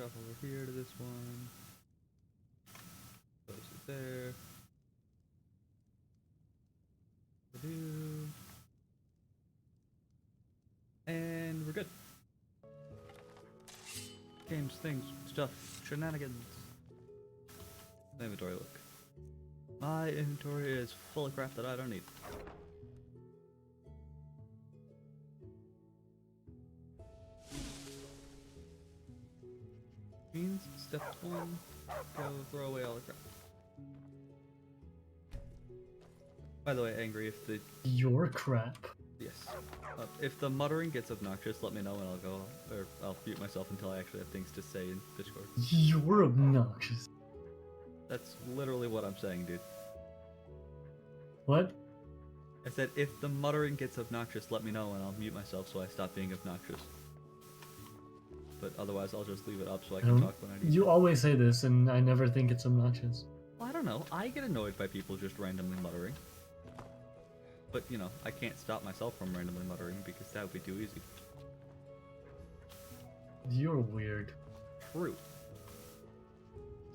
Drop over here to this one. Close it there. And we're good. Games, things, stuff, shenanigans. Inventory look. My inventory is full of crap that I don't need. Means step one, go throw away all the crap. By the way, Angry, if the... Your crap. Yes. If the muttering gets obnoxious, let me know and I'll go, or I'll mute myself until I actually have things to say in Discord. You're obnoxious. That's literally what I'm saying, dude. What? I said, if the muttering gets obnoxious, let me know and I'll mute myself so I stop being obnoxious. But otherwise, I'll just leave it up so I can talk when I need You to. always say this, and I never think it's obnoxious. Well, I don't know. I get annoyed by people just randomly muttering. But, you know, I can't stop myself from randomly muttering because that would be too easy. You're weird. True.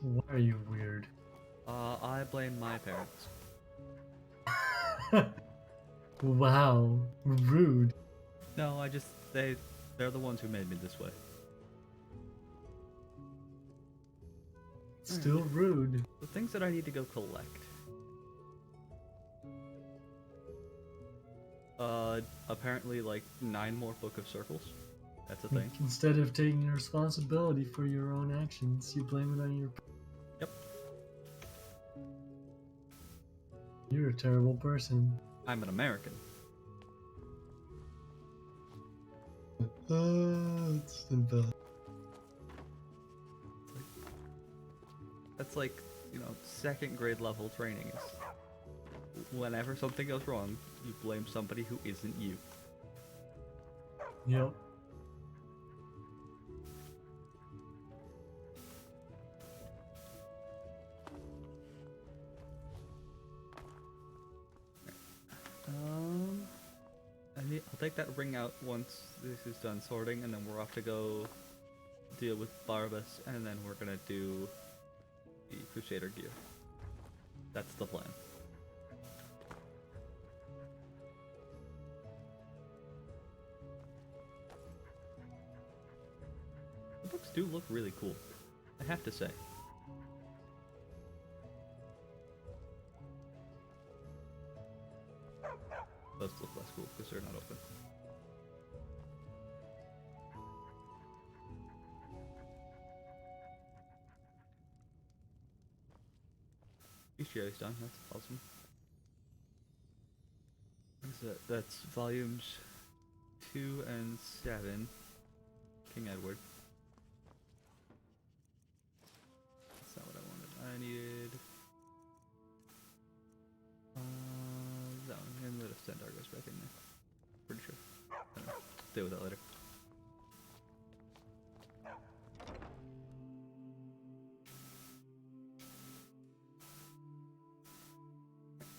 Why are you weird? I blame my parents. Wow. Rude. No, they're the ones who made me this way. Still rude. The things that I need to go collect. Apparently like 9 more Book of Circles. That's a thing. Instead of taking responsibility for your own actions, you blame it on your... Yep. You're a terrible person. I'm an American. It's the best. That's like, you know, 2nd grade level training. Whenever something goes wrong, you blame somebody who isn't you. Yep. I'll take that ring out once this is done sorting, and then we're off to go deal with Barbas, and then we're gonna do the Crusader gear. That's the plan. The books do look really cool, I have to say. Those look less cool because they're not open. Bestiary's done, that's awesome. What is that? That's volumes 2 and 7. King Edward. That's not what I wanted. I needed... that one, and the Stendarr goes back in there. Pretty sure. I don't know. Deal with that later.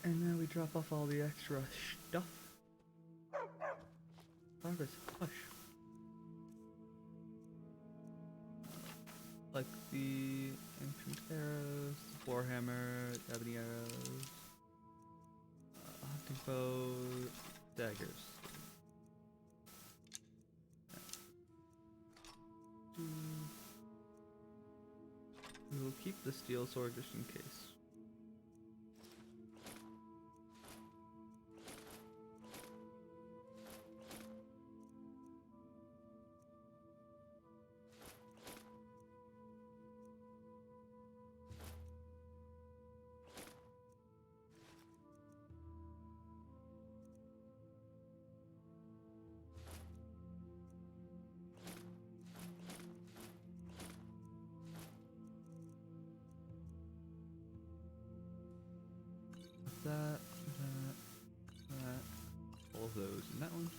And then we drop off all the extra stuff. Barbas, hush. Like the ancient arrows, the warhammer, the ebony arrows, hunting bow, daggers. We will keep the steel sword just in case. That, all of those in that one.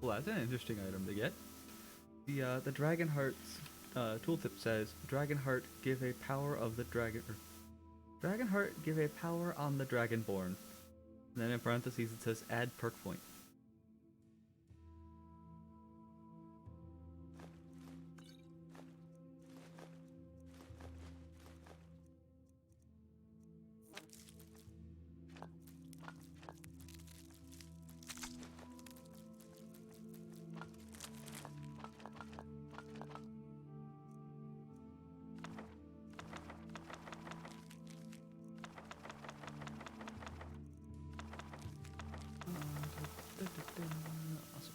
Well, that's an interesting item to get. The Dragonheart's tooltip says Dragonheart give a power of the dragon. Dragonheart give a power on the Dragonborn. And then in parentheses it says add perk point. Awesome.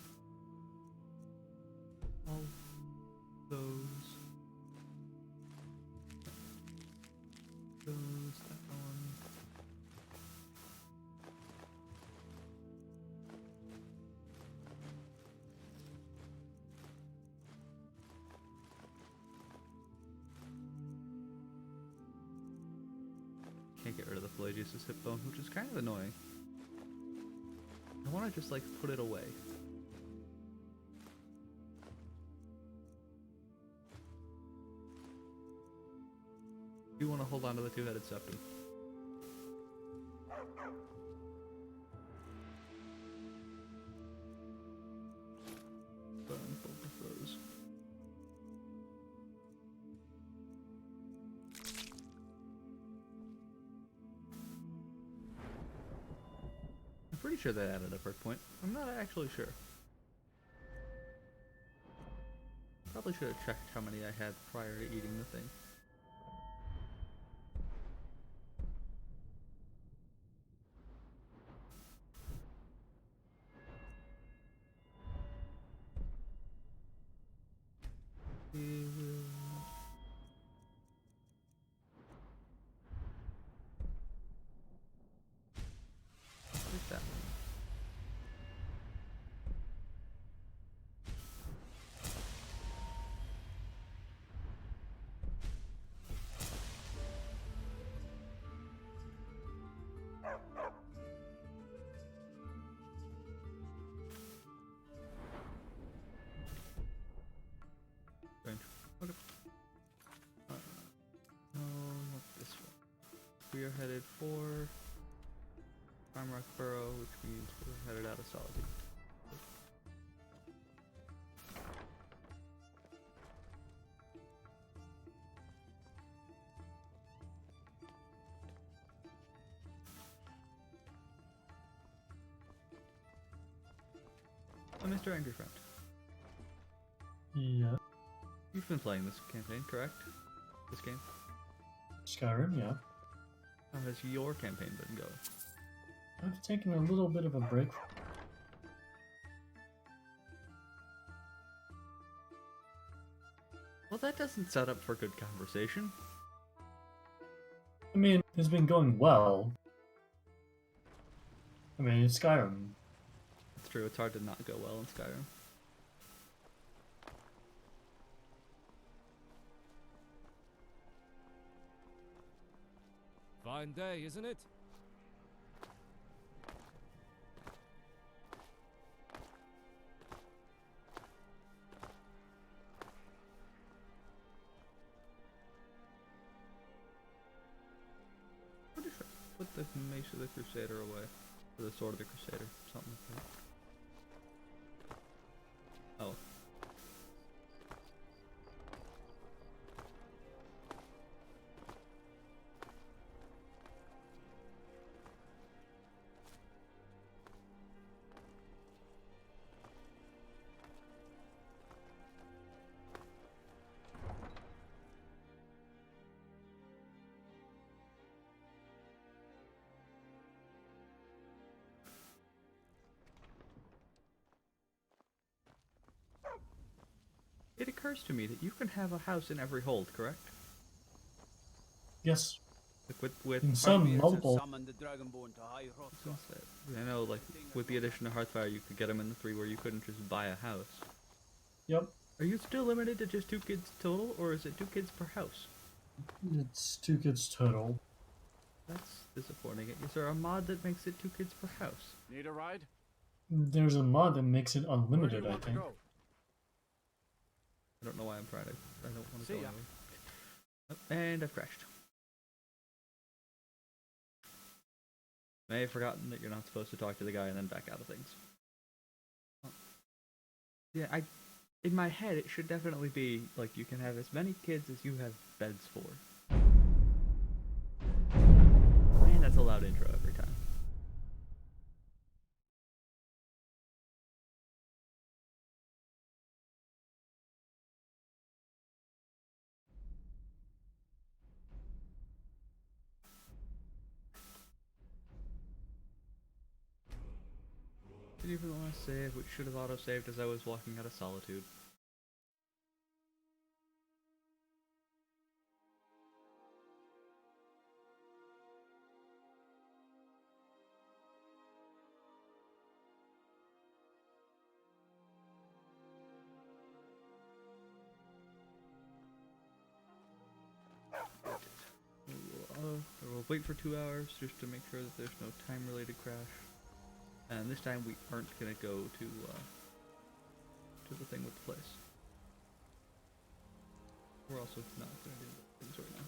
All those. That one. Can't get rid of the Pelagius' hip bone, which is kind of annoying. I want to just like put it away. You want to hold on to the two-headed septum. Burn both of those. I'm pretty sure they added a perk point. I'm not actually sure. Probably should have checked how many I had prior to eating the thing. Take that one. Range. Okay. No, not this one. We are headed for Farmrock Burrow, which means we're headed out of Solitude. Oh, Mr. Angry Friend. Yeah. You've been playing this campaign, correct? This game? Skyrim, yeah. How has your campaign been going? I've taken a little bit of a break. Well, that doesn't set up for good conversation. I mean, it's been going well. I mean, it's Skyrim. It's true, it's hard to not go well in Skyrim. Fine day, isn't it? Pretty sure. Put the Mace of the Crusader away. Or the Sword of the Crusader. Something like that. Oh. It occurs to me that you can have a house in every hold, correct? Yes. Like with In some multiple. Summon the Dragonborn to high rock. I know, like, with the addition of Hearthfire, you could get them in the 3 where you couldn't just buy a house. Yep. Are you still limited to just 2 kids total, or is it 2 kids per house? It's 2 kids total. That's disappointing. Is there a mod that makes it 2 kids per house? Need a ride? There's a mod that makes it Where do unlimited, you I want to think. go? I don't know why I'm trying to. I don't want to See go ya. anywhere. Oh, and I've crashed. I have forgotten that you're not supposed to talk to the guy and then back out of things. Oh. Yeah, in my head, it should definitely be, like, you can have as many kids as you have beds for. Man, that's a loud intro every time. Didn't even want to save, which should have auto-saved as I was walking out of Solitude. We'll wait for 2 hours just to make sure that there's no time-related crash. And this time we aren't gonna go to the thing with the place. We're also not gonna do things right now.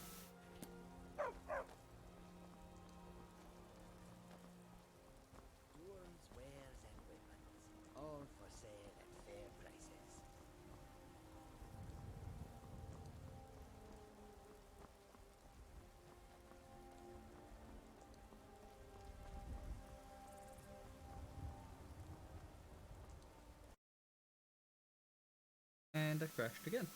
Tools, wares, and weapons, all for sale at fair prices. And I crashed again.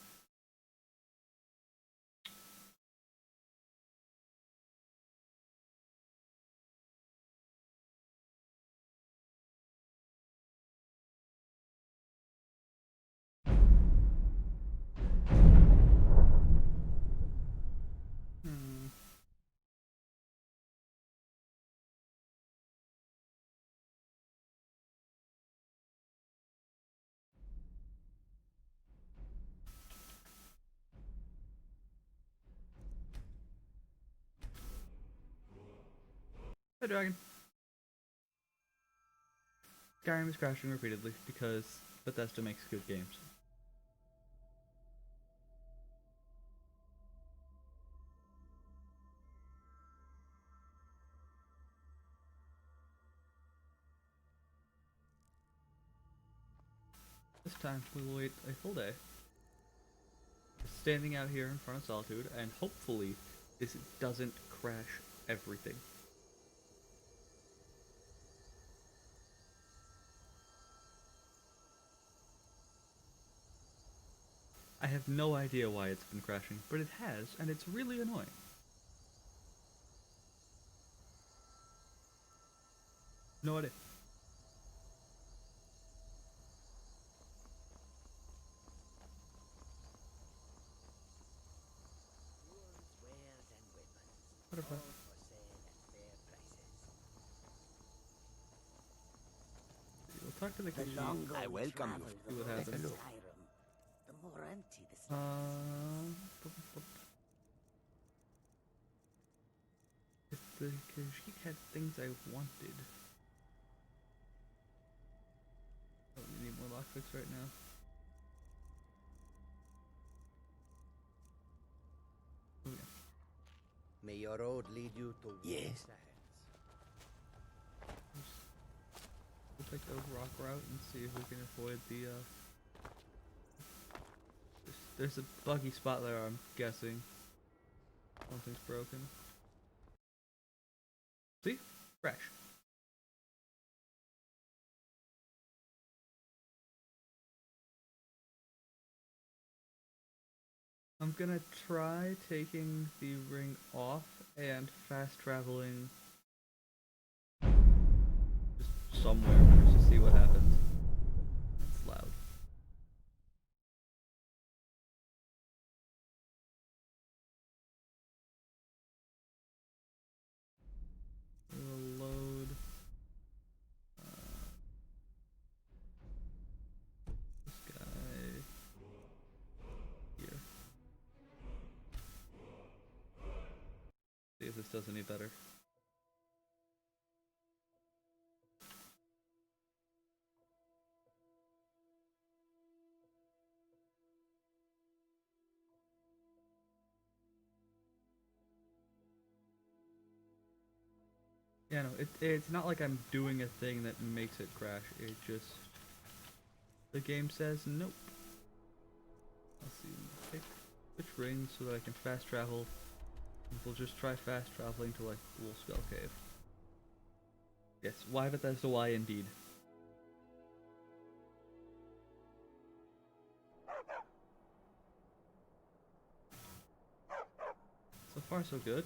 Hi, Dragon. Skyrim is crashing repeatedly because Bethesda makes good games. This time we will wait a full day, standing out here in front of Solitude, and hopefully this doesn't crash everything. I have no idea why it's been crashing, but it has, and it's really annoying. No idea. Tools, wares, and weapons, What about? all for sale at fair prices. We'll talk to the The kid. longer I we welcome travel you. the See what roads of happens. Skyrim, the more empty the streets. If the Khajiit had things I wanted. Oh, you need more lockpicks right now. Oh yeah. May your road lead you to Yes. We'll take the rock route and see if we can avoid the there's a buggy spot there, I'm guessing. Something's broken. See? Crash. I'm gonna try taking the ring off and fast traveling just somewhere just to see what happens. It's loud. We'll load this guy here. See if this does any better. Yeah, no, it's not like I'm doing a thing that makes it crash. It just the game says nope. Let's see. Pick which ring so that I can fast travel. We'll just try fast traveling to like Wolfskull Cave. Yes, why Bethesda? Why indeed? So far, so good.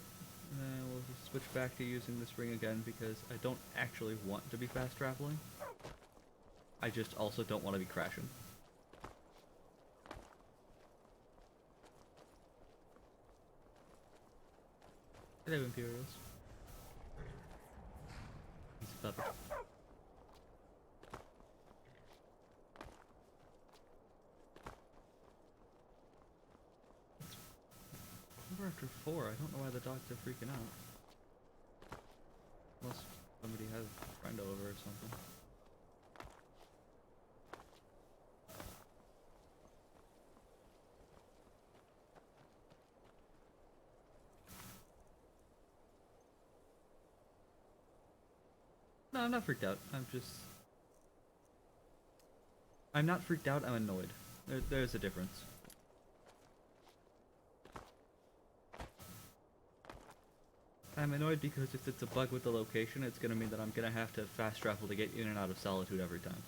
And we'll just switch back to using this ring again because I don't actually want to be fast traveling. I just also don't want to be crashing. Hello, Imperials. He's a puppet. Quarter after 4. I don't know why the dogs are freaking out. Unless somebody has a friend over or something. No, I'm not freaked out. I'm not freaked out, I'm annoyed. There's a difference. I'm annoyed because if it's a bug with the location, it's gonna mean that I'm gonna have to fast travel to get in and out of Solitude every time.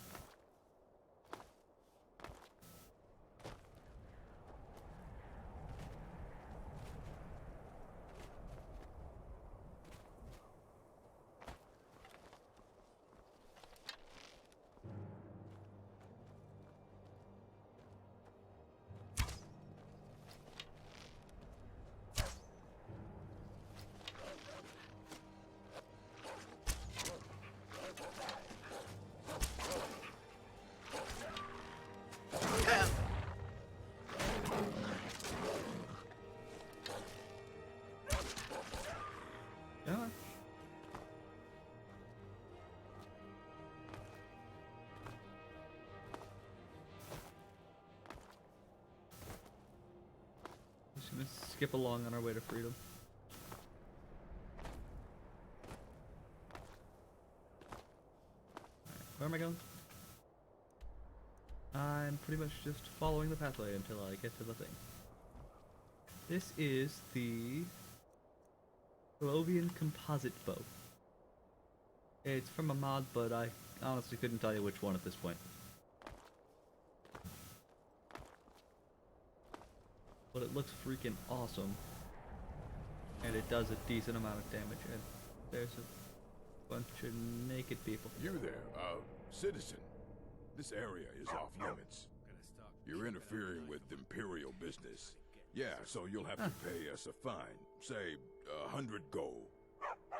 Yeah. Just gonna skip along on our way to freedom. Alright, where am I going? I'm pretty much just following the pathway until I get to the thing. This is the Colovian Composite Bow. It's from a mod, but I honestly couldn't tell you which one at this point. But it looks freaking awesome. And it does a decent amount of damage, and there's a bunch of naked people. You there, citizen. This area is off limits. You're interfering with Imperial business. Yeah, so you'll have to pay us a fine. Say, 100 gold.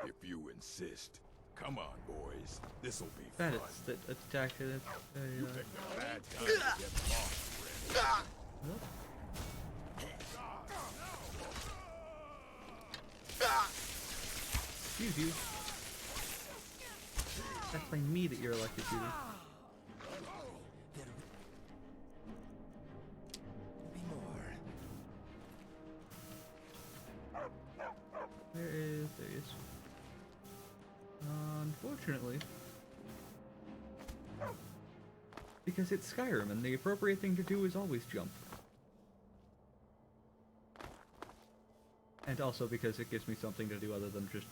If you insist. Come on, boys. This'll be fun. Bandits that attack it. You picked a bad time to get lost, friend. Nope. Excuse you. That's by me that you're electrocuted. Be more. There he is. Unfortunately, because it's Skyrim and the appropriate thing to do is always jump. And also because it gives me something to do other than just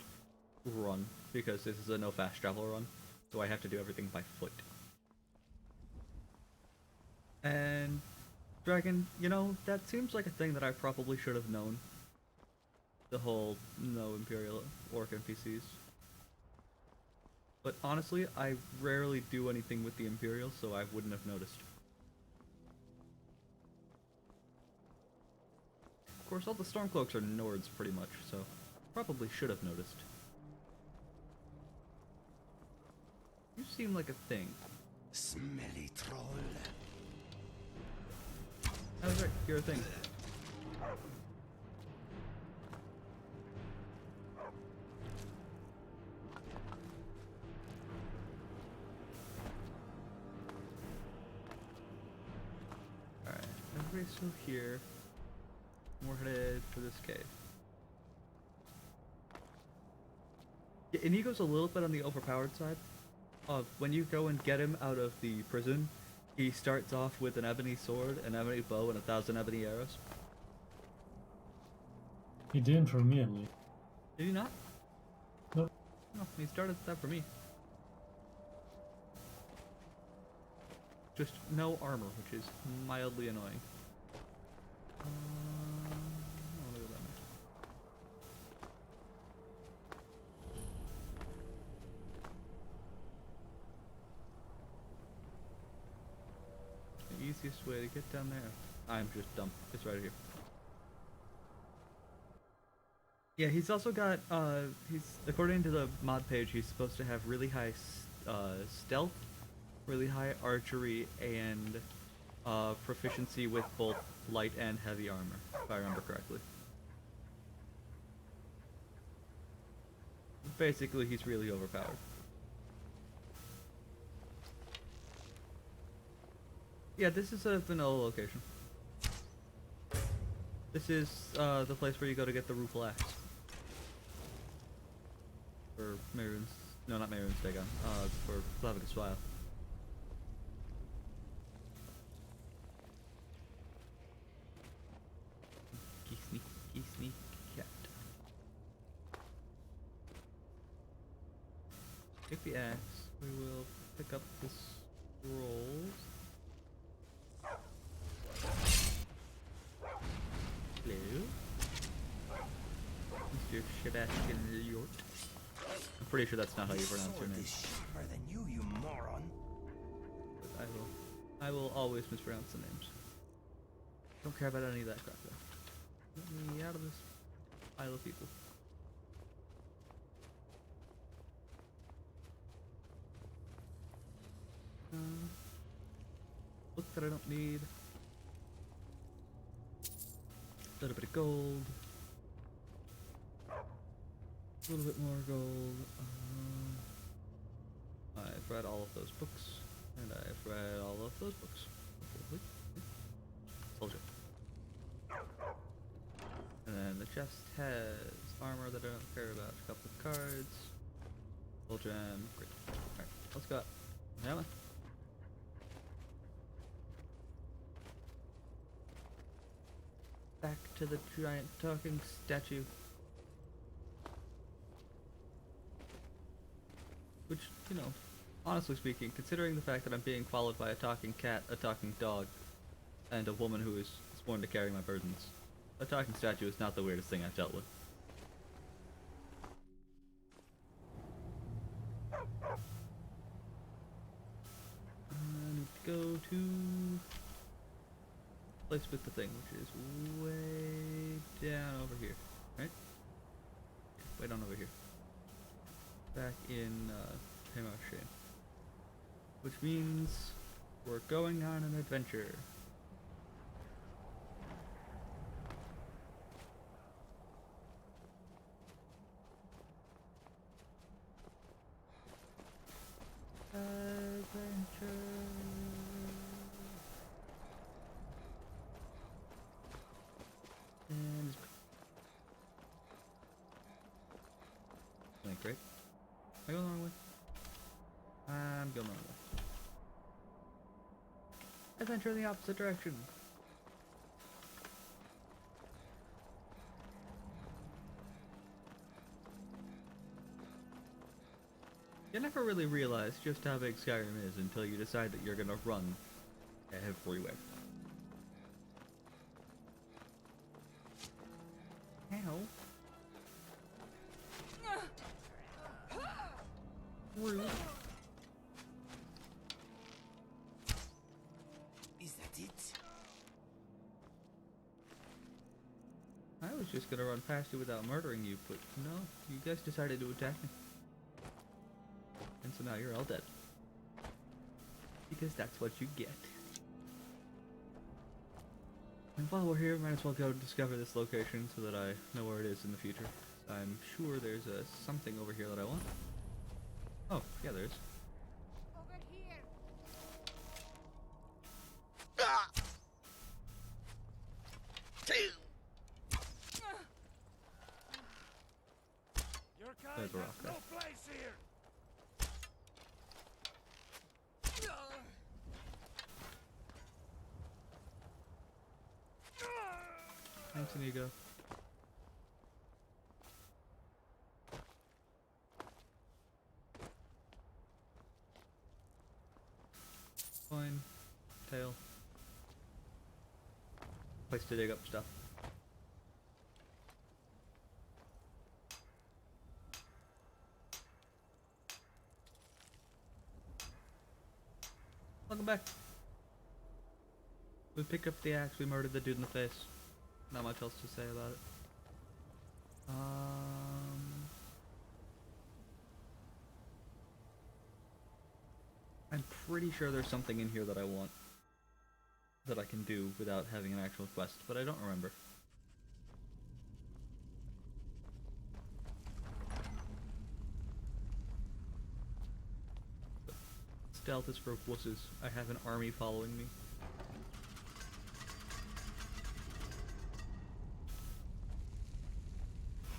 run, because this is a no fast travel run, so I have to do everything by foot. And Dragon, you know, that seems like a thing that I probably should have known. The whole no Imperial Orc NPCs. But honestly, I rarely do anything with the Imperials, so I wouldn't have noticed. Of course, all the Stormcloaks are Nords pretty much, so probably should have noticed. You seem like a thing. Smelly troll. Oh, right, you're a thing. Alright, everybody's still here. We're headed for this cave. Yeah, Inigo's a little bit on the overpowered side. When you go and get him out of the prison, he starts off with an ebony sword, an ebony bow, and 1,000 ebony arrows. He didn't for me at least. Did he not? Nope. No, he started that for me. Just no armor, which is mildly annoying. I wanna go down there. The easiest way to get down there. I'm just dumb. It's right here. Yeah, he's also got, he's, according to the mod page, he's supposed to have really high, stealth, really high archery, and, proficiency with both light and heavy armor, if I remember correctly. Basically, he's really overpowered. Yeah, this is a vanilla location. This is, the place where you go to get the rueful axe. For Mehrunes, no, not Mehrunes Dagon, for Flavicus Swile. Sneak, cat. Take the axe, we will pick up the scrolls. Hello? Mr. Sebastian Yort. I'm pretty sure that's not how you pronounce your name. Is sharper than you moron. But I will always mispronounce the names. Don't care about any of that crap though. Let me out of this pile of people. Book that I don't need. A little bit of gold. A little bit more gold. I've read all of those books, and I've read all of those books. Soldier. And then the chest has armor that I don't care about. A couple of cards. Full gem. Great. Alright, let's go. Yeah, man. Back to the giant talking statue. Which, you know, honestly speaking, considering the fact that I'm being followed by a talking cat, a talking dog, and a woman who is sworn to carry my burdens, a talking statue is not the weirdest thing I've dealt with. I need to go to place with the thing, which is way down over here, right? Way down over here. Back in Hamarshane. Which means we're going on an adventure. Adventure. And great. Am I going the wrong way? I'm going the wrong way. Adventure in the opposite direction. You never really realize just how big Skyrim is until you decide that you're gonna run everywhere. Ow. Rude. Is that it? I was just gonna run past you without murdering you, but no, you guys decided to attack me. And so now you're all dead. Because that's what you get. And while we're here, might as well go discover this location so that I know where it is in the future. I'm sure there's something over here that I want. Oh, yeah, there is. Over here. Your kind There's a rock has there. no place Thanks, Inigo. Coin. Tail. Place to dig up stuff. Welcome back. We picked up the axe, we murdered the dude in the face. Not much else to say about it. I'm pretty sure there's something in here that I want. That I can do without having an actual quest, but I don't remember. Stealth is for wusses. I have an army following me.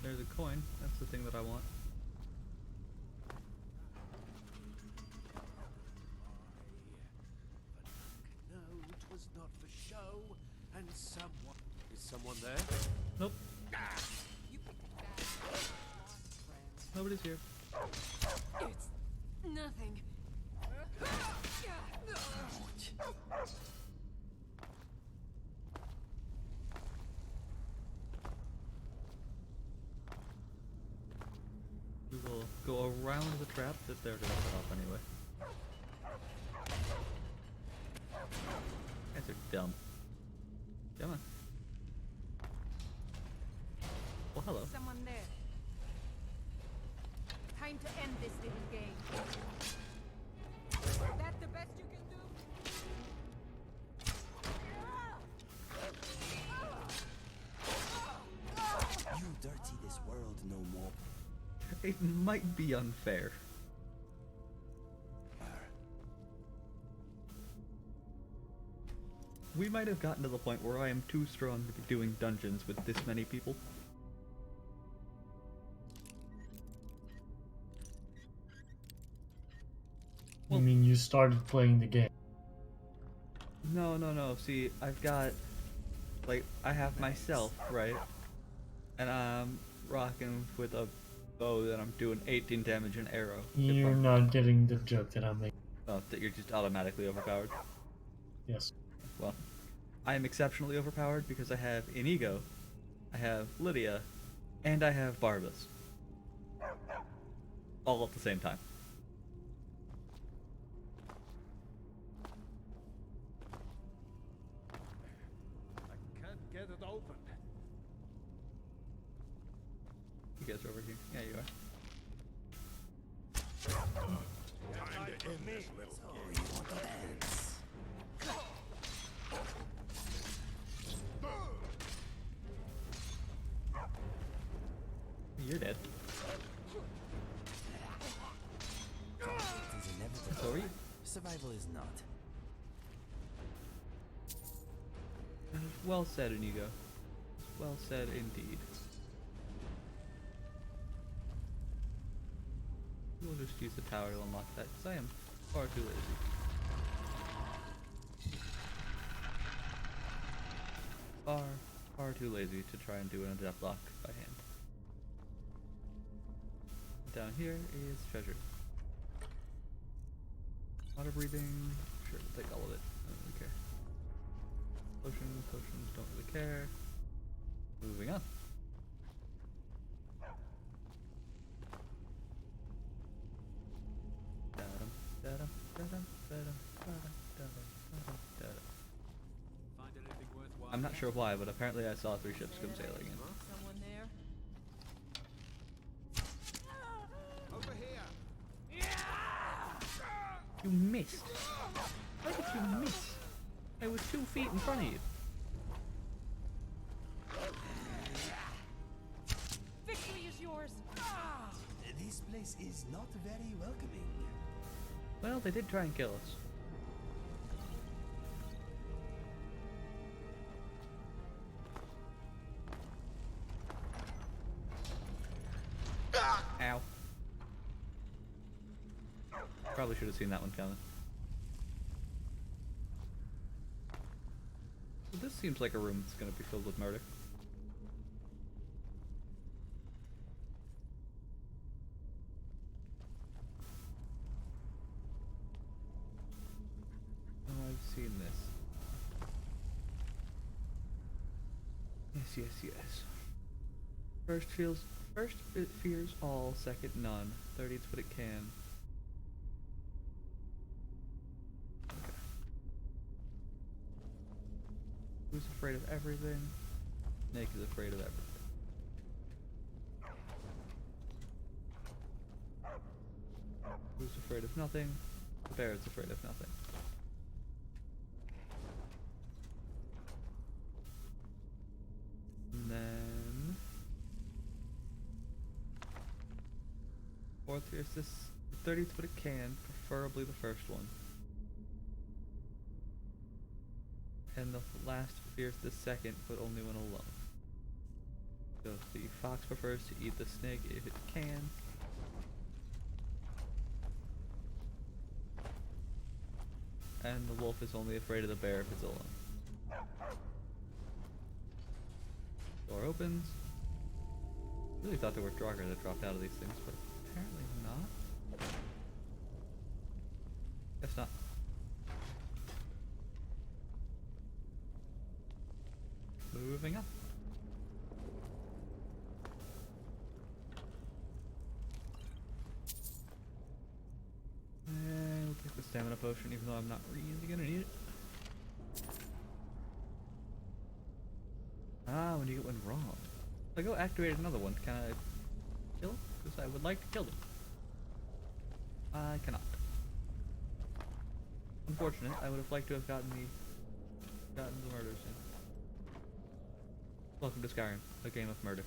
There's a coin. That's the thing that I want. No, it was not for show, and someone... Is someone there? Nope. You picked a bad friend. Nobody's here. It's nothing. We will go around the trap that they're gonna set off anyway. Guys are dumb. Come on. Well, hello. Someone there. Time to end this little game. That the best you can do? You dirty this world no more. It might be unfair. We might have gotten to the point where I am too strong to be doing dungeons with this many people. I mean, you started playing the game. No. See, I've got, like, I have myself, right? And I'm rocking with a bow that I'm doing 18 damage an arrow. You're not getting the joke that I'm making. Oh, that you're just automatically overpowered. Yes. Well, I am exceptionally overpowered because I have Inigo, I have Lydia, and I have Barbas. All at the same time. I can't get it open. You guys are over here. Yeah, you are. Time to end this little So game. you want to dance? You're dead. It is inevitable. So are you. Survival is not. Well said, Inigo. Well said indeed. We'll just use the tower to unlock that, because I am far too lazy. Far too lazy to try and do an adept lock by hand. Down here is treasure. Water breathing, sure, we'll take all of it. I don't really care. Potions, don't really care. Moving on. Find anything worthwhile? I'm not sure why, but apparently I saw 3 ships come sailing in. Someone there? Over here. You missed! How did you miss? I was 2 feet in front of you. Victory is yours! This place is not very welcoming. Well, they did try and kill us. Ow. Probably should have seen that one coming. So this seems like a room that's going to be filled with murder. Yes, yes, yes. First it fears all, second none. Third eats what it can. Okay. Who's afraid of everything? Snake is afraid of everything. Who's afraid of nothing? The bear is afraid of nothing. And then fourth here's this 30's what it can, preferably the first one. And the last fears the second, but only when alone. So the fox prefers to eat the snake if it can. And the wolf is only afraid of the bear if it's alone. Door opens. Really thought there were Draugr that dropped out of these things, but apparently not. Guess not. Moving up. And we'll take the stamina potion, even though I'm not really gonna need it. Ah, when you get one wrong. If I go activate another one, can I kill him? Because I would like to kill them. I cannot. Unfortunate, I would have liked to have gotten the murders in. Welcome to Skyrim, a game of murder.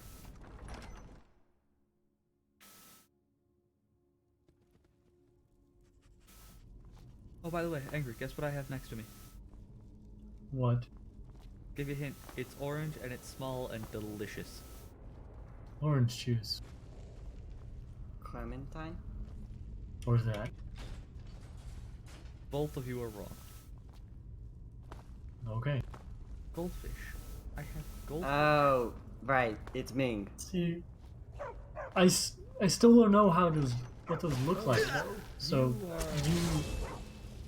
Oh, by the way, Angry, guess what I have next to me? What? Give you a hint, it's orange and it's small and delicious. Orange juice. Clementine? Or that. Both of you are wrong. Okay. Goldfish. I have goldfish. Oh, right. It's Ming. See, I still don't know what those look like. So you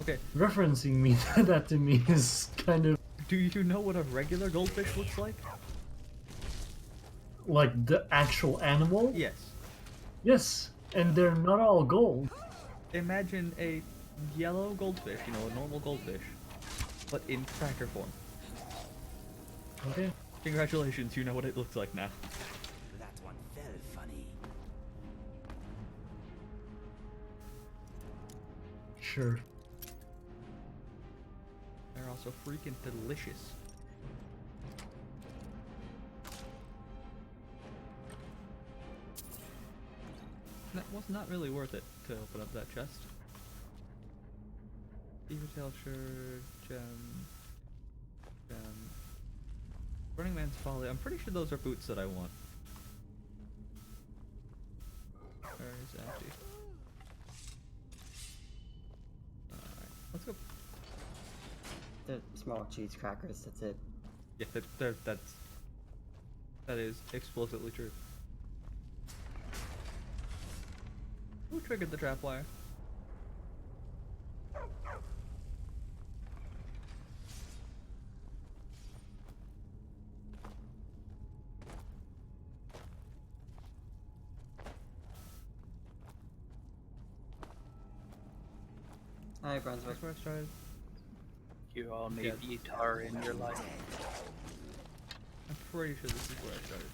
Okay, referencing me that to me is kind of do you know what a regular goldfish looks like? like the actual animal. Yes. Yes, and they're not all gold. Imagine a yellow goldfish, you know, a normal goldfish, but in cracker form. Okay. Congratulations, you know what it looks like now. That one fell funny. Sure. They're also freaking delicious. That was not really worth it to open up that chest. Beaver tail shirt, gem. Burning Man's Folly. I'm pretty sure those are boots that I want. Where is empty? Alright, let's go. The small cheese crackers, that's it. Yeah, that is explicitly true. Who triggered the trap wire? Hi, Brunswick. That's where I started. You all need Yeah. guitar in your life. I'm pretty sure this is where I started.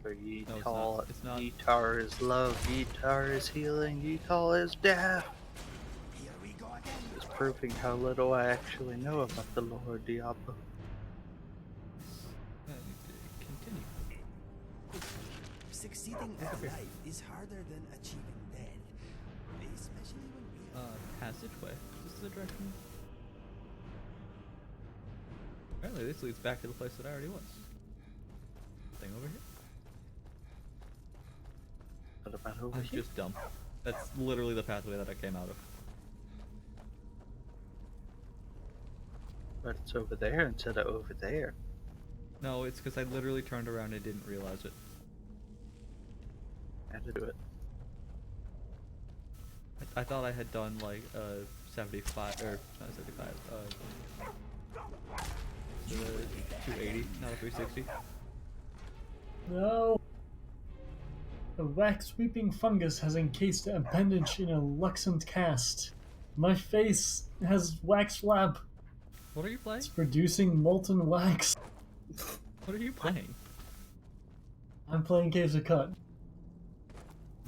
For No, it's Yeetal, not. It's not. guitar is love, guitar is healing, guitar is death. Here we go again. It's proving how little I actually know about the Lord Diablo. I need to continue. Succeeding at life is harder than achieving death. Especially when we are... Passageway. Is this the direction? Apparently this leads back to the place that I already was. Thing over here? What about over I'm here? just dumb. That's literally the pathway that I came out of. But it's over there instead of over there. No, it's because I literally turned around and didn't realize it. I had to do it. I thought I had done like 75 or not 75. 280, not a 360. No! A wax-sweeping fungus has encased an appendage in a luxant cast. My face has wax flap. What are you playing? It's producing molten wax. What are you playing? I'm playing Caves of Cut.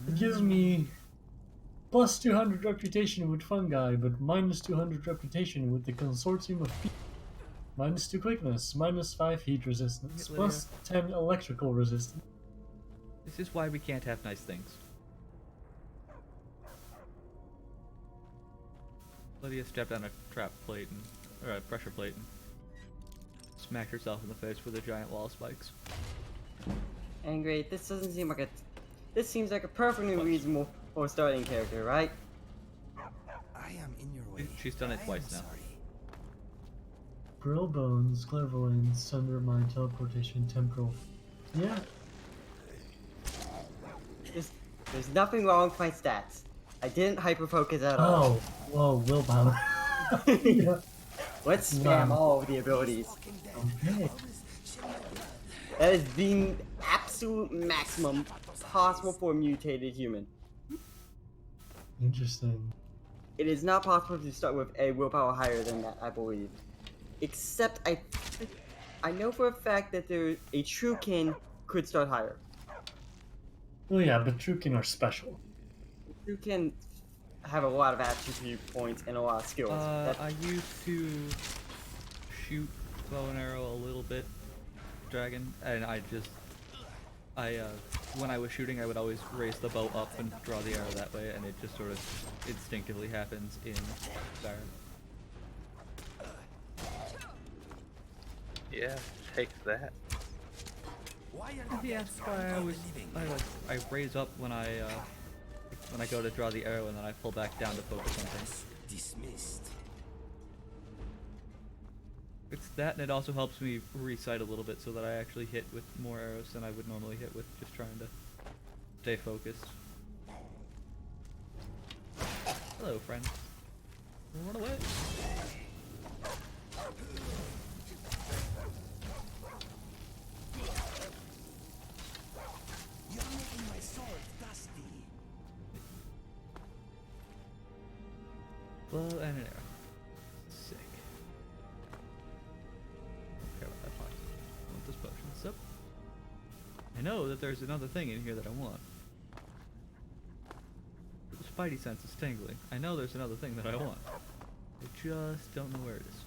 It gives me plus 200 reputation with fungi, but minus 200 reputation with the consortium of feet. Minus 2 quickness, minus 5 heat resistance, Lydia. plus 10 electrical resistance. This is why we can't have nice things. Lydia stepped on a trap plate or a pressure plate and smacked herself in the face with a giant wall of spikes. Angry, this doesn't seem like a... This seems like a perfectly reasonable for a starting character, right? I am in your way. She's done it I twice am now. Sorry. Brill bones, clairvoyance, under my teleportation, temporal. Yeah. There's nothing wrong with my stats. I didn't hyperfocus at all. Oh, whoa, willpower. Yeah. Let's spam Wow. all of the abilities. Okay. That is the absolute maximum possible for a mutated human. Interesting. It is not possible to start with a willpower higher than that, I believe. Except I know for a fact that a true kin could start higher. Well, yeah, but Trukin are special. True kin have a lot of attribute points and a lot of skills. I used to shoot bow and arrow a little bit, dragon, and when I was shooting, I would always raise the bow up and draw the arrow that way, and it just sort of instinctively happens in Skyrim. Yeah, take that. Why are Yeah, that's why I raise up when I go to draw the arrow, and then I pull back down to focus on things. dismissed? It's that, and it also helps me resight a little bit so that I actually hit with more arrows than I would normally hit with just trying to stay focused. Hello, friend. Run away. You're making my sword dusty. Bow and an arrow. Sick. Don't care about that part. I want this potion. So, I know that there's another thing in here that I want. The spidey sense is tingling. I know there's another thing that I want. I just don't know where it is.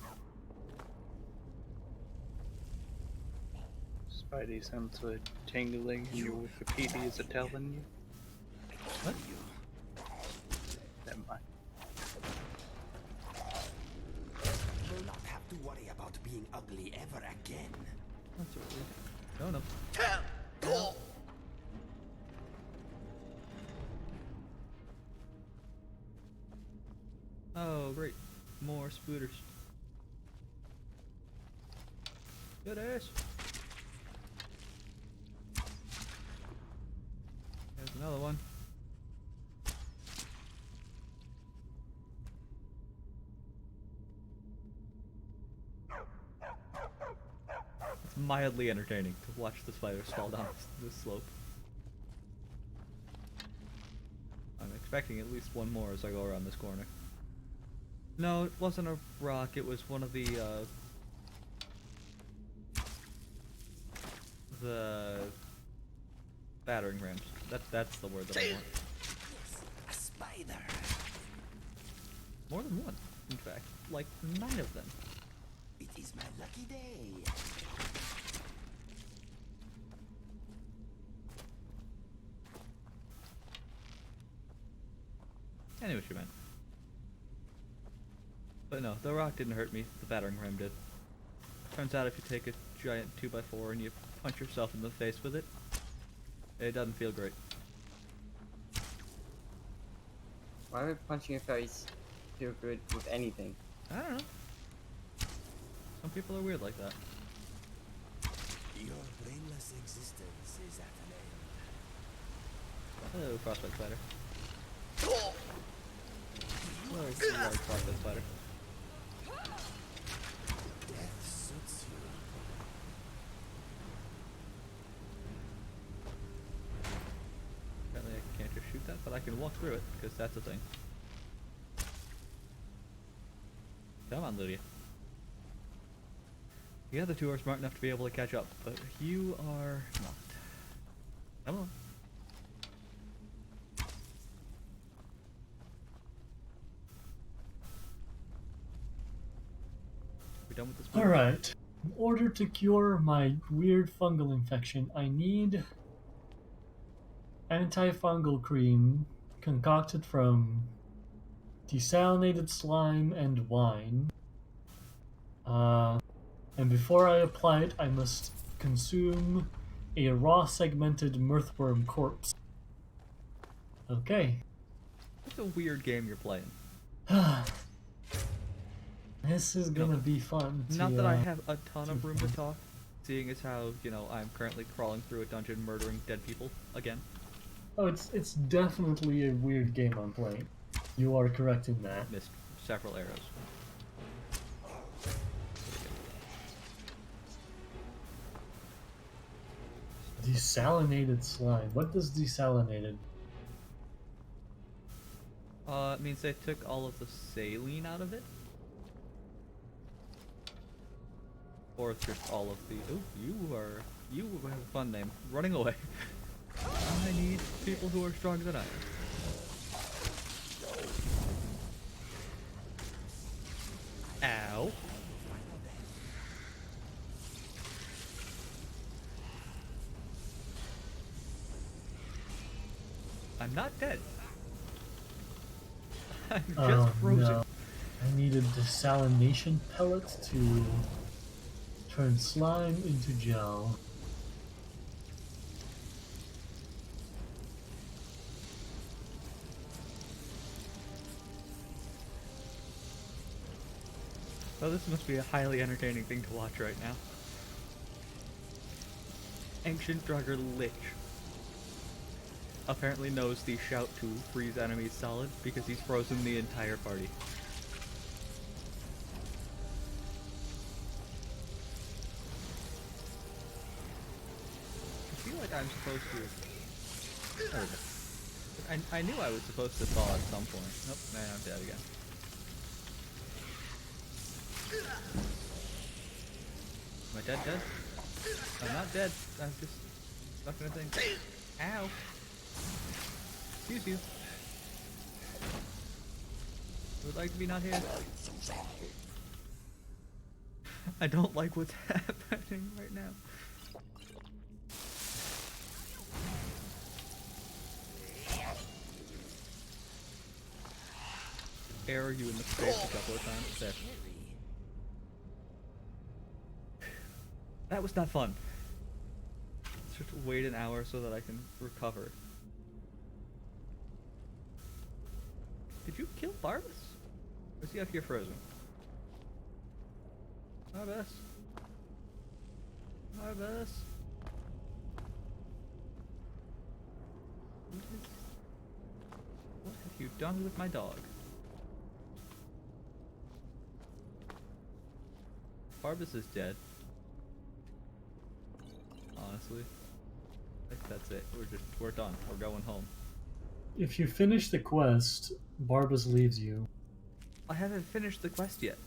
Spidey sense of tingling and your Wikipedia is telling you. What? Never mind. Will not have to worry about being ugly ever again. That's what we no. Oh, great. More spooters. Good ass. There's another one. It's mildly entertaining to watch the spiders fall down this slope. I'm expecting at least one more as I go around this corner. No, it wasn't a rock, it was one of the battering rams. That's the word that I want. A spider. More than one, in fact. Like 9 of them. It is my lucky day. I knew what you meant. But no, the rock didn't hurt me, the battering ram did. Turns out if you take a giant 2x4 and you punch yourself in the face with it, it doesn't feel great. Why would punching your face feel good with anything? I don't know. Some people are weird like that. Your brainless existence is at an end. Hello, frostbite spider. Hello, large frostbite spider. Death suits you. can walk through it, because that's a thing. Come on, Lydia. The other two are smart enough to be able to catch up, but you are not. Come on. We done with this? Alright. In order to cure my weird fungal infection, I need antifungal cream concocted from desalinated slime and wine. And before I apply it, I must consume a raw segmented mirthworm corpse. Okay. It's a weird game you're playing. This is gonna be fun. Not that I have a ton of room to talk, seeing as how, you know, I'm currently crawling through a dungeon murdering dead people again. Oh, it's definitely a weird game I'm playing. You are correct in that. Missed several arrows. Desalinated slime. What does desalinated? It means they took all of the saline out of it. Or it's just all of the... Ooh, you have a fun name. Running away. I need people who are stronger than I am. Ow. I'm not dead. I'm just frozen. No. I needed desalination pellet to turn slime into gel. Oh, this must be a highly entertaining thing to watch right now. Ancient Drugger Lich apparently knows the shout to freeze enemies solid because he's frozen the entire party. I feel like I'm supposed to... There we go. I knew I was supposed to thaw at some point. Nope, man, I'm dead again. Am I dead? I'm not dead. I'm just stuck in a thing. Ow! Excuse you. I would like to be not here. I don't like what's happening right now. Arrow you in the face a couple of times. There. That was not fun. Let's just wait an hour so that I can recover. Did you kill Barbas? Or is he up here frozen? Barbas? Barbas? What have you done with my dog? Barbas is dead. Honestly, I think that's it. We're done. We're going home. If you finish the quest, Barbas leaves you. I haven't finished the quest yet.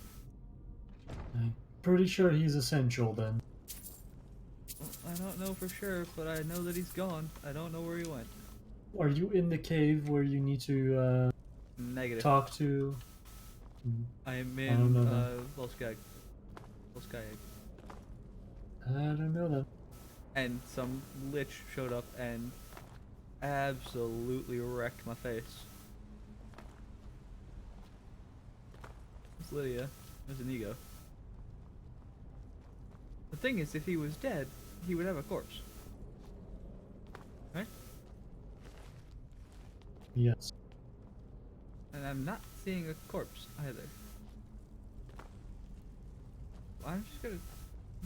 I'm pretty sure he's essential then. Well, I don't know for sure, but I know that he's gone. I don't know where he went. Are you in the cave where you need to Negative. talk to? I am I don't know in Volskag. I don't know that. And some lich showed up and absolutely wrecked my face. It's Lydia. There's an ego. The thing is, if he was dead, he would have a corpse. Right? Yes. And I'm not seeing a corpse either. I'm just gonna...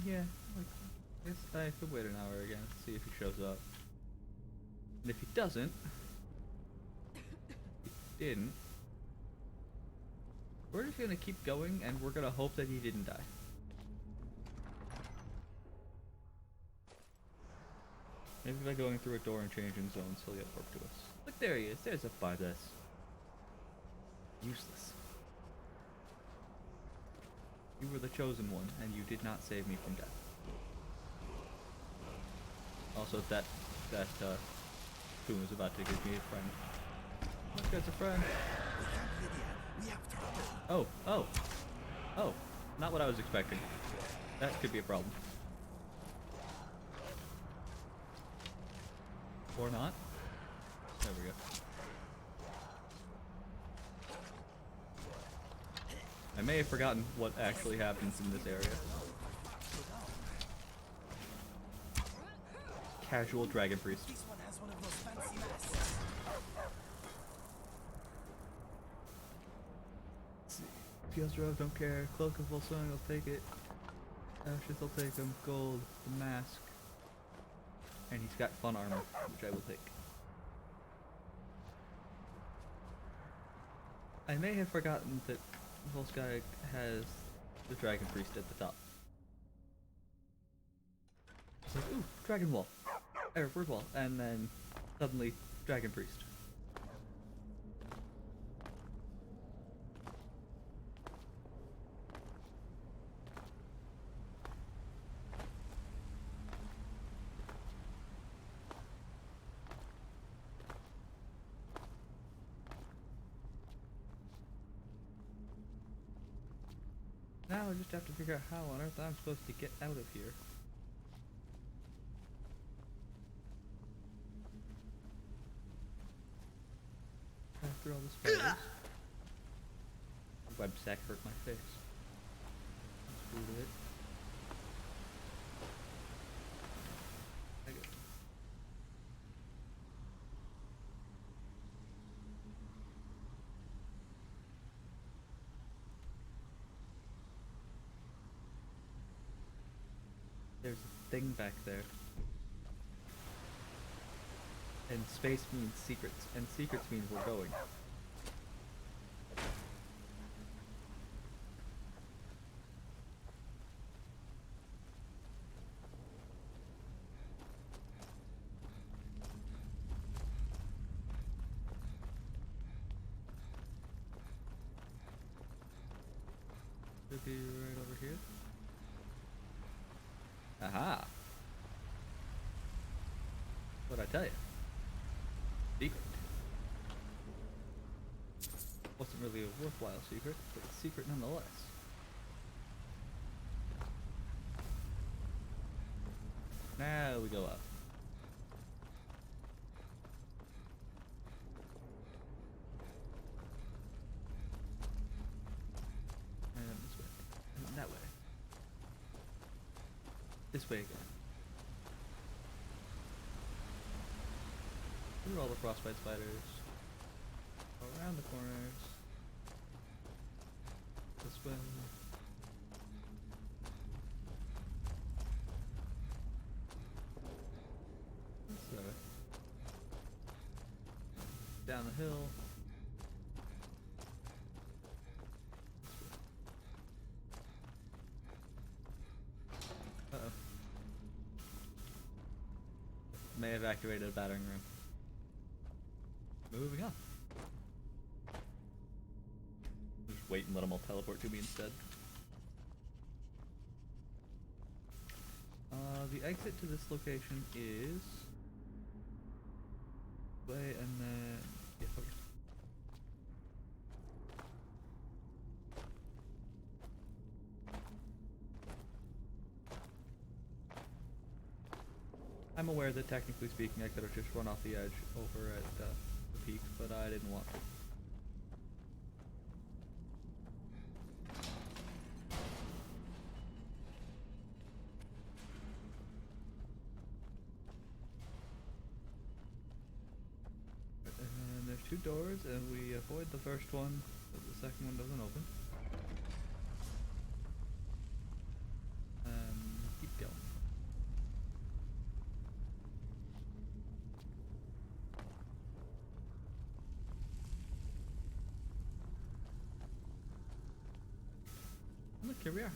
Yeah, like... I guess I could wait an hour again, see if he shows up. And if he doesn't... he didn't... We're just gonna keep going, and we're gonna hope that he didn't die. Maybe by going through a door and changing zones, he'll get warped to us. Look, there he is. There's a Barbus. Useless. You were the chosen one, and you did not save me from death. Also, that Boom was about to give me a friend. Look, there's a friend. We have trouble. Oh, not what I was expecting. That could be a problem. Or not. There we go. I may have forgotten what actually happens in this area. Casual dragon priest. This one has one of those fancy masks. Feels rough, don't care. Cloak of Volsung, I'll take it. Ashes, I'll take him. Gold, the mask. And he's got fun armor, which I will take. I may have forgotten that Volskai has the Dragon Priest at the top. It's like, ooh, Dragon Wall. Or Word Wall. And then suddenly, Dragon Priest. Now I just have to figure out how on earth I'm supposed to get out of here. After all the spiders. Web sack hurt my face. Let's boot it. I go. There's a thing back there. And space means secrets, and secrets means we're going. Should be right over here. Aha! What'd I tell you? Secret. Wasn't really a worthwhile secret, but a secret nonetheless. Now we go up. And this way. And that way. This way again. Through all the frostbite spiders. Around the corners. This way. This way. Down the hill. Uh-oh. May have activated a battering ram. Moving on. Just wait and let them all teleport to me instead. The exit to this location is... way and then... yeah, okay. I'm aware that technically speaking I could have just run off the edge over at the peak, but I didn't want to. And there's two doors, and we avoid the first one, but the second one doesn't open. Keep going. And look, here we are.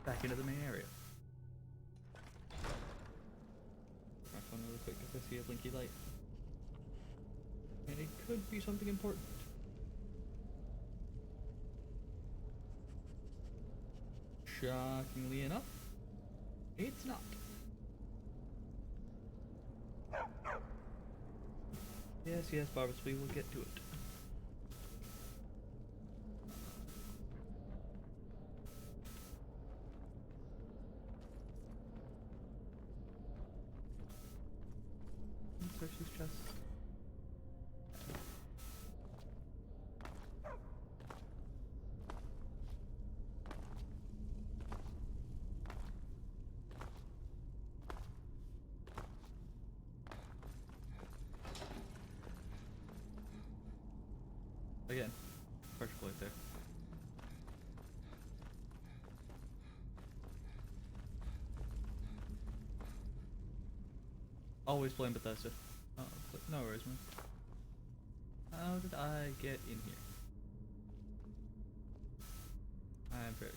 Back into the main area. My phone really quick if I see a blinky light. And it could be something important. Shockingly enough, it's not. Yes, yes, Barbas, we will get to it. Search these chests. Again, pressure plate there. Always blame Bethesda. Oh, but no worries, man. How did I get in here? I am very.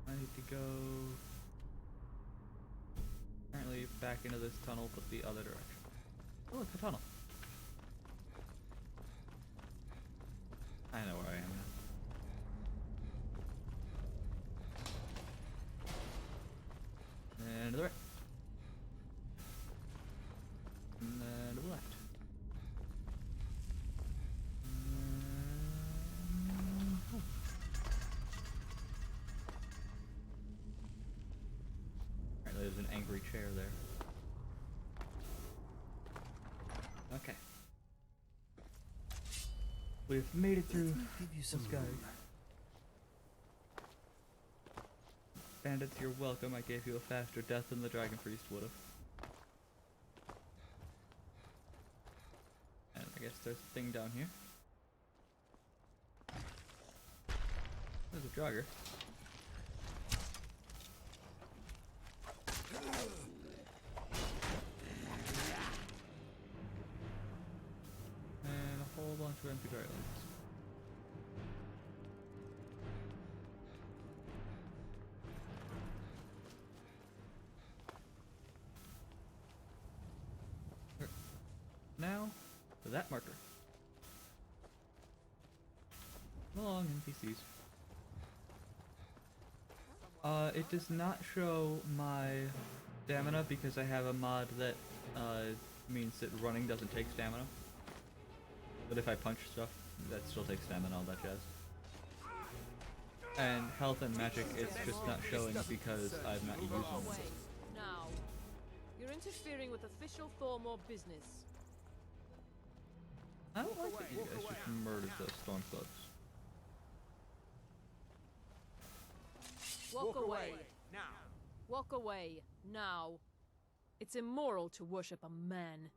I need to go. Apparently back into this tunnel, but the other direction. Oh, look, a tunnel. I know where I am now. And to the right. And then to the left. Oh. Apparently there's an angry chair there. Okay. We've made it through this guy. Bandits, you're welcome. I gave you a faster death than the Dragon Priest would have. And I guess there's a thing down here. There's a Draugr. And a whole bunch of empty garlands. Now, to that marker. Long NPCs. It does not show my stamina because I have a mod that means that running doesn't take stamina. But if I punch stuff, that still takes stamina, all that jazz. And health and magic, it's just not showing because I'm not using them. Now, you're interfering with official Thormore business. I don't like that you guys just murdered those Stormcloaks. Walk away. Now. Walk away, now. It's immoral to worship a man.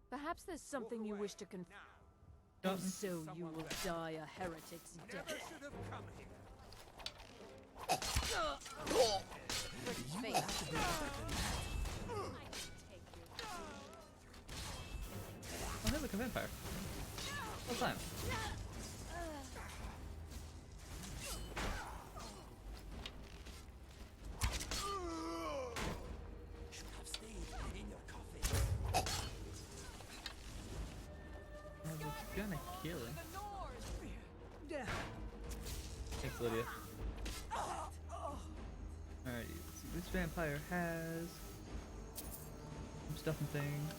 Perhaps there's something you wish to confess. And so you will die a heretic's Never death. should have come here. British face. I can take you. Oh, hey, look, a vampire. What time? I was gonna kill him. Thanks, Lydia. Alright, let's see. This vampire has some stuff and things.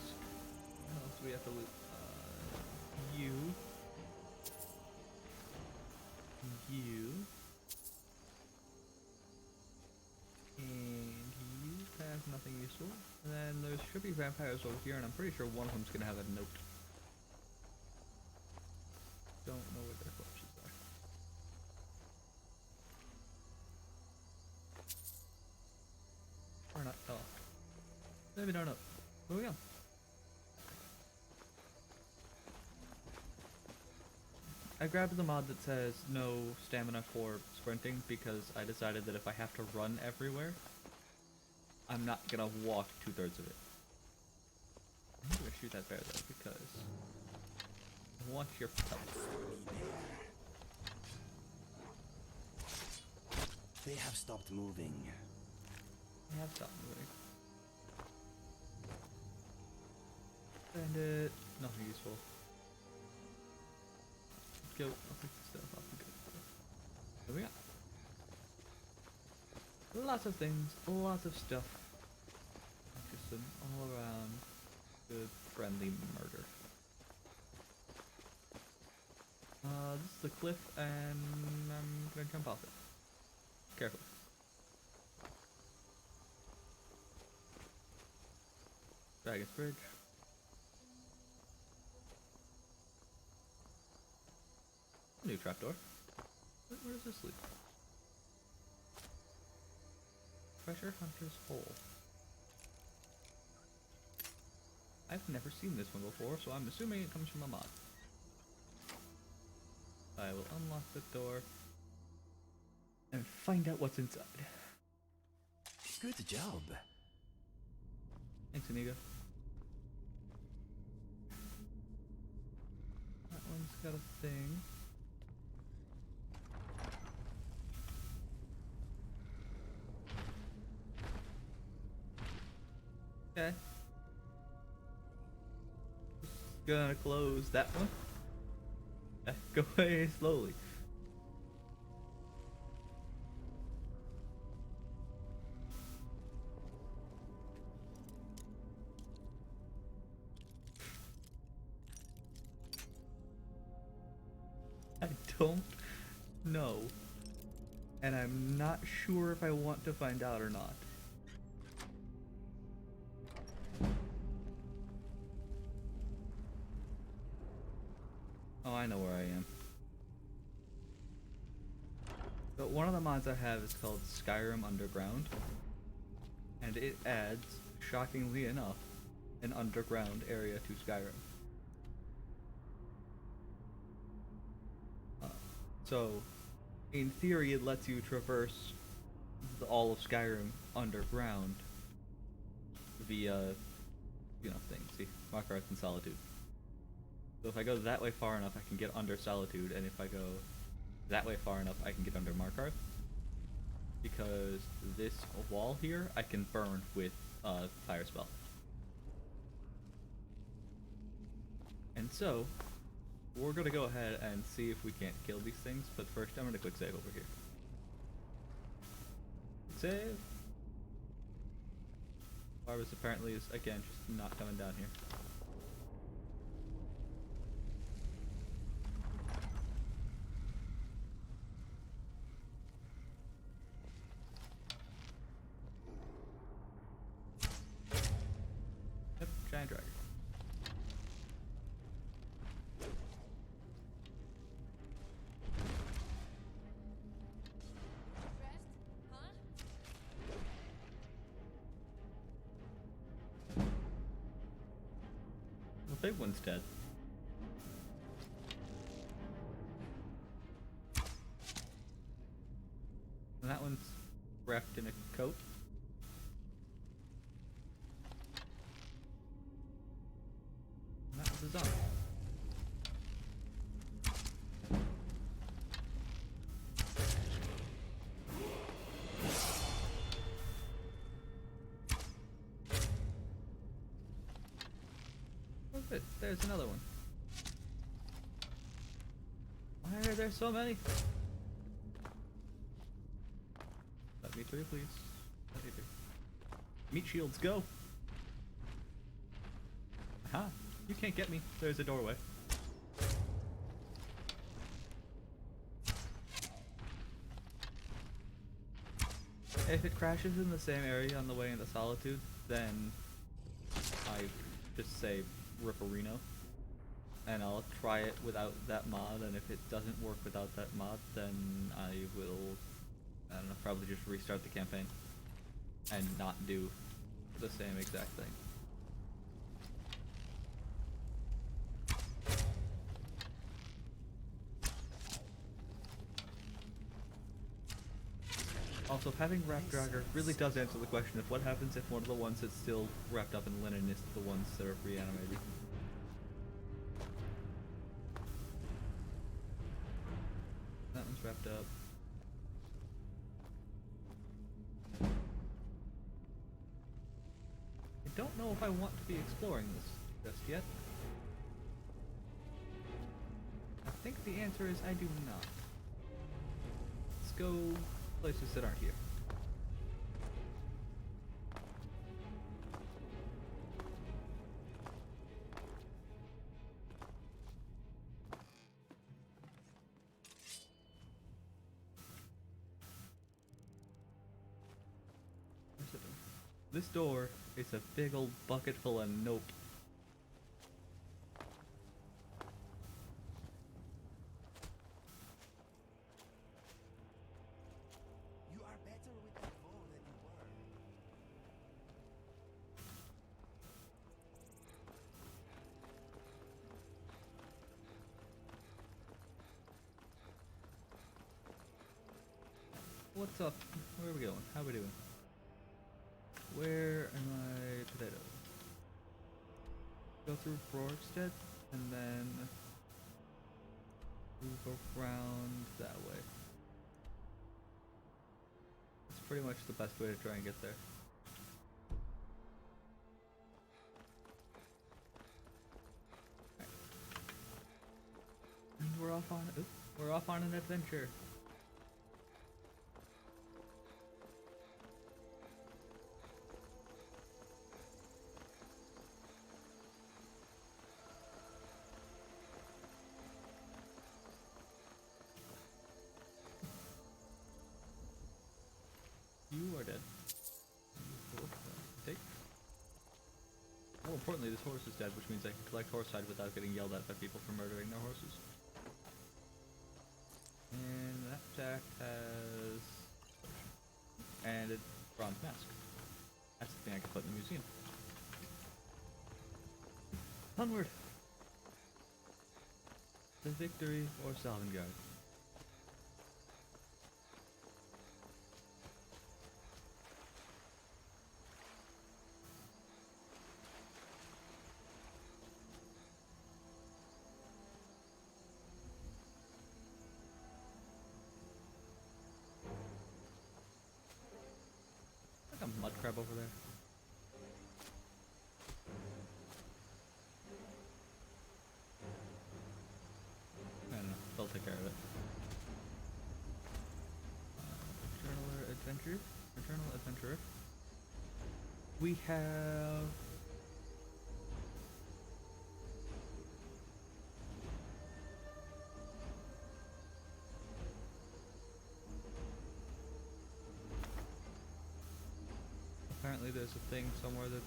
What else do we have to loot? You. And you have nothing useful. And then there should be vampires over here, and I'm pretty sure one of them's gonna have a note. Don't know where their corpses are. Or not. Oh. Maybe don't know. Where we go? I grabbed the mod that says no stamina for sprinting because I decided that if I have to run everywhere, I'm not gonna walk 2/3 of it. I'm gonna shoot that bear though because I want your pelt. They have stopped moving. I have stopped moving. And it nothing useful. Go. I'll take the stuff off and go. What do we got? Lots of things, lots of stuff. Just an all around good friendly murder. This is a cliff and I'm gonna jump off it. Careful. Dragon's Bridge. New trapdoor. Where does this lead? Treasure Hunter's Hole. I've never seen this one before, so I'm assuming it comes from a mod. I will unlock the door and find out what's inside. Good job. Thanks, Inigo. That one's got a thing. Okay. Just gonna close that one. Go away slowly. I don't know. And I'm not sure if I want to find out or not. Oh, I know where I am. But one of the mods I have is called Skyrim Underground. And it adds, shockingly enough, an underground area to Skyrim. So, in theory, it lets you traverse all of Skyrim underground via, you know, things. See, Markarth and Solitude. So if I go that way far enough, I can get under Solitude, and if I go that way far enough, I can get under Markarth. Because this wall here, I can burn with fire spell. And so, we're gonna go ahead and see if we can't kill these things, but first I'm gonna quick save over here. Save! Barbas apparently is, again, just not coming down here. Yep, giant dragon. The big one's dead. And that one's wrapped in a coat. And that was a zombie. Oh good, there's another one. Why are there so many? Let me through, please. Let me through. Meat shields, go! Aha! You can't get me. There's a doorway. If it crashes in the same area on the way into Solitude, then I just say Ripperino. And I'll try it without that mod, and if it doesn't work without that mod, then I will, I don't know, probably just restart the campaign. And not do the same exact thing. Also, having Wrapped Dragger really does answer the question of what happens if one of the ones that's still wrapped up in linen is the ones that are reanimated. That one's wrapped up. I don't know if I want to be exploring this just yet? I think the answer is I do not. Let's go places that aren't here. Where's the door? This door is a big old bucket full of nope. You are better with that bow than you were. What's up? Where are we going? How are we doing? Where am I? Potato. Go through Brorkstead and then move around that way. It's pretty much the best way to try and get there. Right. And we're off on an adventure. You are dead. Cool. Take. More importantly, this horse is dead, which means I can collect horse hide without getting yelled at by people for murdering their horses. And that jack has... and a bronze mask. That's the thing I can put in the museum. Onward! The Victory or Salvengard. Like a mud crab over there. I don't know. They'll take care of it. Journal adventurer. We have. Apparently there's a thing somewhere that's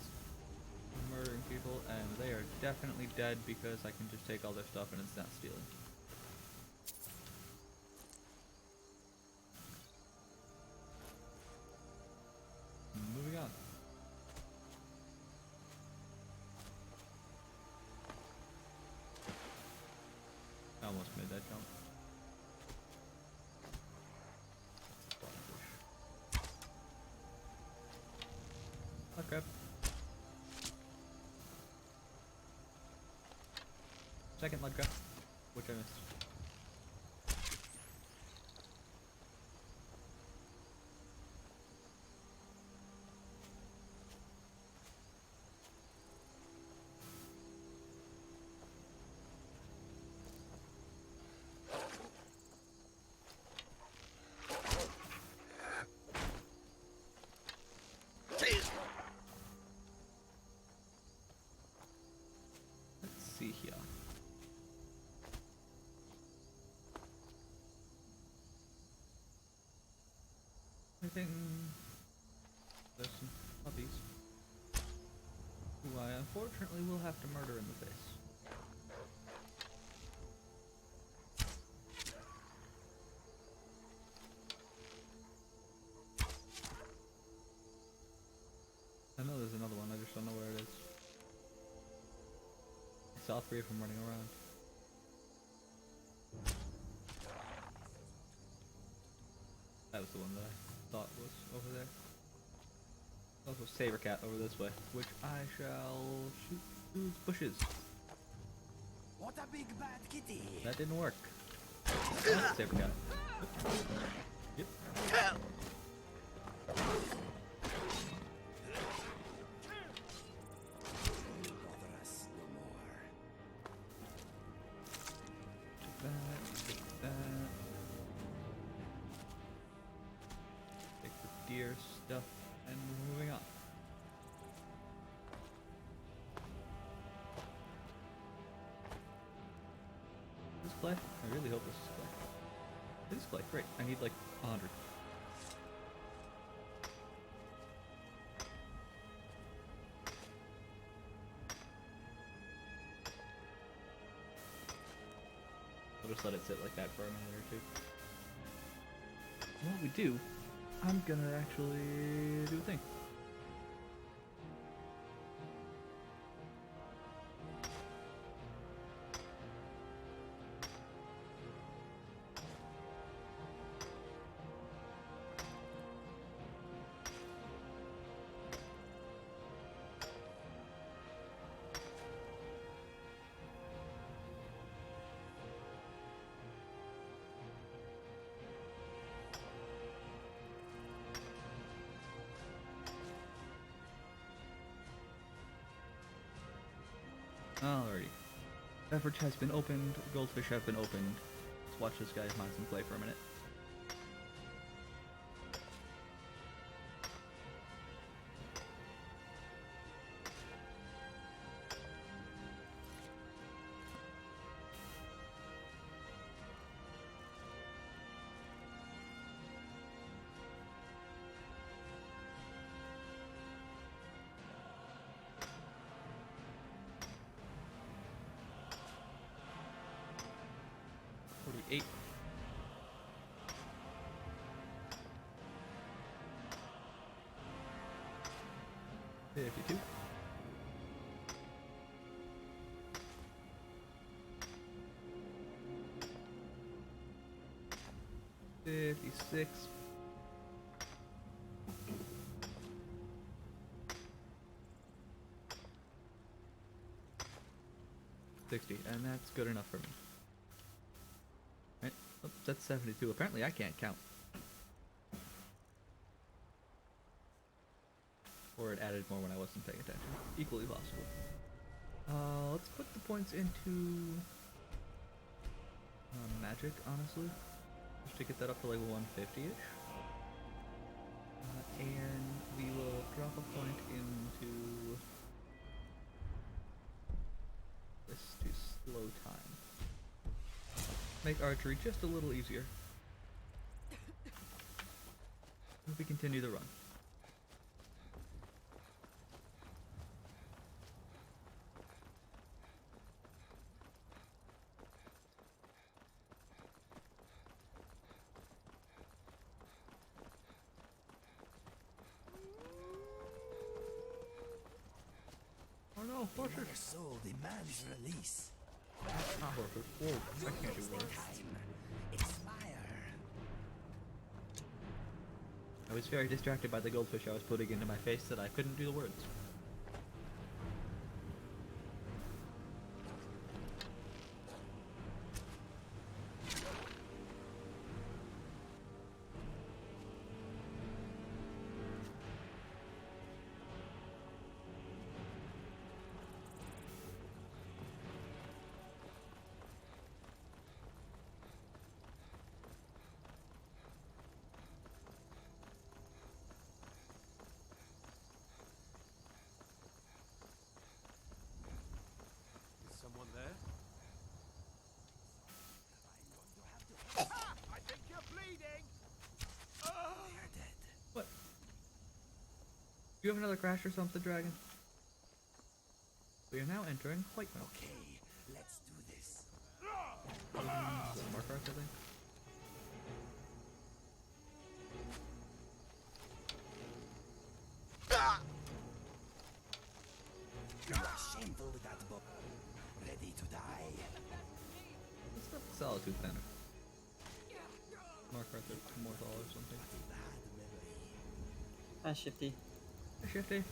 murdering people, and they are definitely dead because I can just take all their stuff and it's not stealing. Moving on. I almost made that jump. Oh crap. Second mud crab, which I missed. Let's see here. I think there's some puppies who I unfortunately will have to murder in the face. I know there's another one, I just don't know where it is. I saw 3 of them running around. That was the one that I thought was over there. Also Saber Cat over this way, which I shall shoot through the bushes. What a big bad kitty! That didn't work. Oh, Saber Cat. Yep. Bother us no deer stuff, and we're moving on. This play? I really hope this is play. This is play, great. I need like 100. I'll just let it sit like that for a minute or two. While we do, I'm gonna actually do a thing. Alrighty. Beverage has been opened, goldfish have been opened. Let's watch this guy mind some play for a minute. Eight. $52. $56. $60, and that's good enough for me. Right? Oh, that's 72. Apparently I can't count. Or it added more when I wasn't paying attention. Equally possible. Let's put the points into magic, honestly. Just to get that up to like 150-ish. And we will drop a point into this to slow time. Make archery just a little easier. If we continue the run. Oh no, horses! Your soul demands release. Not horses. Whoa, I can't do worse. Expire. I was very distracted by the goldfish I was putting into my face that I couldn't do the words. Is someone there? I think you're bleeding! They are dead. What? Do you have another crash or something, Dragon? We are now entering Whitemount. Okay, let's do this. More cards, I think. You are shameful with that book. Ready to die. Let's not Solitude Banner. Mark Arthur, Mortal or something. Bad memory. Hi, Shifty. Hey, Shifty.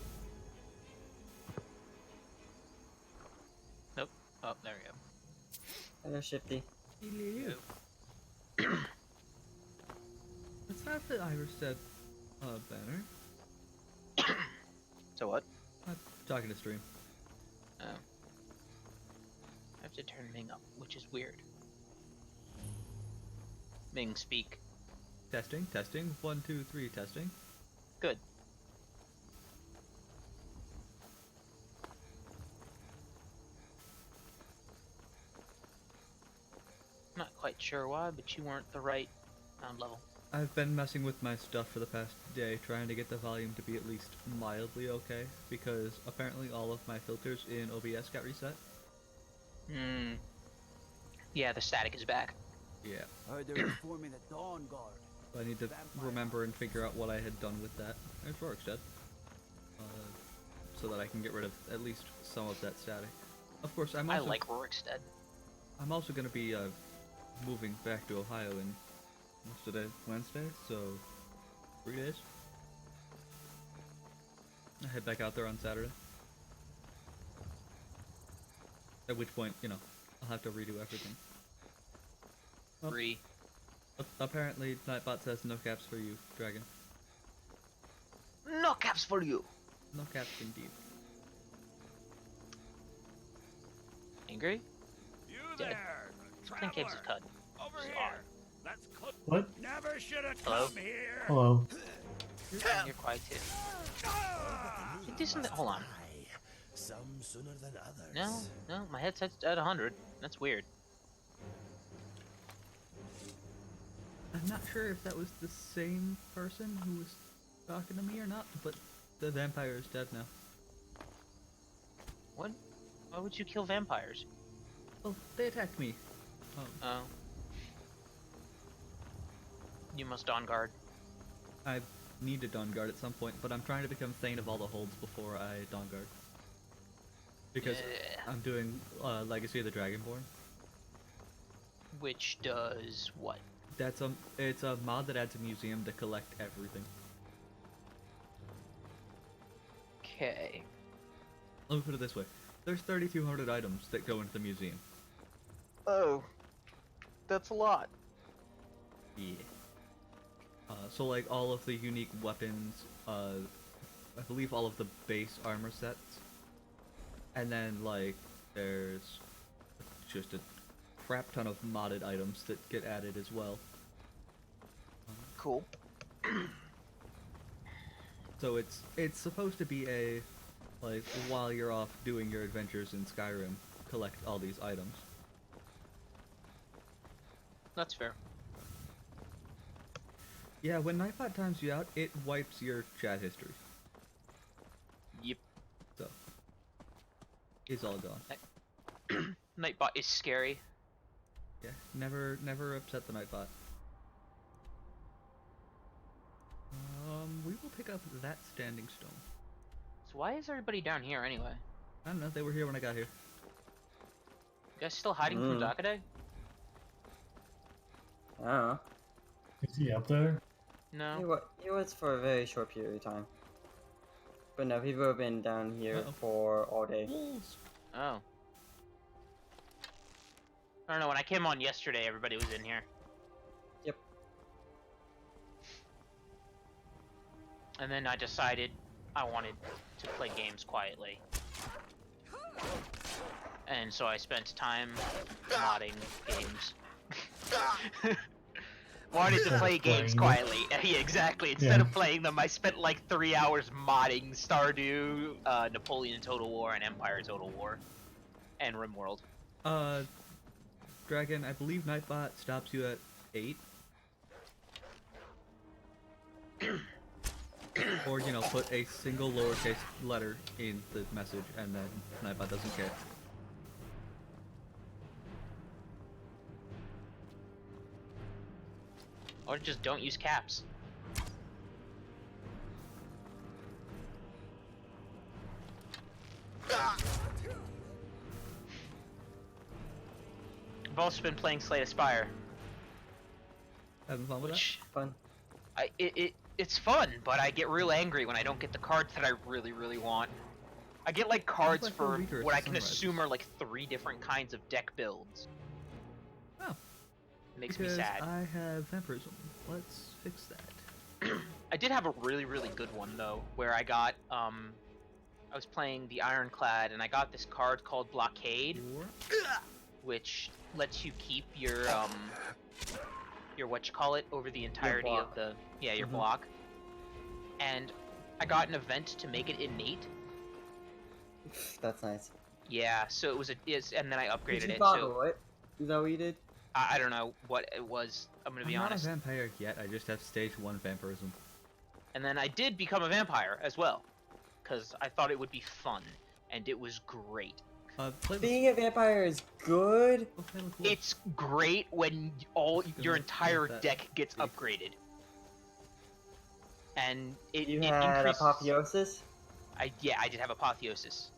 Nope. Oh, there we go. Hello, Shifty. Hello. It's not the Irish said banner. So what? I'm talking to stream. Oh. I have to turn Ming up, which is weird. Ming, speak. Testing, testing. 1, 2, 3, testing. Good. Not quite sure why, but you weren't the right sound level. I've been messing with my stuff for the past day, trying to get the volume to be at least mildly okay, because apparently all of my filters in OBS got reset. Hmm. Yeah, the static is back. Yeah. Heard they were forming a Dawn Guard. So I need to remember and figure out what I had done with that. There's Rorikstead. So that I can get rid of at least some of that static. Of course, I like Rorikstead. I'm also going to be moving back to Ohio in what's today? Wednesday, so 3 days. I head back out there on Saturday. At which point, you know, I'll have to redo everything. Well, apparently, Nightbot says no caps for you, Dragon. No caps for you! No caps indeed. Angry? You Dead. there, Clan Caves is cut. over So here. odd. Let's cook. What? Never should have Hello? come here. Hello. You're quiet too. You do something. Hold on. Some sooner than others. No, my headset's at 100. That's weird. I'm not sure if that was the same person who was talking to me or not, but the vampire is dead now. What? Why would you kill vampires? Well, they attacked me. Oh. You must on guard. I need to dawn guard at some point, but I'm trying to become Thane of all the holds before I dawn guard. Because I'm doing Legacy of the Dragonborn. Which does what? It's a mod that adds a museum to collect everything. Okay. Let me put it this way. There's 3,200 items that go into the museum. Oh. That's a lot. Yeah. So like all of the unique weapons, I believe all of the base armor sets, and then like there's just a crap ton of modded items that get added as well. Cool. So it's supposed to be a, like, while you're off doing your adventures in Skyrim, collect all these items. That's fair. Yeah, when Nightbot times you out, it wipes your chat history. Yep. So, it's all gone. Nightbot is scary. Yeah, never upset the Nightbot. We will pick up that standing stone. So why is everybody down here anyway? I don't know, they were here when I got here. You guys still hiding from Zakade? I don't know. Is he up there? No. He was for a very short period of time. But no, people have been down here Uh-oh. for all day. Wolves! Oh. I don't know, when I came on yesterday, everybody was in here. Yep. And then I decided I wanted to play games quietly. And so I spent time modding games. Wanted to play games quietly. Yeah, exactly. Instead of playing them, I spent like 3 hours modding Stardew, Napoleon Total War, and Empire Total War, and RimWorld. Dragon, I believe Nightbot stops you at 8. Or, you know, put a single lowercase letter in the message, and then Nightbot doesn't care. Or just don't use caps. I've also been playing Slay the Spire. Having fun with Fun. It's fun, but I get real angry when I don't get the cards that I really, really want. I get like cards like for Weaker what I can Sunrise. assume are like 3 different kinds of deck builds. Oh. It makes Because me sad. I have vampirism. Let's fix that. I did have a really, really good one though, where I got I was playing the Ironclad and I got this card called Blockade, which lets you keep your what you call it over the entirety of block. the your block. and I got an event to make it innate. That's nice. Yeah, so it was and then I upgraded Did you it. bottle So it? Is that what you did? I don't know what it was. I'm gonna be I'm honest. not a vampire yet. I just have stage 1 vampirism. And then I did become a vampire as well, because I thought it would be fun, and it was great. Being a vampire is good. It's great when your entire deck gets upgraded. And it had increases... apotheosis? Yeah, I did have apotheosis.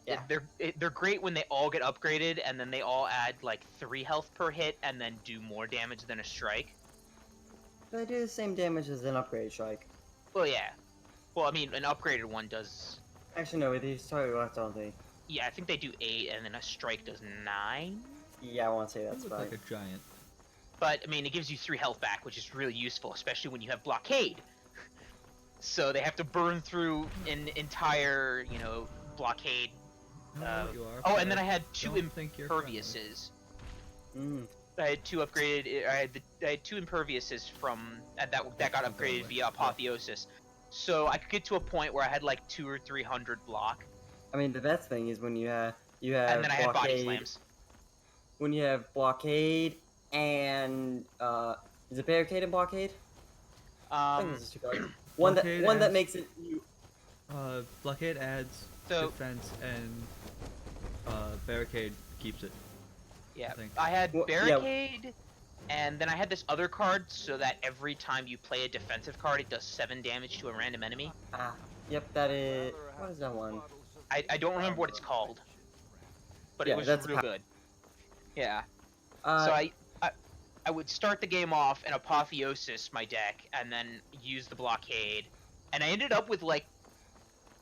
Yeah. They're great when they all get upgraded, and then they all add like 3 health per hit, and then do more damage than a strike. They do the same damage as an upgrade strike. Well, yeah. Well, I mean, an upgraded one does... Actually, no, they start left, don't they? Yeah, I think they do 8, and then a strike does 9? Yeah, I want to say that's right. Like a giant. But, I mean, it gives you 3 health back, which is really useful, especially when you have blockade. So they have to burn through an entire, you know, blockade. Oh, and then I had 2 imperviouses. I had 2 upgraded. I had 2 imperviouses from that got upgraded via apotheosis. So I could get to a point where I had like 200 or 300 block. I mean, the best thing is when you have and then I had body slams. When you have blockade and is it barricade and blockade? I think this is 2 cards. One that makes it. Blockade adds defense and barricade keeps it. Yeah, I had barricade, and then I had this other card so that every time you play a defensive card, it does 7 damage to a random enemy. Yep, that is. What is that one? I don't remember what it's called, but it was real good. Yeah. So I would start the game off in apotheosis my deck, and then use the blockade, and I ended up with like,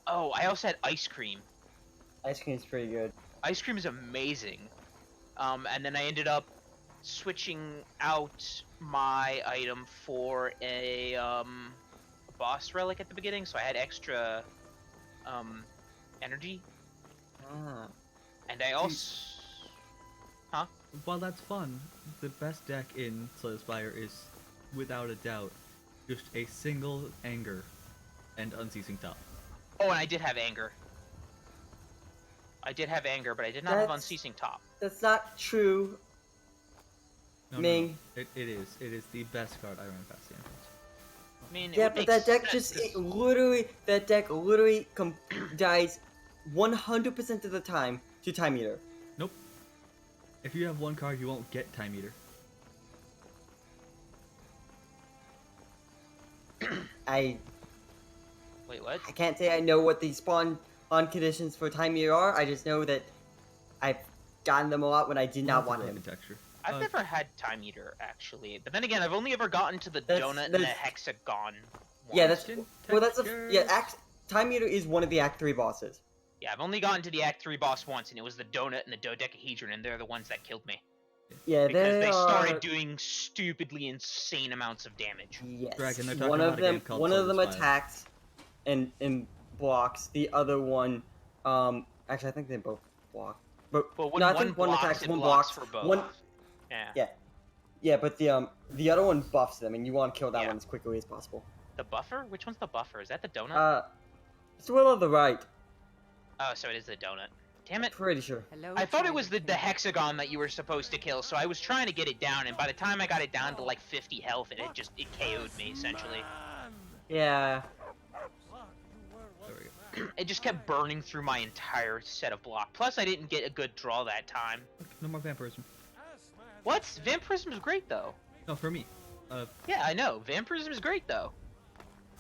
oh, I also had ice cream. Ice cream's pretty good. Ice cream is amazing. And then I ended up switching out my item for a boss relic at the beginning, so I had extra energy. And I also... Huh? While that's fun, the best deck in Slay the Spire is, without a doubt, just a single anger and unceasing top. Oh, and I did have anger. I did have anger, but I did not have unceasing top. That's not true. No, Ming. No. It is. It is the best card I ran past the entrance. I mean, yeah, but that deck literally dies 100% of the time to Time Eater. Nope. If you have 1 card, you won't get Time Eater. Wait, what? I can't say I know what the spawn on conditions for Time Eater are. I just know that I've gotten them a lot when I did not want him. I've never had Time Eater, actually. But then again, I've only ever gotten to the donut and the hexagon one. Yeah, Time Eater is one of the Act 3 bosses. Yeah, I've only gotten to the Act 3 boss once, and it was the donut and the dodecahedron, and they're the ones that killed me. Yeah, because they started doing stupidly insane amounts of damage. Yes. Dragon, one of them attacks and blocks. The other one, actually, I think they both block. But I think one attacks, one blocks for both. Yeah, but the other one buffs them, and you want to kill that one as quickly as possible. The buffer? Which one's the buffer? Is that the donut? It's the one on the right. Oh, so it is the donut. Damn it. Pretty sure. I thought it was the hexagon that you were supposed to kill, so I was trying to get it down, and by the time I got it down to like 50 health, it KO'd me, essentially. Yeah. There we go. It just kept burning through my entire set of block. Plus, I didn't get a good draw that time. No more vampirism. What? Vampirism is great, though. No, for me. Yeah, I know. Vampirism is great, though.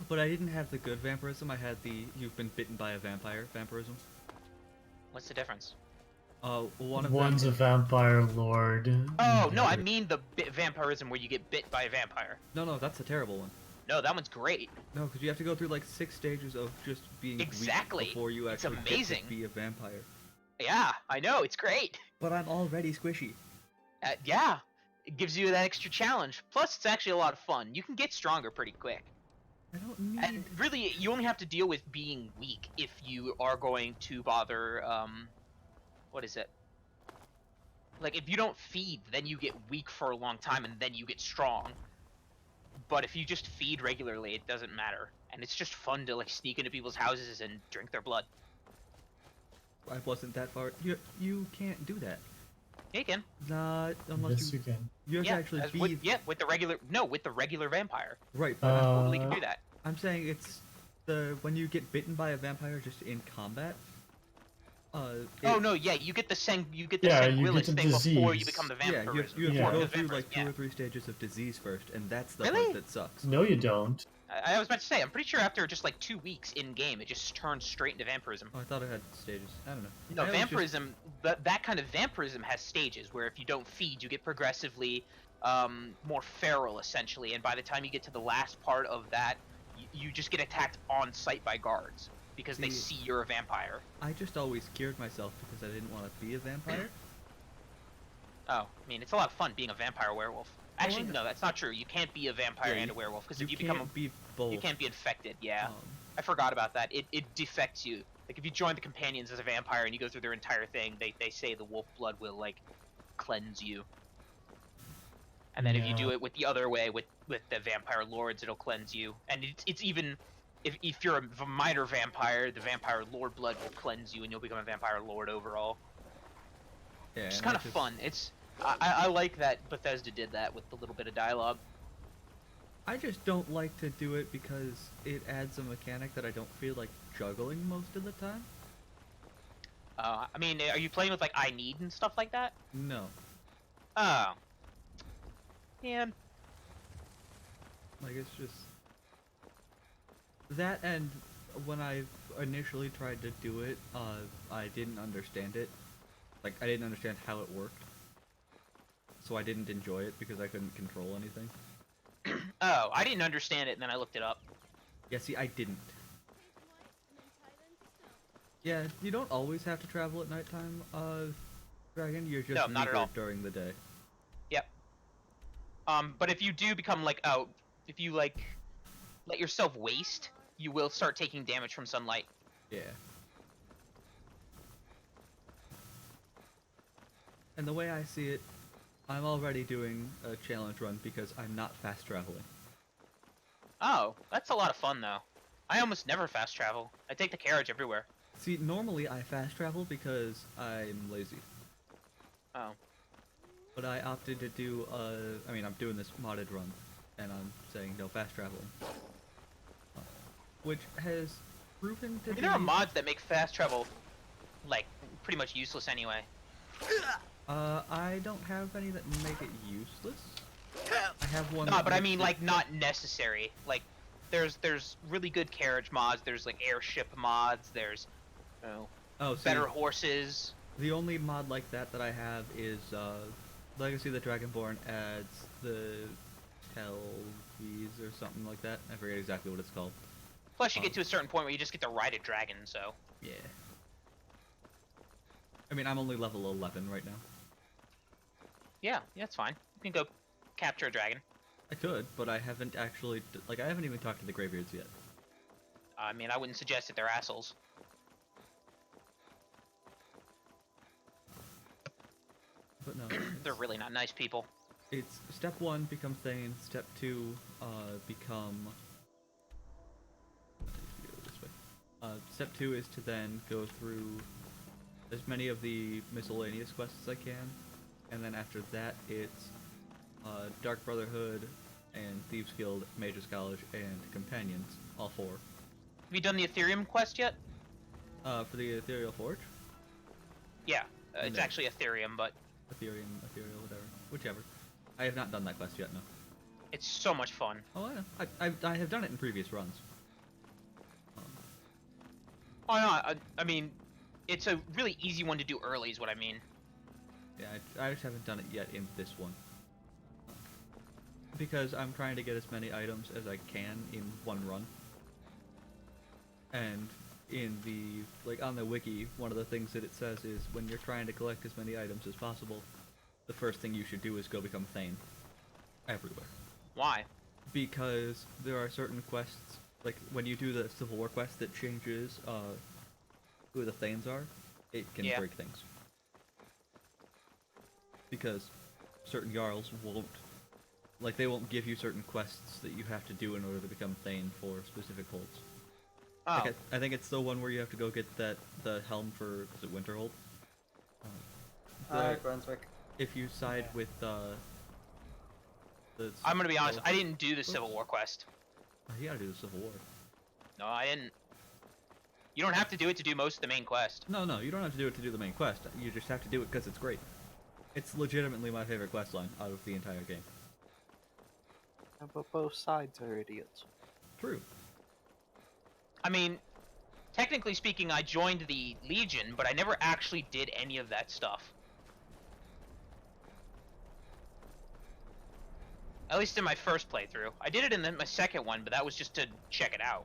But I didn't have the good vampirism. I had the you've been bitten by a vampire vampirism. What's the difference? One's a vampire lord. Oh, no, I mean the vampirism where you get bit by a vampire. No, that's a terrible one. No, that one's great. No, because you have to go through like 6 stages of just being weak before you actually get to be a vampire. Yeah, I know, it's great. But I'm already squishy. Yeah, it gives you that extra challenge. Plus, it's actually a lot of fun. You can get stronger pretty quick. I don't need... And really, you only have to deal with being weak if you are going to bother, what is it? Like, if you don't feed, then you get weak for a long time, and then you get strong. but if you just feed regularly, it doesn't matter, and it's just fun to like sneak into people's houses and drink their blood. I wasn't that far. You can't do that. Yeah, you can. Not unless Yes, you can. You have to actually as be. with the regular vampire. Right, You but totally can do that. I'm saying it's when you get bitten by a vampire just in combat. Oh no, yeah, you get the you get the thing before you disease. become the Yeah, vampire. you have to go through vampirism, like 2 or 3 stages of disease first, and that's the Really? part that sucks. No, you don't. I was about to say, I'm pretty sure after just like 2 weeks in game, it just turns straight into vampirism. Oh, I thought it had stages. I don't know. No, I always vampirism, that kind of vampirism has stages where if you don't feed, you get progressively more feral, essentially, and by the time you get to the last part of that, you just get attacked on sight by guards because they see you're a vampire. I just always scared myself because I didn't want to be a vampire. Oh, I mean, it's a lot of fun being a vampire werewolf. Actually, no, that's not true. You can't be a vampire and a werewolf because if you become be both. you can't be infected. Yeah, I forgot about that. It defects you. Like if you join the companions as a vampire and you go through their entire thing, they say the wolf blood will like cleanse you. And then if you do it with the other way with the vampire lords, it'll cleanse you. And it's even if you're a minor vampire, the vampire lord blood will cleanse you and you'll become a vampire lord overall. Yeah, it's kind of fun. I like that Bethesda did that with the little bit of dialogue. I just don't like to do it because it adds a mechanic that I don't feel like juggling most of the time. I mean, are you playing with like I need and stuff like that? No. Oh. Yeah. Like it's just that, and when I initially tried to do it, I didn't understand it. Like I didn't understand how it worked. So I didn't enjoy it because I couldn't control anything. Oh, I didn't understand it, and then I looked it up. Yeah, see, I didn't. Yeah, you don't always have to travel at nighttime, Dragon. You're just not at all. during the day. Yep. But if you do become like, if you like, let yourself waste, you will start taking damage from sunlight. Yeah. And the way I see it, I'm already doing a challenge run because I'm not fast traveling. Oh, that's a lot of fun though. I almost never fast travel. I take the carriage everywhere. See, normally I fast travel because I'm lazy. Oh. But I opted to do, I mean, I'm doing this modded run, and I'm saying no fast traveling. Which has proven to be... There are mods that make fast travel, like, pretty much useless anyway. I don't have any that make it useless. I have one. No, but I mean, like, not necessary. Like, there's really good carriage mods. There's like airship mods. There's, better horses. The only mod like that I have is Legacy of the Dragonborn adds the Telvies or something like that. I forget exactly what it's called. Plus, you get to a certain point where you just get to ride a dragon. So. Yeah. I mean, I'm only level 11 right now. Yeah, it's fine. You can go capture a dragon. I could, but I haven't actually, I haven't even talked to the Greybeards yet. I mean, I wouldn't suggest that they're assholes. But no. They're really not nice people. It's step 1, become Thane. Step 2, become... step 2 is to then go through as many of the miscellaneous quests as I can. And then after that, it's Dark Brotherhood and Thieves Guild, Mages College, and Companions, all 4. Have you done the Ethereum quest yet? For the Ethereal Forge? Yeah, it's actually Ethereum, but... Ethereal, whatever. Whichever. I have not done that quest yet, no. It's so much fun. Oh, I know. I have done it in previous runs. Oh, no, I mean, it's a really easy one to do early is what I mean. Yeah, I just haven't done it yet in this one. Because I'm trying to get as many items as I can in one run. And in the, on the wiki, one of the things that it says is when you're trying to collect as many items as possible, the first thing you should do is go become Thane. Everywhere. Why? Because there are certain quests, like when you do the Civil War quest that changes who the Thanes are, it can break things. Because certain Jarls won't Like, they won't give you certain quests that you have to do in order to become Thane for specific holds. Oh. Like, I think it's the one where you have to go get the helm for, is it Winterhold? Brunswick. If you side with I'm gonna be honest, I didn't do the Civil War quest. Oh, you gotta do the Civil War. No, I didn't. You don't have to do it to do most of the main quest. No, you don't have to do it to do the main quest. You just have to do it because it's great. It's legitimately my favorite quest line out of the entire game. But both sides are idiots. True. I mean, technically speaking, I joined the Legion, but I never actually did any of that stuff. At least in my first playthrough. I did it in my second one, but that was just to check it out.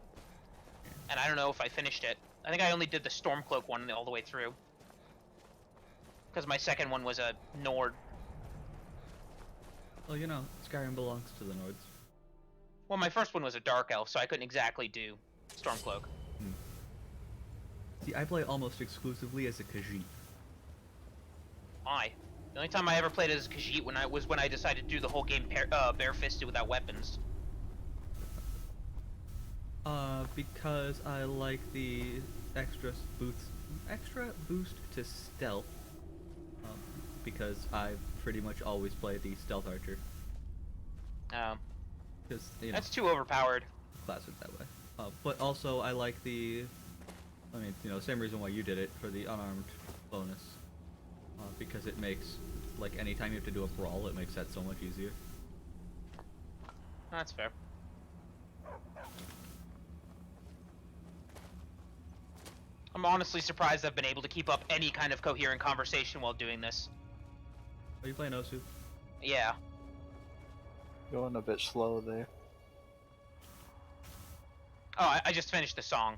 And I don't know if I finished it. I think I only did the Stormcloak one all the way through. Because my second one was a Nord. Well, you know, Skyrim belongs to the Nords. Well, my first one was a Dark Elf, so I couldn't exactly do Stormcloak. See, I play almost exclusively as a Khajiit. Why? The only time I ever played as Khajiit was when I decided to do the whole game bare-fisted without weapons. Because I like the extra boost to stealth. Because I pretty much always play the stealth archer. Because That's too overpowered. Classic that way. But also I like the, same reason why you did it, for the unarmed bonus. Because it makes, like, anytime you have to do a brawl, it makes that so much easier. That's fair. I'm honestly surprised I've been able to keep up any kind of coherent conversation while doing this. Are you playing Osu? Yeah. Going a bit slow there. Oh, I just finished the song.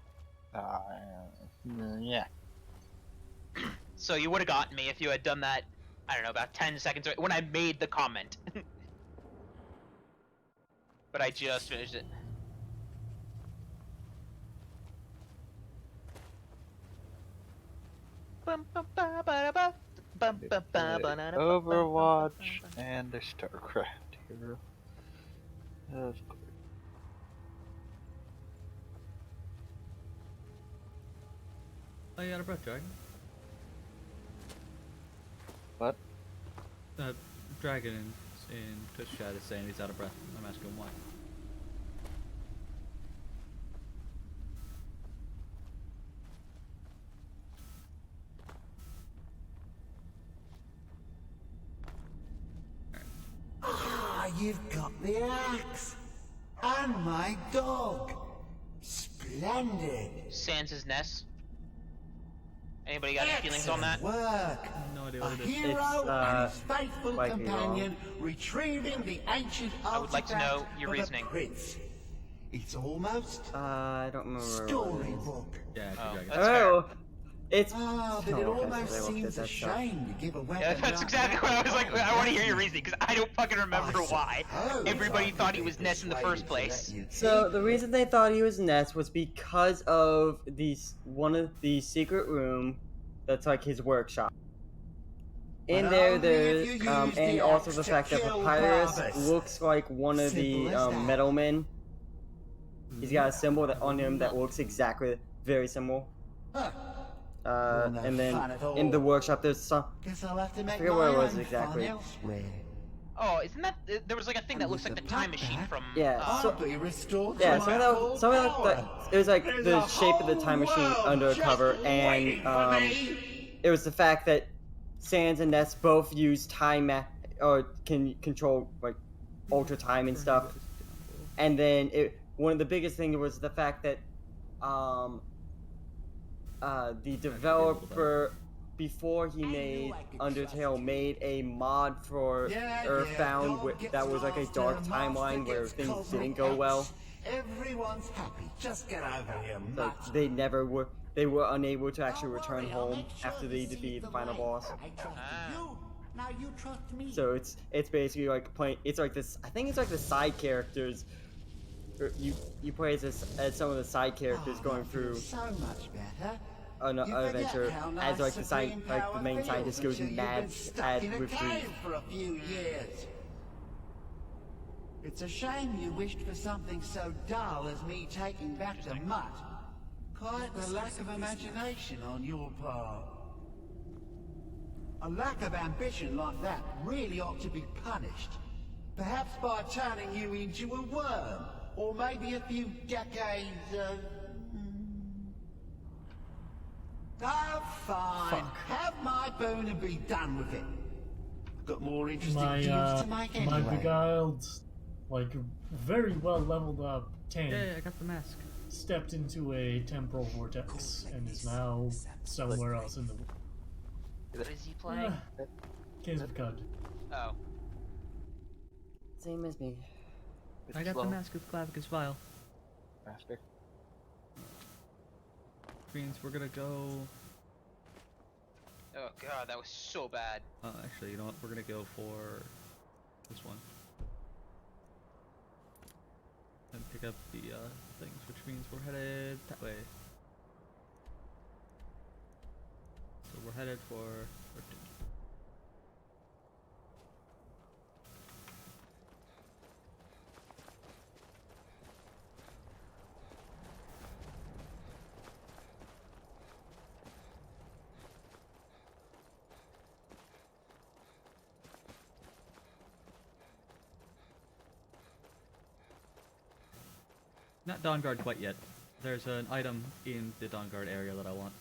Yeah. So you would have gotten me if you had done that, I don't know, about 10 seconds when I made the comment. But I just finished it. Overwatch and a StarCraft hero. Of course. Oh, you out of breath, Dragon? What? Dragon in Twitch chat is saying he's out of breath. I'm asking why. You've got the axe! And my dog! Splendid! Sans' Nest. Anybody got any feelings on that? Work! No idea what A it is. hero and his faithful might be companion retrieving the ancient I would like to know your artifact of the reasoning. prince. It's almost I don't remember. storybook. Yeah, it's Oh, Dragon. that's fair. Oh, it's. Ah, but it Oh, okay, almost so they looked seems at a that stuff. shame to give a weapon. Yeah, that's like exactly that what I was like. I want to hear your to reasoning because I don't fucking remember I why suppose everybody I thought could he be was Ness in the first persuaded to place. let you So keep the reason they thought he was Ness was because of one of the secret room that's like his workshop. In But there, only if you there's use the and also axe the to fact that kill Papyrus Barbas. looks like one of the Simple as that. metal men. He's got a symbol on him that looks exactly very similar. Huh. Well, no And then fun at all. in the workshop, there's some. Guess I'll have to make forget my what it was own exactly. fun elsewhere. Oh, isn't that there was like a thing that looks like the time machine from? Yeah, I'll be restored to Yeah, my something full like power. that. It was like There's the a shape of the time whole machine world under a just cover, waiting for and me. it was the fact that Sans and Ness both use or can control like ultra time and stuff. And then one of the biggest things was the fact that the developer, before he made Undertale, made a mod for Earthbound that was like a dark timeline where things didn't go well. Everyone's happy. Just get over here, So mutt. they were unable to actually return home after they defeated the final boss. I trusted you. Now you trust me. So it's basically like playing. It's like this. I think it's like the side characters. You play as some of the side characters going through so much better. an You forget adventure how as like the supreme the main power scientist feels goes until you've mad been stuck in a with grief. cave for a few years. It's a shame you wished for something so dull as me taking back the mutt. Quite the lack of imagination on your part. A lack of ambition like that really ought to be punished. Perhaps by turning you into a worm, or maybe a few decades of... Oh, fine. Fuck. Have my boon and be done with it. Got more interesting My deals to make anyway. my beguiled, like very well leveled up tank Yeah, I got the mask. stepped into a temporal vortex and is now somewhere else in the world. What is he playing? Case of Cud. Oh. Same as me. I got the mask of Clavicus Vile. Master. Means we're gonna go. Oh god, that was so bad. Actually, you know what? We're gonna go for this one. And pick up the things, which means we're headed that way. So we're headed for. Not Dawnguard quite yet. There's an item in the Dawnguard area that I want.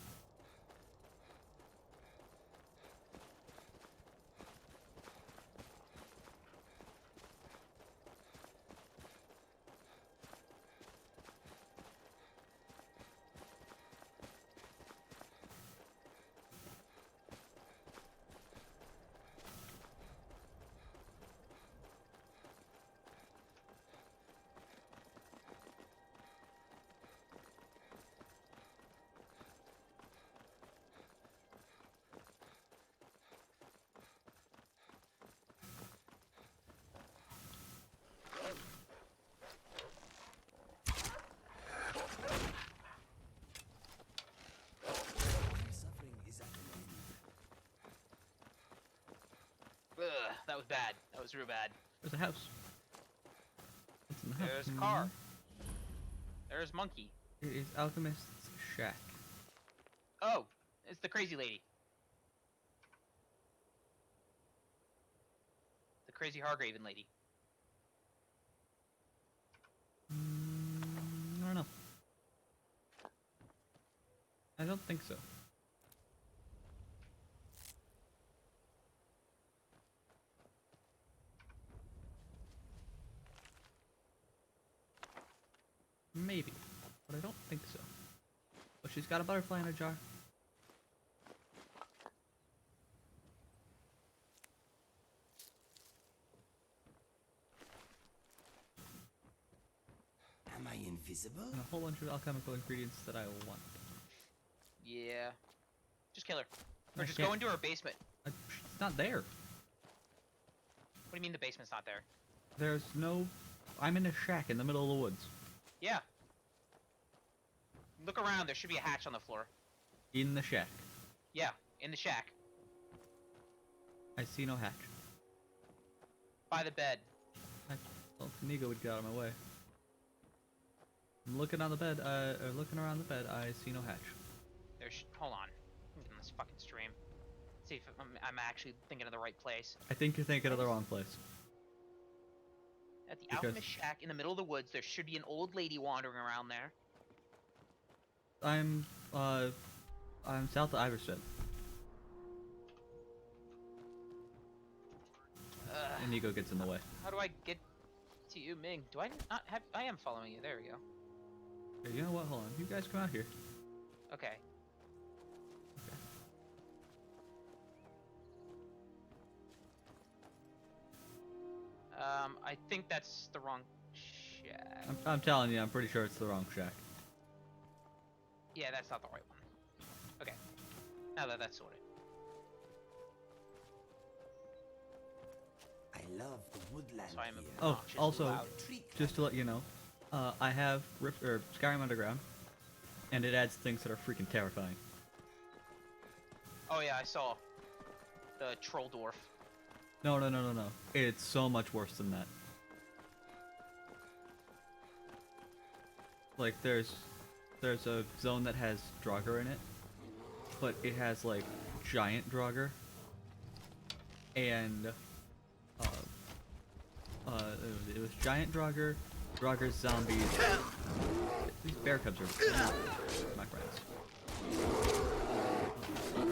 Suffering is at an end. Ugh, that was bad. That was real bad. There's a house. What's in the house? There's a car. There's Monkey. It is Alchemist's Shack. Oh, it's the crazy lady. The crazy Hargraven lady. I don't know. I don't think so. Maybe, but I don't think so. But she's got a butterfly in a jar. Am I invisible? And a whole bunch of alchemical ingredients that I want. Yeah. Just kill her. Or I just can't- go into her basement. It's not there. What do you mean the basement's not there? There's no... I'm in a shack in the middle of the woods. Yeah. Look around. There should be a hatch on the floor. In the shack. Yeah, in the shack. I see no hatch. By the bed. Well, Nigo would get out of my way. I'm looking on the bed, or looking around the bed, I see no hatch. Hold on. I'm getting this fucking stream. See if I'm actually thinking of the right place. I think you're thinking of the wrong place. At the Because- Alchemist Shack in the middle of the woods, there should be an old lady wandering around there. I'm south of Iverstead. And Nigo gets in the way. How do I get to you, Ming? Do I not have... I am following you. There we go. Hey, you know what? Hold on. You guys come out here. Okay. I think that's the wrong shack. I'm telling you, I'm pretty sure it's the wrong shack. Yeah, that's not the right one. Okay. Now that that's sorted. I love the woodland So I'm here. Oh, obnoxious also, loud. just to let you know, I have Skyrim Underground, and it adds things that are freaking terrifying. Oh yeah, I saw the troll dwarf. No. It's so much worse than that. Like there's a zone that has Draugr in it, but it has like giant Draugr and it was giant Draugr, zombies. These bear cubs are my friends.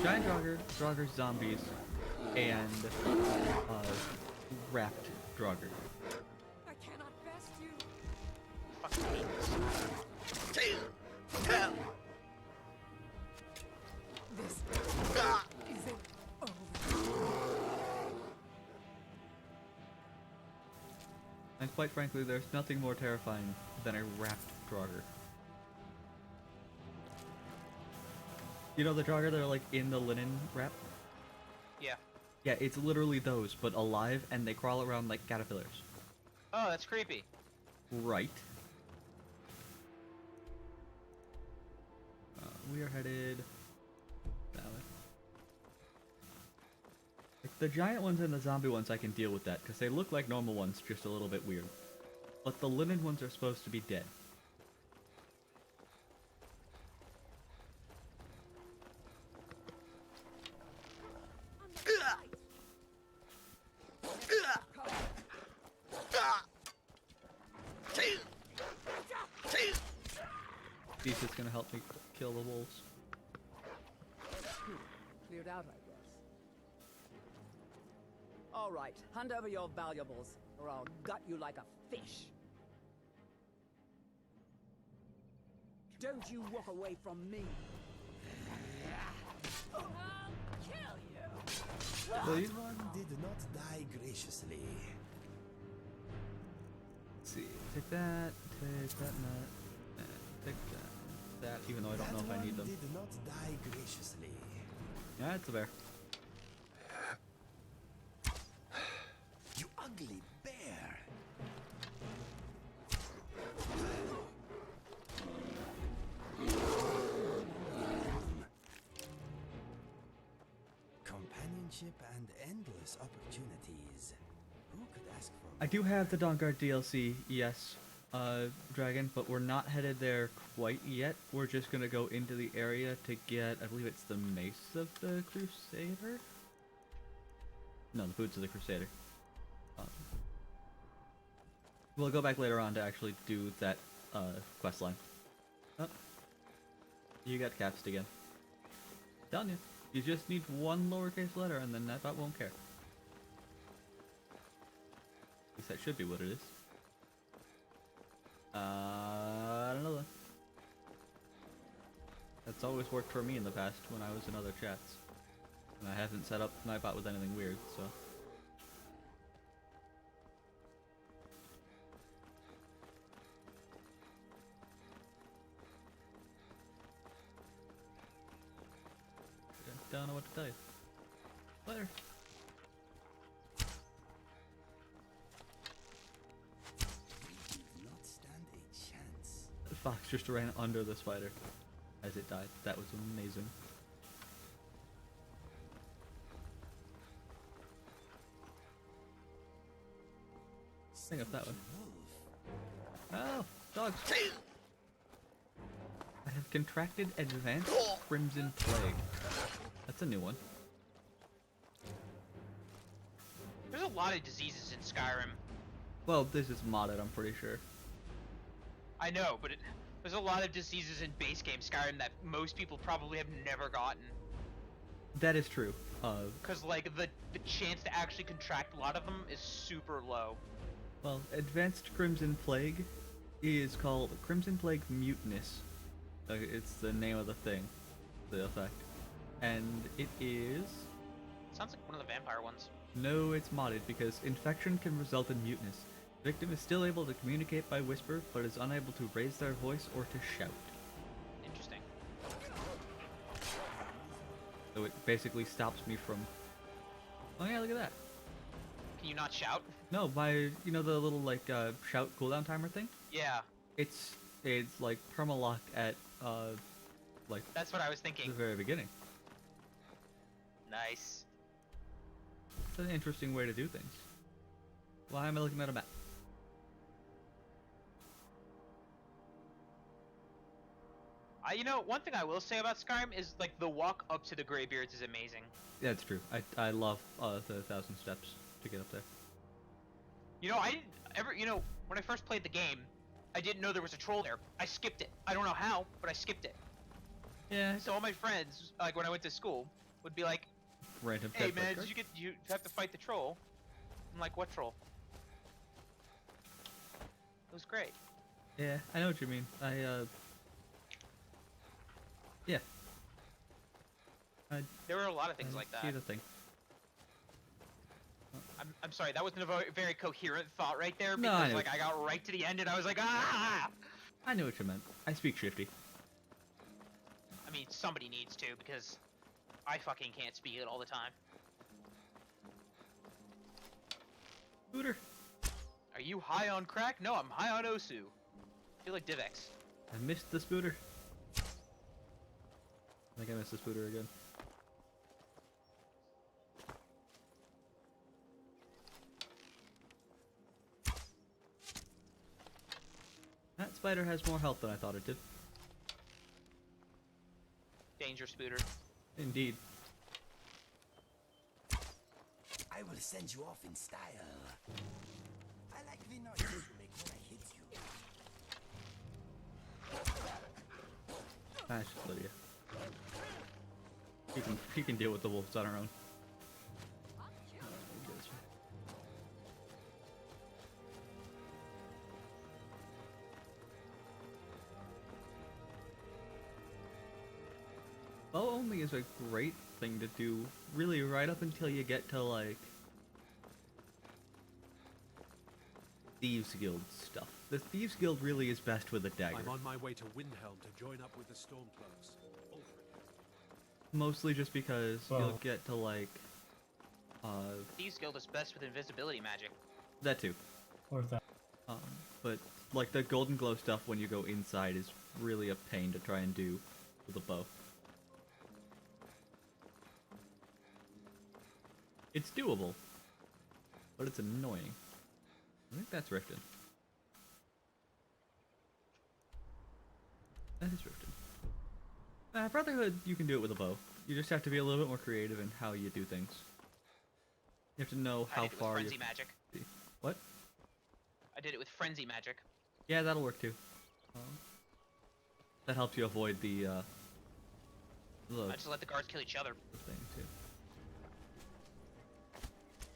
Giant Draugr, zombies, and wrapped Draugr. I cannot best you. Fucking hate this. This isn't over. And quite frankly, there's nothing more terrifying than a wrapped Draugr. You know the Draugr that are like in the linen wrap? Yeah. Yeah, it's literally those, but alive, and they crawl around like caterpillars. Oh, that's creepy. Right. We are headed that way. Like, the giant ones and the zombie ones, I can deal with that, because they look like normal ones, just a little bit weird. But the linen ones are supposed to be dead. This is gonna help me kill the wolves. Cleared out, I guess. All right, hand over your valuables, or I'll gut you like a fish. Don't you walk away from me. I'll kill you. Please? One did not die graciously. Let's see. Take that nut, take that, even though I don't know if I need them. Did not die graciously. Yeah, it's a bear. You ugly bear. Companionship and endless opportunities. Who could ask for I do have the Dawnguard DLC, yes, Dragon, but we're not headed there quite yet. We're just gonna go into the area to get, I believe it's the Mace of the Crusader? No, the Boots of the Crusader. We'll go back later on to actually do that quest line. Oh. You got capsed again. Telling you, you just need one lowercase letter and then that bot won't care. At least that should be what it is. I don't know though. That's always worked for me in the past when I was in other chats. And I haven't set up Nightbot with anything weird, so. Don't know what to tell you. Later. did not stand a chance. The fox just ran under the spider as it died. That was amazing. Hang up that one. Oh, dogs. I have contracted advanced crimson plague. That's a new one. There's a lot of diseases in Skyrim. Well, this is modded, I'm pretty sure. I know, but there's a lot of diseases in base game Skyrim that most people probably have never gotten. That is true. Because, like, the chance to actually contract a lot of them is super low. Well, advanced crimson plague is called Crimson Plague Mutinous. It's the name of the thing, the effect. And it is... Sounds like one of the vampire ones. No, it's modded because infection can result in muteness. The victim is still able to communicate by whisper, but is unable to raise their voice or to shout. Interesting. So it basically stops me from... Oh yeah, look at that. Can you not shout? No, by, you know the little, like, shout cooldown timer thing? Yeah. It's like, perma-lock at, like... That's what I was thinking. The very beginning. Nice. It's an interesting way to do things. Why am I looking at a map? You know, one thing I will say about Skyrim is like the walk up to the Greybeards is amazing. Yeah, it's true. I love the 1,000 steps to get up there. You know, I didn't ever. You know, when I first played the game, I didn't know there was a troll there. I skipped it. I don't know how, but I skipped it. Yeah. So all my friends, like when I went to school, would be like, Random. "Hey man, you have to fight the troll?" I'm like, "What troll?" It was great. Yeah, I know what you mean. Yeah. There were a lot of things like that. See the thing. I'm sorry, that wasn't a very coherent thought right there, No, because I know. like I got right to the end and I was like, ah! I knew what you meant. I speak shifty. I mean, somebody needs to, because I fucking can't speak it all the time. Scooter. Are you high on crack? No, I'm high on Osu. I feel like Divex. I missed the spooter. I think I missed the spooter again. That spider has more health than I thought it did. Danger Spooter. Indeed. I will send you off in style. I like the noise you make when I hit you. That's just Lydia. She can deal with the wolves on her own. Bow only is a great thing to do, really, right up until you get to like Thieves Guild stuff. The Thieves Guild really is best with a dagger. I'm on my way to Windhelm to join up with the Stormcloaks. Mostly just because you'll get to like Thieves Guild is best with invisibility magic. that too. Or that. But like the golden glow stuff when you go inside is really a pain to try and do with a bow. It's doable, but it's annoying. I think that's Riften. That is Riften. Brotherhood, you can do it with a bow. You just have to be a little bit more creative in how you do things. You have to know how far I did it with frenzy magic. What? I did it with frenzy magic. Yeah, that'll work too. That helps you avoid the I just let the guards kill each other. thing too.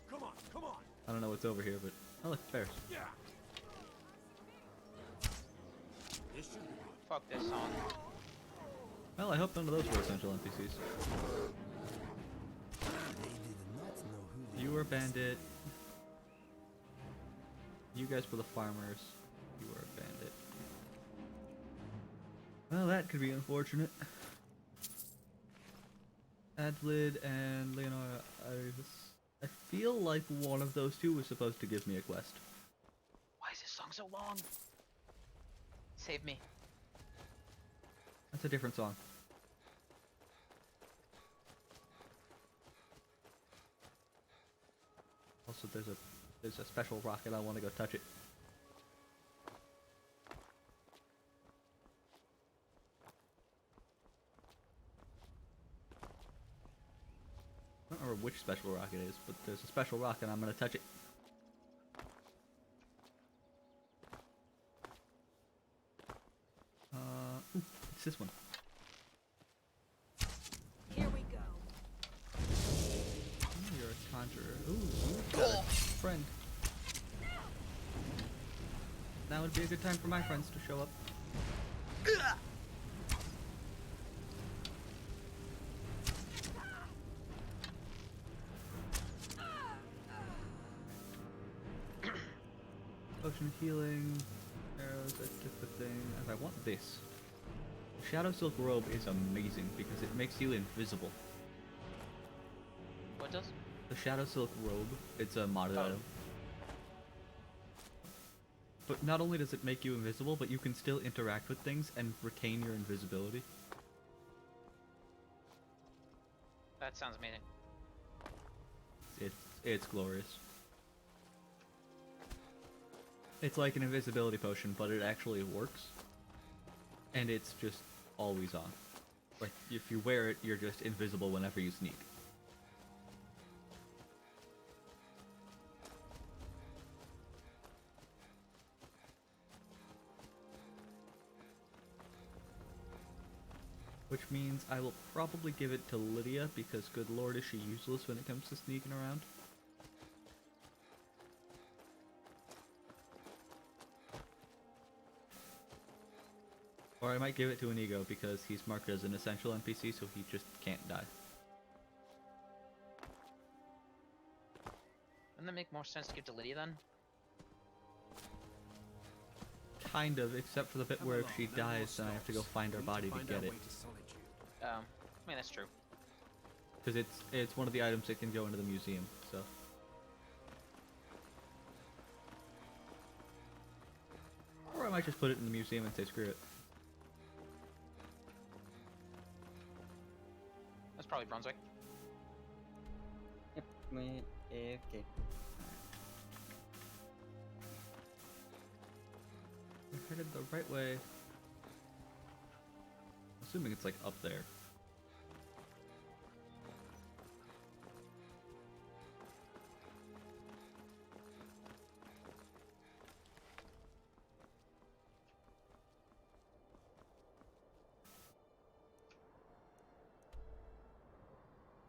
Come on, come on. I don't know what's over here, but oh look, bears. Yeah. Fuck this song. Well, I hope none of those were essential NPCs. You were a bandit. You guys were the farmers. You were a bandit. Well, that could be unfortunate. Adlid and Leonora I feel like one of those two was supposed to give me a quest. Why is this song so long? Save me. That's a different song. Also, there's a special rocket. I want to go touch it. I don't remember which special rocket it is, but there's a special rocket. I'm gonna touch it. Ooh, it's this one. Here we go. Oh, you're a conjurer. Ooh, you've got a friend. Now would be a good time for my friends to show up. Potion of healing, arrows, I took the thing. And I want this. The Shadow Silk Robe is amazing because it makes you invisible. What does? The Shadow Silk Robe, it's a modded item. But not only does it make you invisible, but you can still interact with things and retain your invisibility. That sounds amazing. It's glorious. It's like an invisibility potion, but it actually works. And it's just always on. Like, if you wear it, you're just invisible whenever you sneak. Which means I will probably give it to Lydia, because good lord is she useless when it comes to sneaking around. Or I might give it to Inigo, because he's marked as an essential NPC, so he just can't die. Wouldn't that make more sense to give to Lydia then? Kind of, except for the bit where if she dies, then I have to go find her body to get it. I mean, that's true. Because it's one of the items that can go into the museum, so. Or I might just put it in the museum and say screw it. That's probably Brunswick. Yep, okay. We're headed the right way. Assuming it's like up there.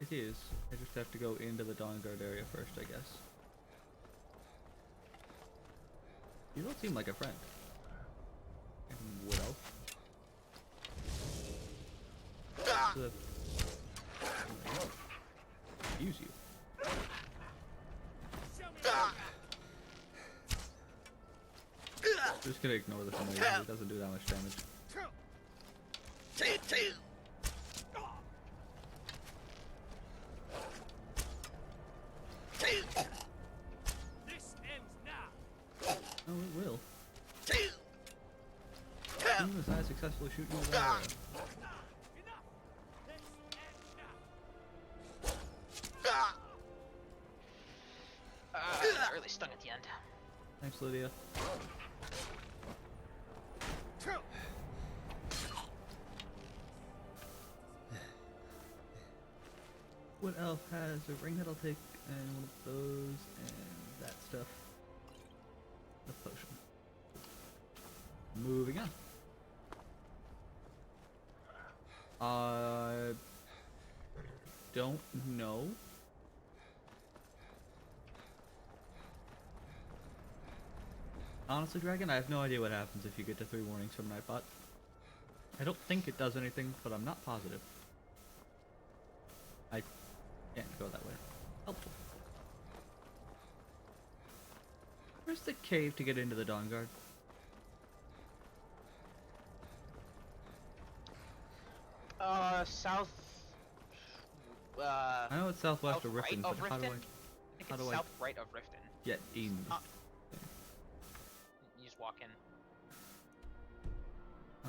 It is. I just have to go into the Dawnguard area first, I guess. You don't seem like a friend. And Wood Elf. Use you. Just gonna ignore the familiar. It doesn't do that much damage. Oh, it will. As soon as I successfully shoot you with that arrow. That really stung at the end. Thanks, Lydia. What elf has a ring that I'll take, and one of those, and that stuff. The potion. Moving on. Don't know. Honestly, Dragon, I have no idea what happens if you get to 3 warnings from Nightbot. I don't think it does anything, but I'm not positive. I can't go that way. Helpful. Where's the cave to get into the Dawnguard? South. I know it's southwest south of Riften, right but of how do Riften? I? I think How it's do I south right of Riften. get in? You just walk in.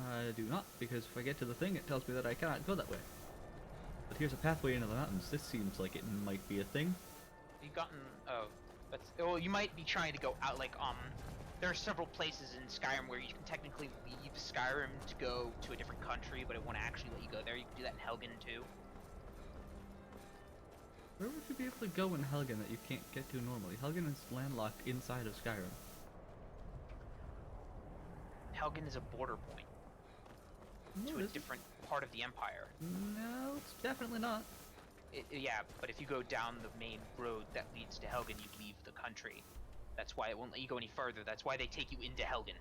I do not, because if I get to the thing, it tells me that I cannot go that way. But here's a pathway into the mountains. This seems like it might be a thing. You've gotten. Oh, that's. Well, you might be trying to go out. Like, there are several places in Skyrim where you can technically leave Skyrim to go to a different country, but it won't actually let you go there. You can do that in Helgen too. Where would you be able to go in Helgen that you can't get to normally? Helgen is landlocked inside of Skyrim. Helgen is a border point to a different part of the Empire. No, it's definitely not. Yeah, but if you go down the main road that leads to Helgen, you leave the country. That's why it won't let you go any further. That's why they take you into Helgen.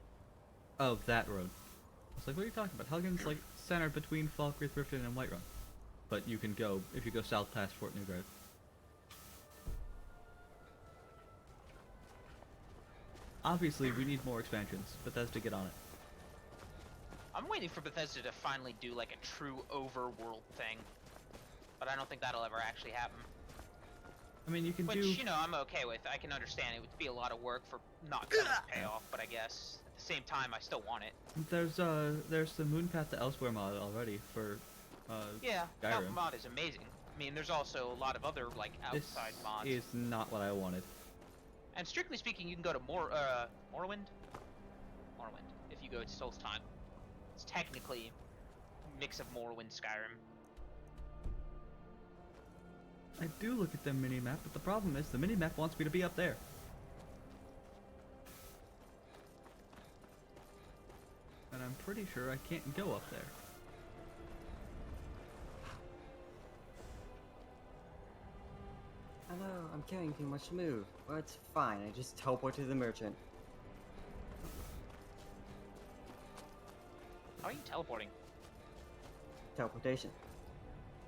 Oh, that road. I was like, what are you talking about? Helgen's like centered between Falkreath, Riften, and Whiterun. But you can go, if you go south past Fort Newgard. Obviously, we need more expansions. Bethesda, get on it. I'm waiting for Bethesda to finally do like a true overworld thing. But I don't think that'll ever actually happen. I mean, you can Which, do... you know, I'm okay with. I can understand it would be a lot of work for not too much payoff, but I guess at the same time, I still want it. There's the Moonpath to Elsewhere mod already for yeah, Skyrim. that mod is amazing. I mean, there's also a lot of other like outside mods. This is not what I wanted. And strictly speaking, you can go to Morrowind if you go to Soul's Time. It's technically mix of Morrowind, Skyrim. I do look at the mini-map, but the problem is the mini-map wants me to be up there. And I'm pretty sure I can't go up there. Hello, I'm carrying too much to move. Well, it's fine. I just teleport to the merchant. How are you teleporting? Teleportation.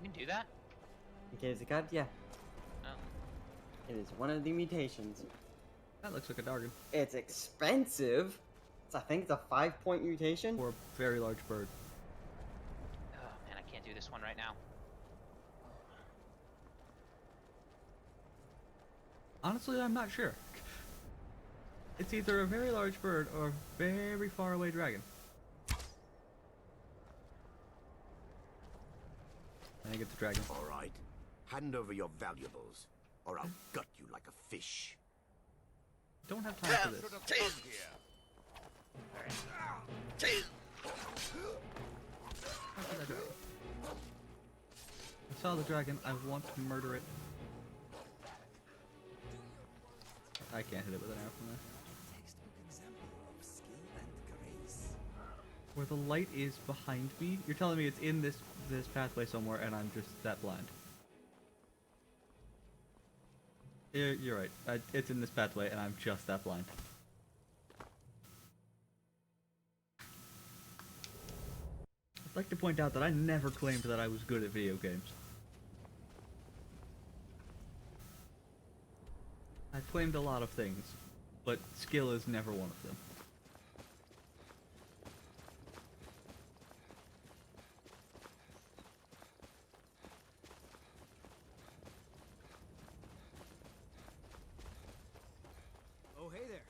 You can do that? In case it got, yeah. Oh. It is one of the mutations. That looks like a Dargon. It's expensive. I think it's a 5-point mutation. Or a very large bird. Oh man, I can't do this one right now. Honestly, I'm not sure. It's either a very large bird or a very far away dragon. I think it's a dragon. All right. Hand over your valuables, or I'll gut you like a fish. Don't have time for this. I saw the dragon. I want to murder it. I can't hit it with an arrow from there. Textbook example of skill and grace. Where the light is behind me? You're telling me it's in this pathway somewhere and I'm just that blind? You're right. It's in this pathway and I'm just that blind. I'd like to point out that I never claimed that I was good at video games. I've claimed a lot of things, but skill is never one of them. Oh, hey there.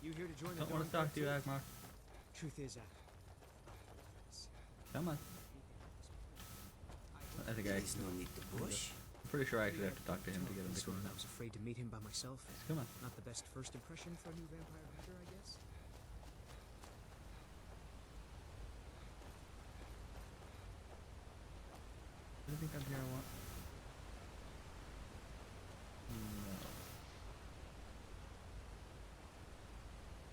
You here to join the Don't want to talk to you, Agmar. Truth is, Come on. I think There's no need to push. I'm pretty sure I actually have to talk to him to get him to come I in. was afraid to meet him by myself. Come on. Not the best first impression for a new vampire hunter, I guess. I think I'm here. I want.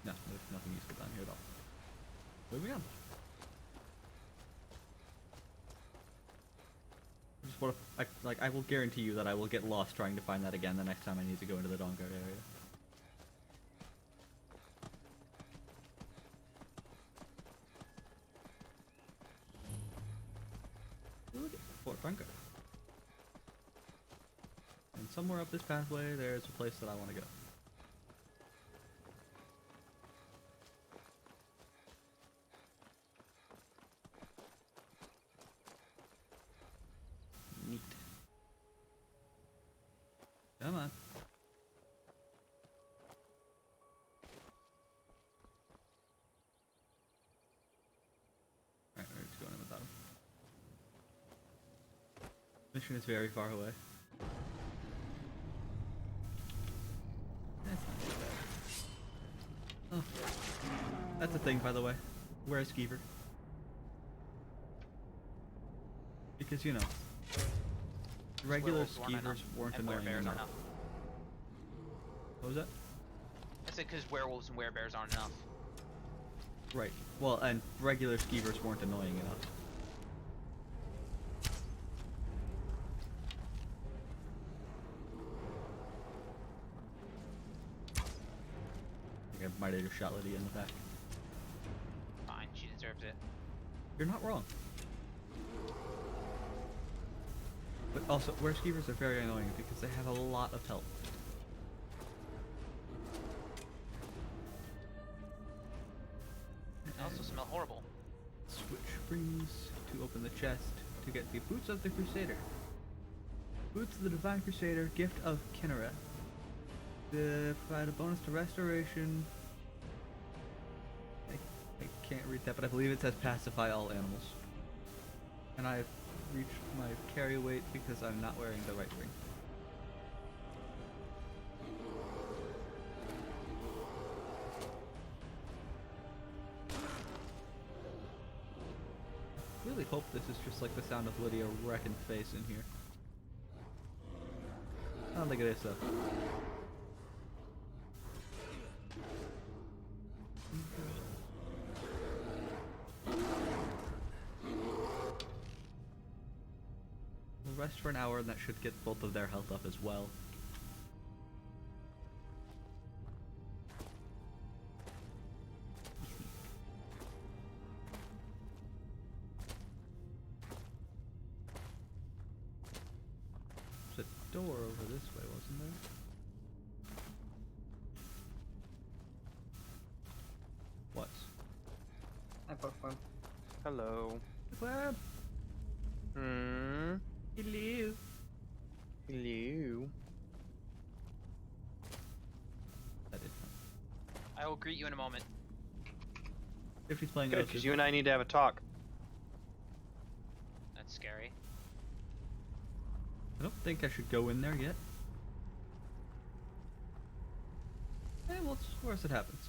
No, there's nothing useful down here at all. Moving on. Just what if I will guarantee you that I will get lost trying to find that again the next time I need to go into the Dawnguard area. Look at Fort Franco. And somewhere up this pathway there's a place that I want to go. Neat. Come on. Alright, we're just going in without him. Mission is very far away. That's not too bad. Oh. That's a thing, by the way. Where's Skeever? Because, you know, regular skeevers weren't annoying enough. What was that? I said because werewolves and werebears aren't enough. Right. Well, and regular skeevers weren't annoying enough. I think I might have just shot Lydia in the back. Fine, she deserves it. You're not wrong. But also, wereskeevers are very annoying because they have a lot of health. They also smell horrible. Switch springs to open the chest to get the Boots of the Crusader. Boots of the Divine Crusader, gift of Kinneret. They provide a bonus to restoration. I can't read that, but I believe it says pacify all animals. And I've reached my carry weight because I'm not wearing the right ring. really hope this is just like the sound of Lydia wrecking face in here. I don't think it is though. We'll rest for an hour and that should get both of their health up as well. There's a door over this way, wasn't there? What? Hi, Bookworm. Hello. Web. Hmm. Hello. Hello. That is I will greet you in a moment. if she's playing Good, Ghost, because you and I need to have a talk. That's scary. I don't think I should go in there yet. Hey, well, it's worse it happens.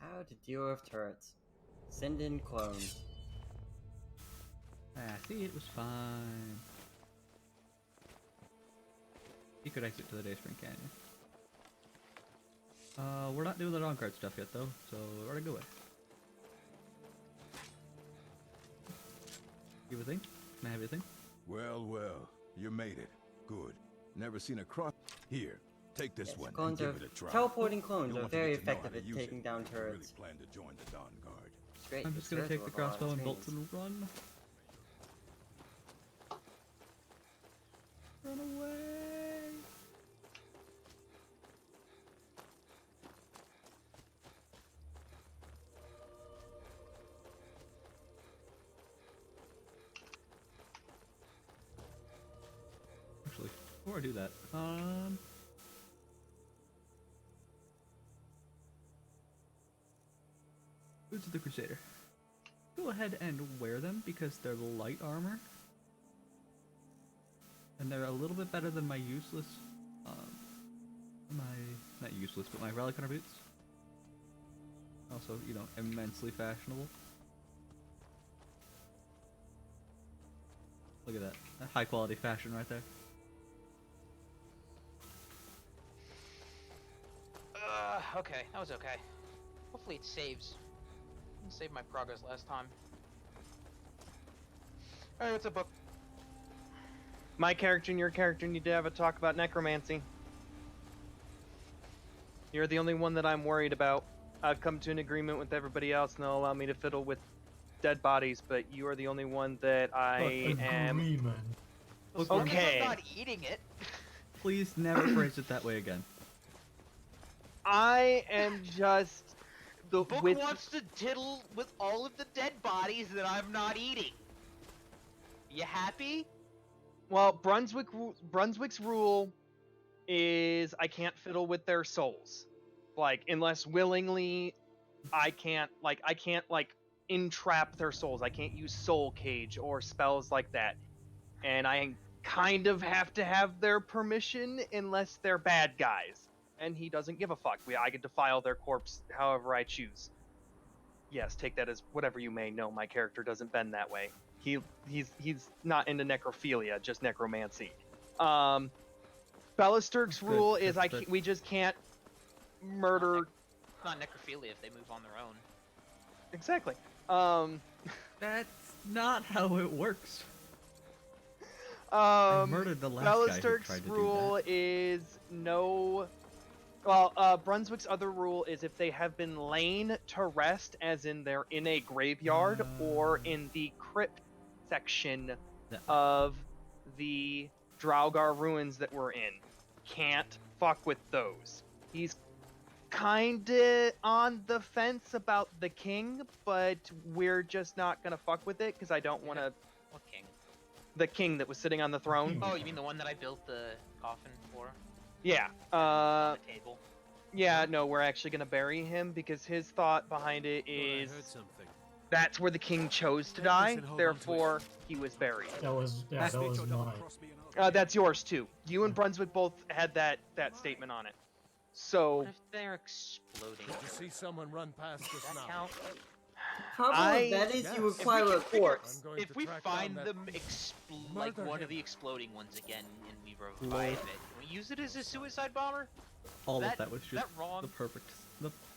How to deal with turrets. Send in clones. Ah, see, it was fine. You could exit to the Dayspring Canyon. We're not doing the Dawn Card stuff yet, though, so we're gonna go away. You have a thing? Can I have your thing? Well, well, you made it. Good. Never seen a cross. Here, take this one and Clones give are it a try. teleporting clones You'll are want to very get to know how effective to at use taking it down if you really turrets. plan to join the Dawn Guard. It's great. I'm for just gonna servers take the with a lot of crossbow and bolt screens. and run. Run away! Actually, before I do that, Boots of the Crusader. Go ahead and wear them because they're light armor. And they're a little bit better than my useless, not useless, but my Relic Hunter boots. Also, you know, immensely fashionable. Look at that. That high quality fashion right there. Okay, that was okay. Hopefully it saves. Didn't save my progress last time. Alright, what's up, book? My character and your character need to have a talk about necromancy. You're the only one that I'm worried about. I've come to an agreement with everybody else and they'll allow me to fiddle with dead bodies, but you are the only one that I am... Agreement. As long as Okay. I'm not eating it. Please never phrase it that way again. I am just... The, Book with wants to diddle with all of the dead bodies that I'm not eating. You happy? Well, Brunswick's rule is I can't fiddle with their souls. Like, unless willingly, I can't entrap their souls. I can't use soul cage or spells like that. And I kind of have to have their permission unless they're bad guys. And he doesn't give a fuck. I get to defile their corpse however I choose. Yes, take that as whatever you may know. My character doesn't bend that way. He's not into necrophilia, just necromancy. Bellisterk's rule is we just can't murder. It's not necrophilia if they move on their own. Exactly. That's not how it works. I murdered the last guy who tried Bellisterk's to do rule that. is no. Well, Brunswick's other rule is if they have been lain to rest, as in they're in a graveyard or in the crypt section of the Draugr ruins that we're in, can't fuck with those. He's kinda on the fence about the king, but we're just not gonna fuck with it because I don't want to. What king? The king that was sitting on the throne. Oh, you mean the one that I built the coffin for? Yeah. On the table. Yeah, no, we're actually gonna bury him because his thought behind it is that's where the king chose to die, therefore he was buried. That was mine. That's yours too. You and Brunswick both had that statement on it. So What if they're exploding? Did you see someone run past us Does that now? count? Problem with that is you require a corpse. If we find them like one of the exploding ones again and we revive it, can we use it as a suicide bomber? All of that was just wrong? the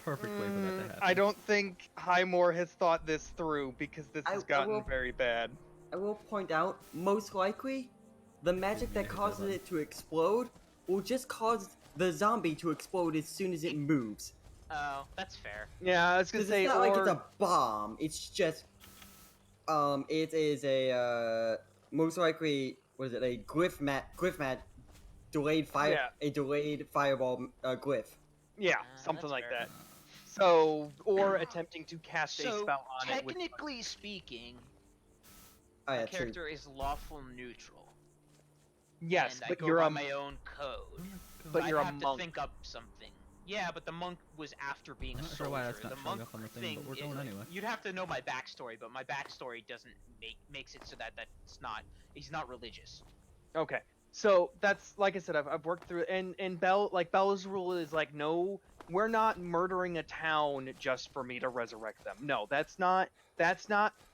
perfect way for that to happen. I don't think Highmore has thought this through because this has gotten very bad. I will point out, most likely, the magic that causes it to explode will just cause the zombie to explode as soon as it moves. Oh, that's fair. Yeah, I was gonna say, it's not like it's a bomb. It's just, it is a most likely, what is it? A glyph mat, delayed fire, a delayed fireball glyph. Yeah, something like that. So, or attempting to cast a spell on it. Technically speaking, Oh, yeah, the character is lawful neutral. Yes, and but I go you're by a my own code. But you're I'd a have monk. to think up something. Yeah, but the monk was after being a not soldier. sure why that's not the showing monk up on the thing, but we're going anyway. You'd have to know my backstory, but my backstory doesn't makes it so that he's not religious. Okay, so that's like I said, I've worked through it, and Bell's rule is like, no, we're not murdering a town just for me to resurrect them. No, that's not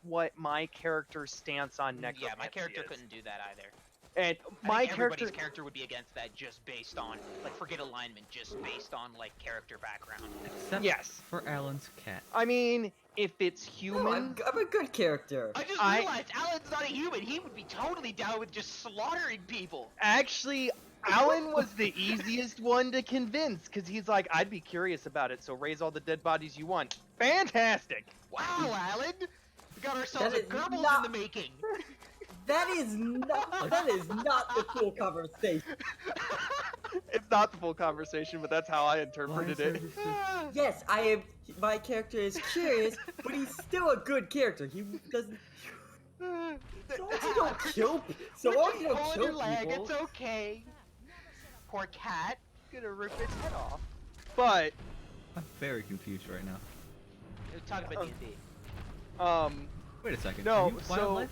what my character's stance on necromancy Yeah, my character is. couldn't do that either. And everybody's character would be against that just based on forget alignment, just based on character background. Except for Alan's cat. I mean, if it's human, I'm a good character. I just realized Alan's not a human. He would be totally down with just slaughtering people. Actually, Alan was the easiest one to convince because he's like, I'd be curious about it, so raise all the dead bodies you want. Fantastic! Wow, Alan! We got ourselves a Goebbels in the making. That is not the full conversation. It's not the full conversation, but that's how I interpreted it. Yes, my character is curious, but he's still a good character. He doesn't. So long as you don't kill people. It's okay. Poor cat. Gonna rip its head off. But I'm very confused right now. We're talking about D&D. Wait a second. No, Are you wildlife?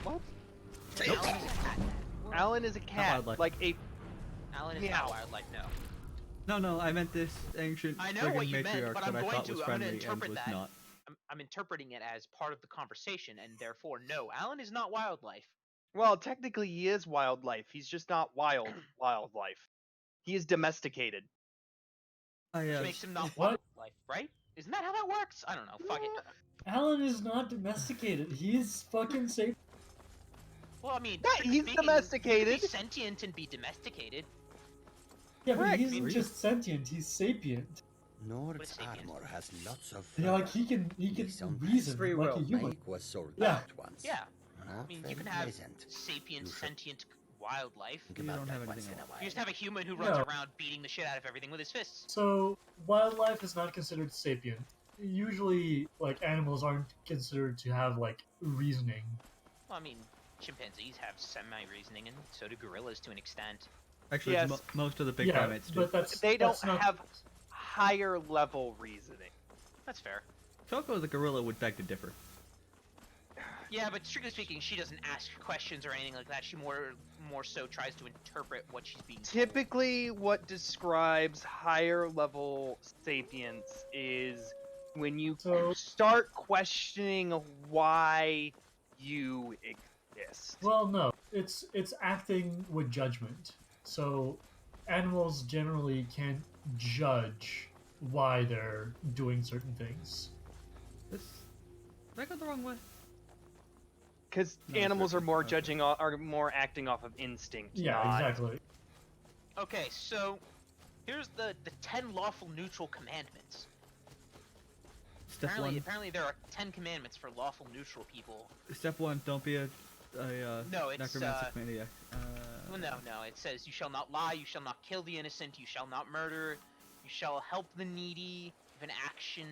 What? Nope. Alan is a cat. Alan is a cat, wildlife. Alan is not wildlife. No. No, I meant this ancient I know what you meant, matriarch but that I'm I going thought to. was I'm going to friendly and interpret was that. not. I'm interpreting it as part of the conversation, and therefore, no, Alan is not wildlife. Well, technically he is wildlife. He's just not wildlife. He is domesticated. Which makes him not wildlife, right? Isn't that how that works? I don't know. Fuck it. Alan is not domesticated. He's fucking safe. Well, I mean, he's domesticated. He can be sentient and be domesticated. Yeah, but he isn't just sentient. He's sapient. Nord's armor has lots of. Yeah, like he can reason like a human. Was sold Yeah. out once. Yeah. Not I mean, you very can have pleasant. sapient, sentient wildlife. Think You about don't that have once anything in a else. while. You just have a human who runs Yeah. around beating the shit out of everything with his fists. So wildlife is not considered sapient. Usually, like animals aren't considered to have like reasoning. Well, I mean, chimpanzees have semi-reasoning, and so do gorillas to an extent. Actually, Yes. most of the big Yeah, primates do. but They that's don't not, have higher level reasoning. That's fair. Choco the gorilla would beg to differ. Yeah, but strictly speaking, she doesn't ask questions or anything like that. She more so tries to interpret what she's being told. Typically, what describes higher level sapience is when you start questioning why you exist. Well, no, it's acting with judgment. So animals generally can't judge why they're doing certain things. Did I go the wrong way? Because animals are more are more acting off of instinct. Yeah, not- exactly. Okay, so here's the 10 lawful neutral commandments. Step one. Apparently there are 10 commandments for lawful neutral people. Step one. Don't be a No, it's, necromantic maniac. Well, no. It says, you shall not lie, you shall not kill the innocent, you shall not murder, you shall help the needy if an action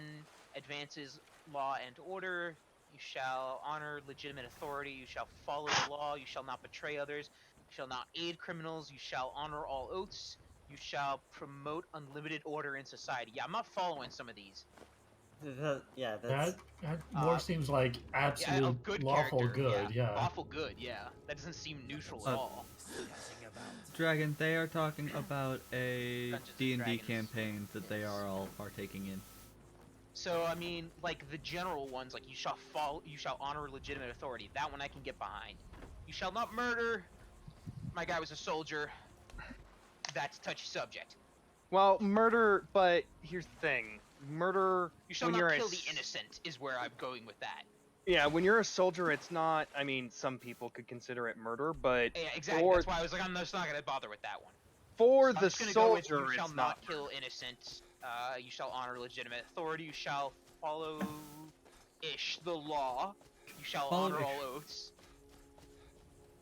advances law and order, you shall honor legitimate authority, you shall follow the law, you shall not betray others, you shall not aid criminals, you shall honor all oaths, you shall promote unlimited order in society. Yeah, I'm not following some of these. That more seems like absolute lawful good. Yeah. Lawful good, yeah. That doesn't seem neutral at all. Dragon, they are talking about a Dungeons and D&D Dragons. campaign that they are all partaking in. So I mean, like the general ones, like you shall honor legitimate authority. That one I can get behind. You shall not murder. My guy was a soldier. That's a touchy subject. Well, murder, but here's the thing. Murder, You shall when not you're kill the innocent is where I'm going with that. Yeah, when you're a soldier, it's not, I mean, some people could consider it murder, but Yeah, exactly. for, That's why I was like, I'm just not gonna bother with that one. for I'm the just gonna go with, soldier, you shall it's not not kill innocent. You shall honor legitimate authority. You shall follow the law. You shall Follow honor ish. all oaths.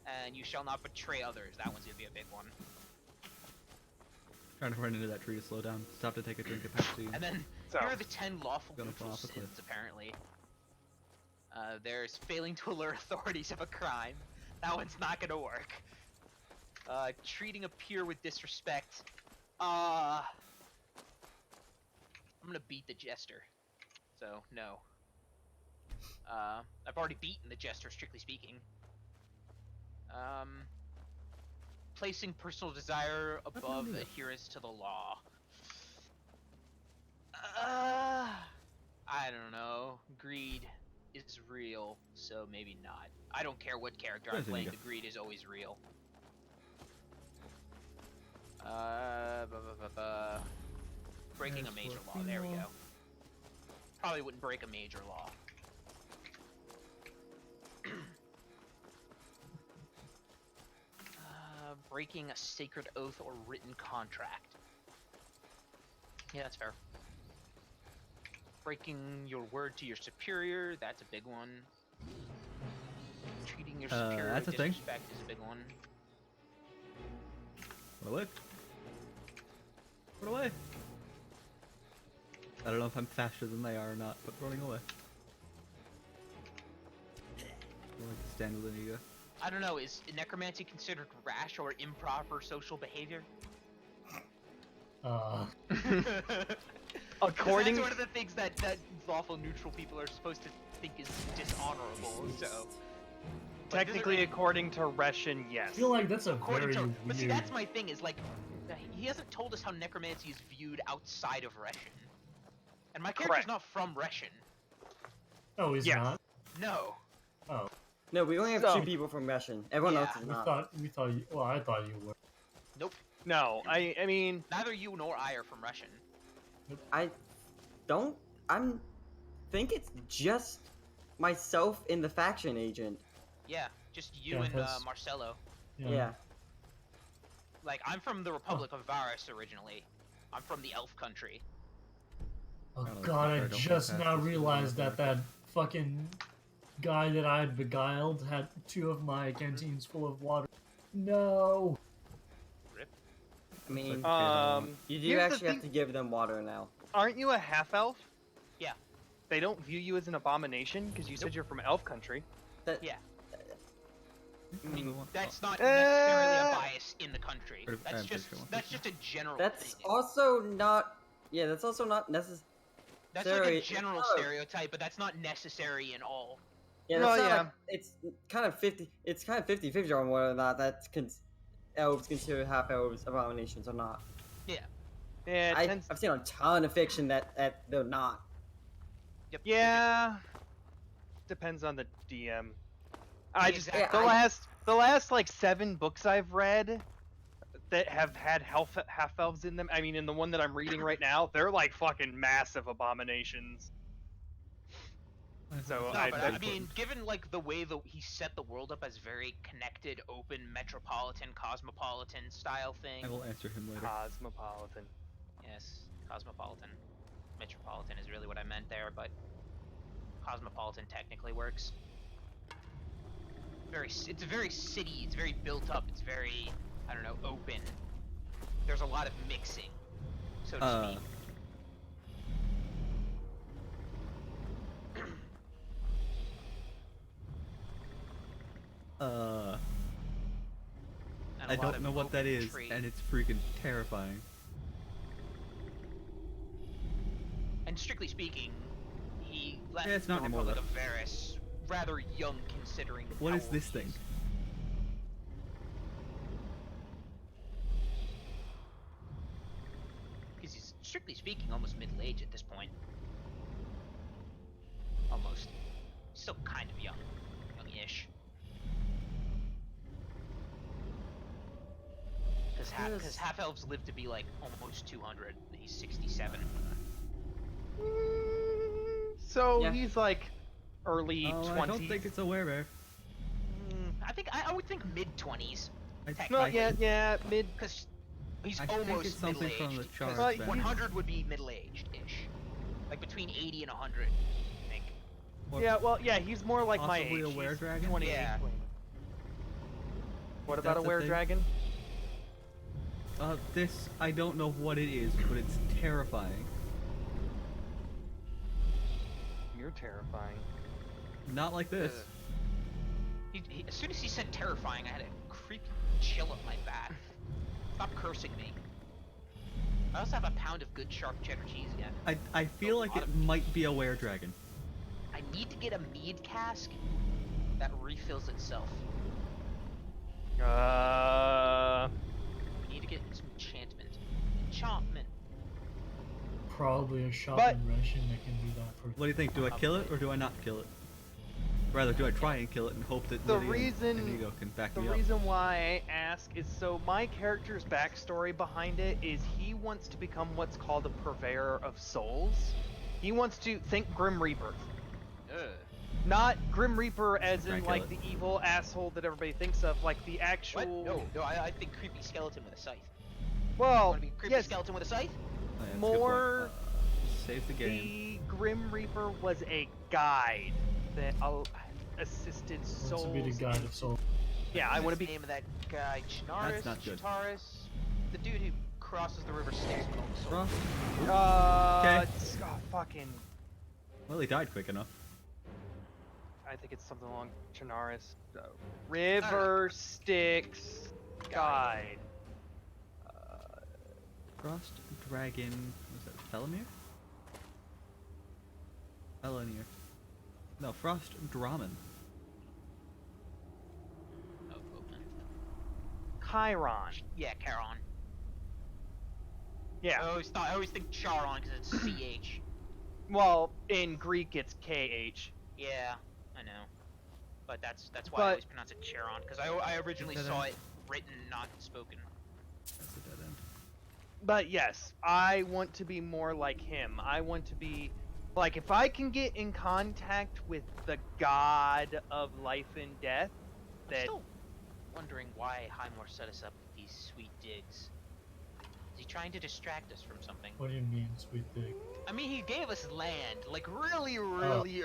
And you shall not betray others. That one's gonna be a big one. Trying to run into that tree to slow down. Stop to take a drink of Pepsi. And then So, here are the 10 lawful Gonna fall neutral off a cliff. sins, apparently. There's failing to alert authorities of a crime. That one's not gonna work. Treating a peer with disrespect. I'm gonna beat the jester. So, no. I've already beaten the jester, strictly speaking. Placing personal desire above adherence to the law. I don't know. Greed is real, so maybe not. I don't care what character I'm playing, the greed is always real. Breaking a major law, there we go. Probably wouldn't break a major law. Breaking a sacred oath or written contract. Yeah, that's fair. Breaking your word to your superior, that's a big one. Treating your superior that's with a thing. disrespect is a big one. Run away. Run away. I don't know if I'm faster than they are or not, but running away. I like to stand with an ego. I don't know, is necromancy considered rash or improper social behavior? according, that's one of the things that lawful neutral people are supposed to think is dishonorable, so... technically according to Reshin, yes. I feel like that's a According very to, but see, weird... that's my thing. Is like, he hasn't told us how necromancy is viewed outside of Reshin, and my character's not from Reshin. Oh, he's not? No. Oh. No, we only have So- 2 people from Russian. Everyone else is We not. thought you... Well, I thought you were. Nope. No, I mean... Neither you nor I are from Reshin. I don't... think it's just myself in the faction agent. Yeah, just you Yeah, and that's- Marcelo. Yeah. Like, I'm from the Republic of Varus originally. I'm from the Elf country. Oh god, I just now realized that that fucking guy that I had beguiled had 2 of my canteens full of water. No! Rip. I mean, you do here's the actually have thing- to give them water now. Aren't you a half-elf? Yeah. They don't view you as an abomination, because you said you're from elf country. Yeah. I mean, That's not necessarily a bias in the country. That's I'm just pretty sure that's just a general That's thing. also not... Yeah, that's also not necessary. That's like a general stereotype, but that's not necessary in all. Yeah, that's not like, it's kind of 50. It's kind of 50-50 on whether or not that's elves considered half elves abominations or not. Yeah. Yeah, I've seen a ton of fiction that they're not. Yep. Yeah. Depends on the DM. I just Exactly. the last like 7 books I've read that have had half elves in them. I mean, in the one that I'm reading right now, they're like fucking massive abominations. So No, but I mean, given like the way he set the world up as very connected, open, metropolitan, cosmopolitan style thing. I will answer him later. Cosmopolitan. Yes, cosmopolitan. Metropolitan is really what I meant there, but cosmopolitan technically works. It's a very city. It's very built up. It's very, I don't know, open. There's a lot of mixing, so to speak. I don't know what that is, and it's freaking terrifying. And strictly speaking, he left it's not the anymore, Republic though. of Varus rather young considering What how is old this he thing? Because he's, strictly speaking, almost middle-aged at this point. still kind of young-ish. Because half elves live to be like almost 200. He's 67. So Yeah. he's like early 20s. I don't think it's a werebear. I would think mid-20s. Well, yeah, mid. Because he's I think almost it's something from the middle-aged. chart. Well, then. 100 would be middle-aged-ish. Like between 80 and 100, I think. Or Yeah, well, yeah, he's more like my possibly age. a He's were-dragon? 28. Yeah. What about a That's a thing. were-dragon? This, I don't know what it is, but it's terrifying. You're terrifying. Not like this. As soon as he said terrifying, I had a creepy chill up my back. Stop cursing me. I also have a pound of good sharp cheddar cheese again. I feel like it might be a were-dragon. I need to get a mead cask that refills itself. We need to get some enchantment. Enchantment. Probably a shot But- in Russian that can do that for. What do you think? Do I kill it or do I not kill it? Rather, do I try and kill it and hope that The Lydia reason- and Inigo can back The me up? reason why I ask is so my character's backstory behind it is he wants to become what's called a purveyor of souls. He wants to think Grim Reaper. Not Grim Reaper as Try in and like kill the evil asshole that everybody thinks of, like the actual. What? No, I think creepy skeleton with a scythe. Well, Wanna be creepy yes, skeleton with a scythe? Oh, yeah, that's a good more. point. Save the game. The Grim Reaper was a guide that assisted Wants souls. to be the guide of souls. Yeah, I want to What's the be. name of that guy? That's not good. Chitaris? The dude who crosses the river Styx with all the souls. Frost? Okay. Oh, fucking. Well, he died quick enough. I think it's something along Chinaris. River Styx guide. Frost Dragon. Was that Felomir? Felomir. No, Frost Draman. Oh, okay. Chiron. Yeah, Charon. Yeah. I always think Charon because it's CH. Well, in Greek it's KH. Yeah, I know. But that's why I But- always pronounce it Charon, because I originally Is that saw a- it written, not spoken. That's a dead end. But yes, I want to be more like him. I want to be like if I can get in contact with the god of life and death, I'm that still wondering why Highmore set us up with these sweet digs. Is he trying to distract us from something? What do you mean, sweet pig? I mean, he gave us land, like really early,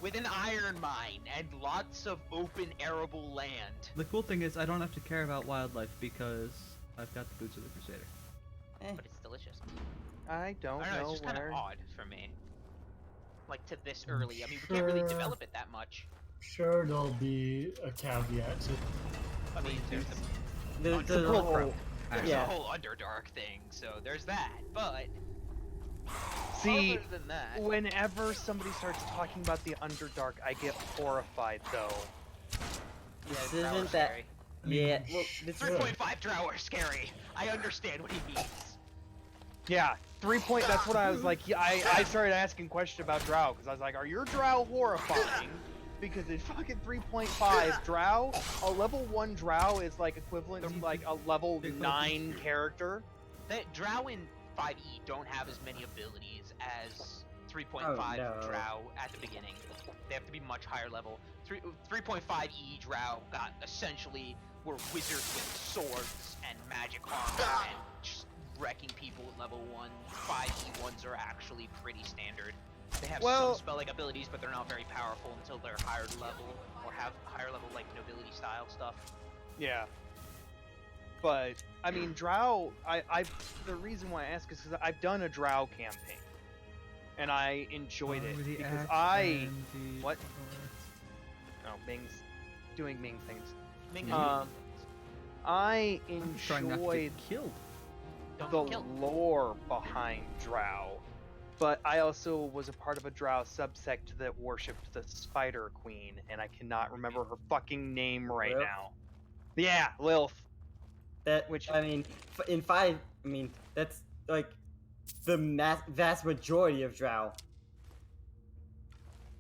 with an iron mine and lots of open arable land. The cool thing is I don't have to care about wildlife because I've got the boots of the Crusader. But it's delicious. I don't I don't know, it's know just kind of where. odd for me. Like to this early. I mean, we can't really Sure. develop it that much. Sure, there'll be a caveat to. I mean, there's The whole, there's yeah. a whole Underdark thing, so there's that. But See, other than that, whenever somebody starts talking about the Underdark, I get horrified though. This Drow are isn't that. scary. Yeah, well, this is 3.5 Drow are scary. I understand what he means. Yeah, 3 point. That's what I was like. Yeah, I started asking questions about Drow because I was like, are your Drow horrifying? Because it's fucking 3.5 Drow. A level 1 Drow is like equivalent to like a level 9 character. That Drow in 5e don't have as many abilities as 3.5 Oh, no. Drow at the beginning. They have to be much higher level. 3.5e Drow got essentially were wizards with swords and magic armor and just wrecking people at level 1. 5e ones are actually pretty standard. They have some spelling abilities, but they're not very powerful until they're higher level or have higher level like nobility style stuff. Yeah. But I mean, Drow. The reason why I ask is because I've done a Drow campaign, and I enjoyed it The because axe I and the- what? Oh, Ming's doing Ming things. Ming is I I'm trying not to enjoyed get killed. don't the get killed. lore behind Drow, but I also was a part of a Drow subsect that worshipped the Spider Queen, and I cannot remember her fucking name right Lilith? now. Yeah, Lilith. That Which- I mean, in 5, I mean that's like the vast majority of Drow.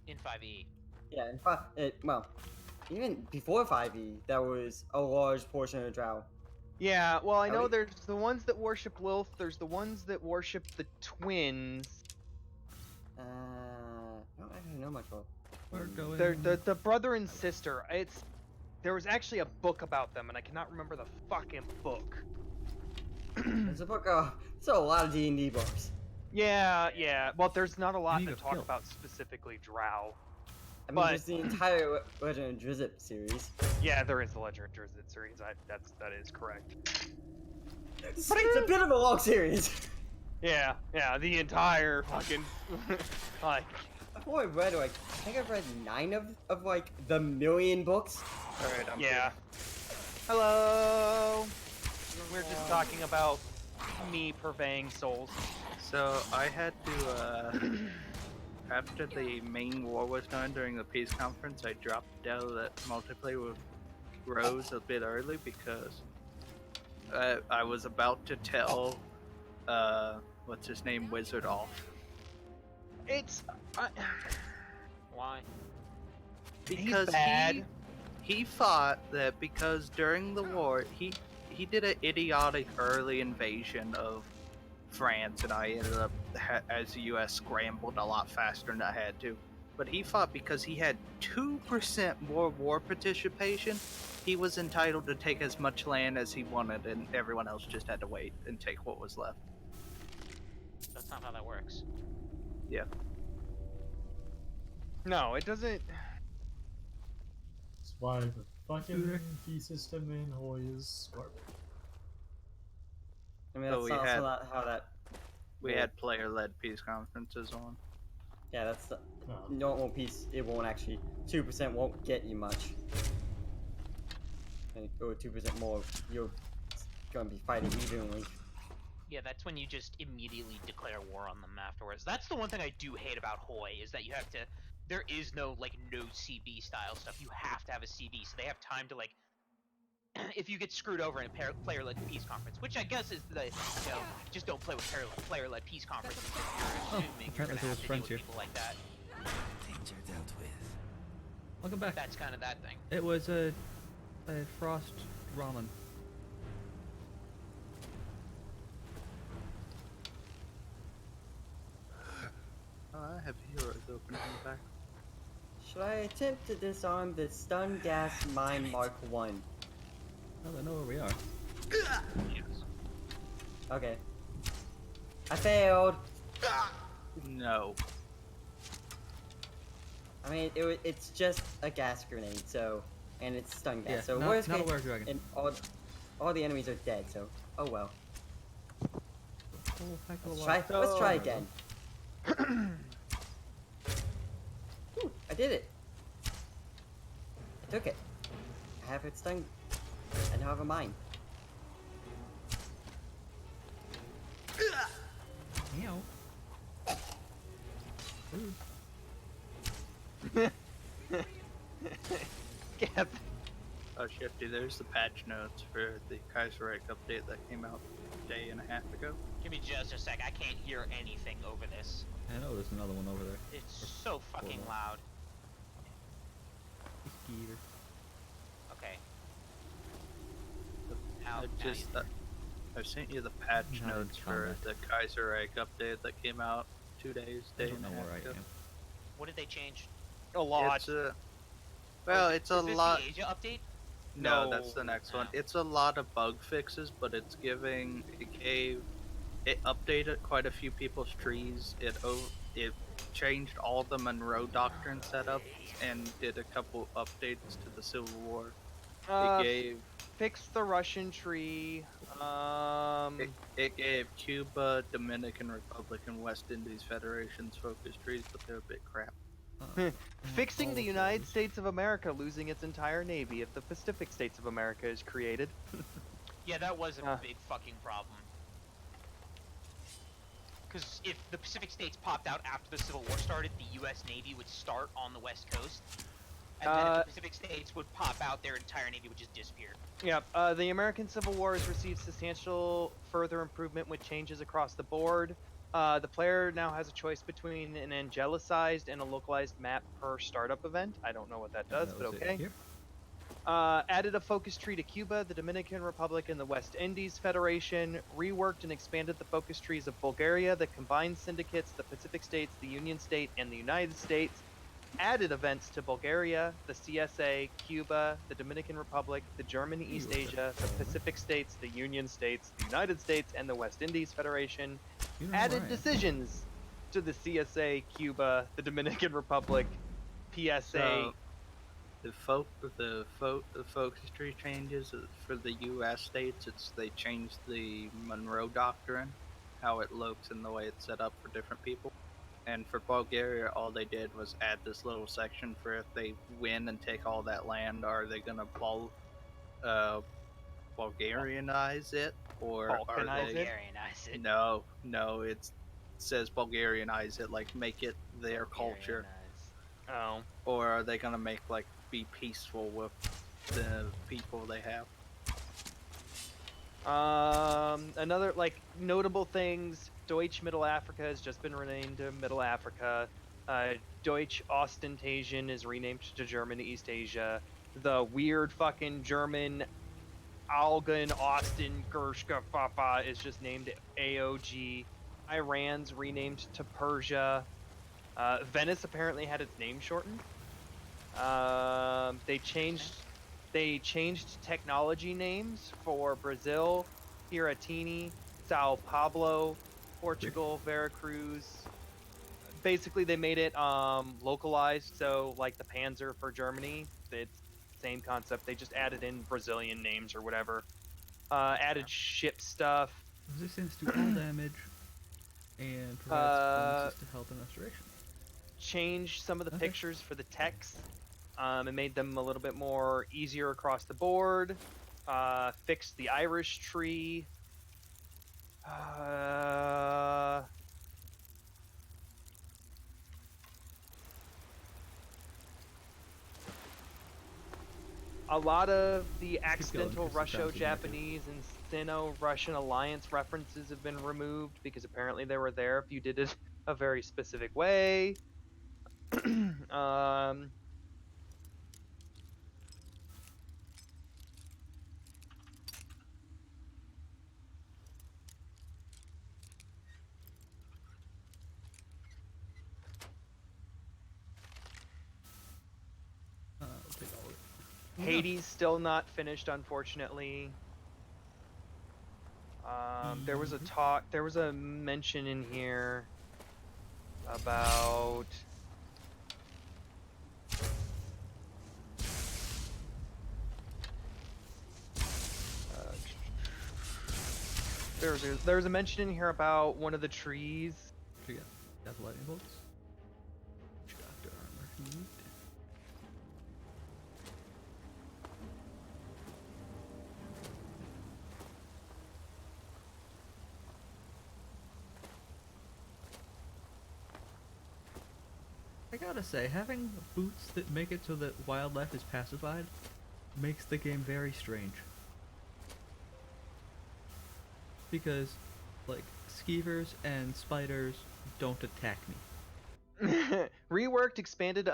In 5e. Yeah, well, even before 5e, that was a large portion of Drow. Yeah, well, I Are know we- there's the ones that worship Lilith, there's the ones that worship the twins. I don't actually know much about. We're going. They're the brother and sister. There was actually a book about them, and I cannot remember the fucking book. There's a book. There's a lot of D&D books. Yeah. Well, there's not a lot need that to talk kill. about specifically Drow. I mean, But- there's the entire Legend of Drizzt series. Yeah, there is the Legend of Drizzt series. That is correct. But it's a bit of a long series. Yeah, the entire fucking like. I've only read I think I've read 9 of like the million books. All right, I'm Yeah. Hello. We're just talking about me purveying souls. So I had to, after the main war was done during the peace conference, I dropped out of that multiplayer with Rose a bit early because I was about to tell, what's his name, Wizard off. Why? Because He's bad. he thought that because during the war, he did an idiotic early invasion of France, and I ended up, as the U.S., scrambled a lot faster than I had to. But he thought because he had 2% more war participation, he was entitled to take as much land as he wanted, and everyone else just had to wait and take what was left. That's not how that works. Yeah. No, it doesn't. That's why the fucking key system in Hawaii is garbage. I mean, So that's we also had- not how that. We had player-led peace conferences on. Yeah, that's the Oh. normal piece. It won't actually. 2% won't get you much. And go 2% more, you're gonna be fighting evenly. Yeah, that's when you just immediately declare war on them afterwards. That's the one thing I do hate about Hoi, is that you have to... There is no CB style stuff. You have to have a CB, so they have time to, if you get screwed over in a player-led peace conference, which I guess is just don't play with player-led peace conferences if you're assuming you're apparently gonna there have was to deal friends with here. people like that. Danger dealt with. Welcome back. That's kind of that thing. It was a frost ramen. I have heroes open in the back. Should I attempt to disarm the stun gas mine Mark 1? Well, I know where we are. Yes. Okay. I failed! No. I mean, it's just a gas grenade, so... And it's stun gas, Yeah, so not- worst not a case... were dragon. And all the enemies are dead, so... Oh well. Oh, heck of a Let's lot. try again. Ooh, I did it! I took it. I have it stun... I now have a mine. Meow. Ooh. Get Oh, Shifty, there's the patch notes for the Kaiserreich update that came out a day and a half ago. Give me just a sec. I can't hear anything over this. I know there's another one over there. It's so fucking loud. Skeeter. Okay. I've sent you the patch I'm having notes for combat. the Kaiserreich update that came out 2 days, I day don't and know a half where I ago. am. What did they change? a lot. It's well, it's a Is this lot. the Asia update? No, No. that's the next one. No. It's a lot of bug fixes, but it updated quite a few people's trees. It changed all the Monroe Doctrine setups and did a couple updates to the Civil War. It gave Fix the Russian tree. it gave Cuba, Dominican Republic, and West Indies Federations focus trees, but they're a bit crap. Fixing the United States of America losing its entire navy if the Pacific States of America is created. Yeah, that was a big fucking problem. Because if the Pacific States popped out after the Civil War started, the U.S. Navy would start on the West Coast. And then if the Pacific States would pop out, their entire Navy would just disappear. Yeah, the American Civil War has received substantial further improvement with changes across the board. The player now has a choice between an angelicized and a localized map per startup event. I don't know what that does, but okay. Added a focus tree to Cuba, the Dominican Republic, and the West Indies Federation. Reworked and expanded the focus trees of Bulgaria, the combined syndicates, the Pacific States, the Union State, and the United States. Added events to Bulgaria, the CSA, Cuba, the Dominican Republic, the German East Asia, the Pacific States, the Union States, the United States, and the West Indies Federation. Added decisions to the CSA, Cuba, the Dominican Republic, PSA. So, the focus tree changes for the U.S. states. They changed the Monroe Doctrine, how it looks and the way it's set up for different people. And for Bulgaria, all they did was add this little section for if they win and take all that land, are they gonna Bulgarianize it, or are they? Bulgarianize it. No, it says Bulgarianize it, like make it their culture. Oh. Or are they gonna make like be peaceful with the people they have? Another like notable things. Deutsch Middle Africa has just been renamed to Middle Africa. Deutsch Ostentasian is renamed to German East Asia. The weird fucking German Algen Austin Gershka Fafa is just named AOG. Iran's renamed to Persia. Venice apparently had its name shortened. They changed technology names for Brazil, Piratini, Sao Paulo, Portugal, Veracruz. Basically, they made it localized, so like the Panzer for Germany, it's the same concept. They just added in Brazilian names or whatever. Added ship stuff. Resistance to all damage, and provides bonuses to health and restoration. Changed some of the pictures for the text. It made them a little bit more easier across the board. Fixed the Irish tree. A lot of the accidental Russo-Japanese and Sino-Russian alliance references have been removed because apparently they were there if you did it a very specific way. Hades still not finished, unfortunately. There was a mention in here about there's a mention in here about one of the trees. Yeah, death lightning bolts. Doctor armor heat. I gotta say, having boots that make it so that wildlife is pacified makes the game very strange. Because, like, skeevers and spiders don't attack me. Reworked, expanded,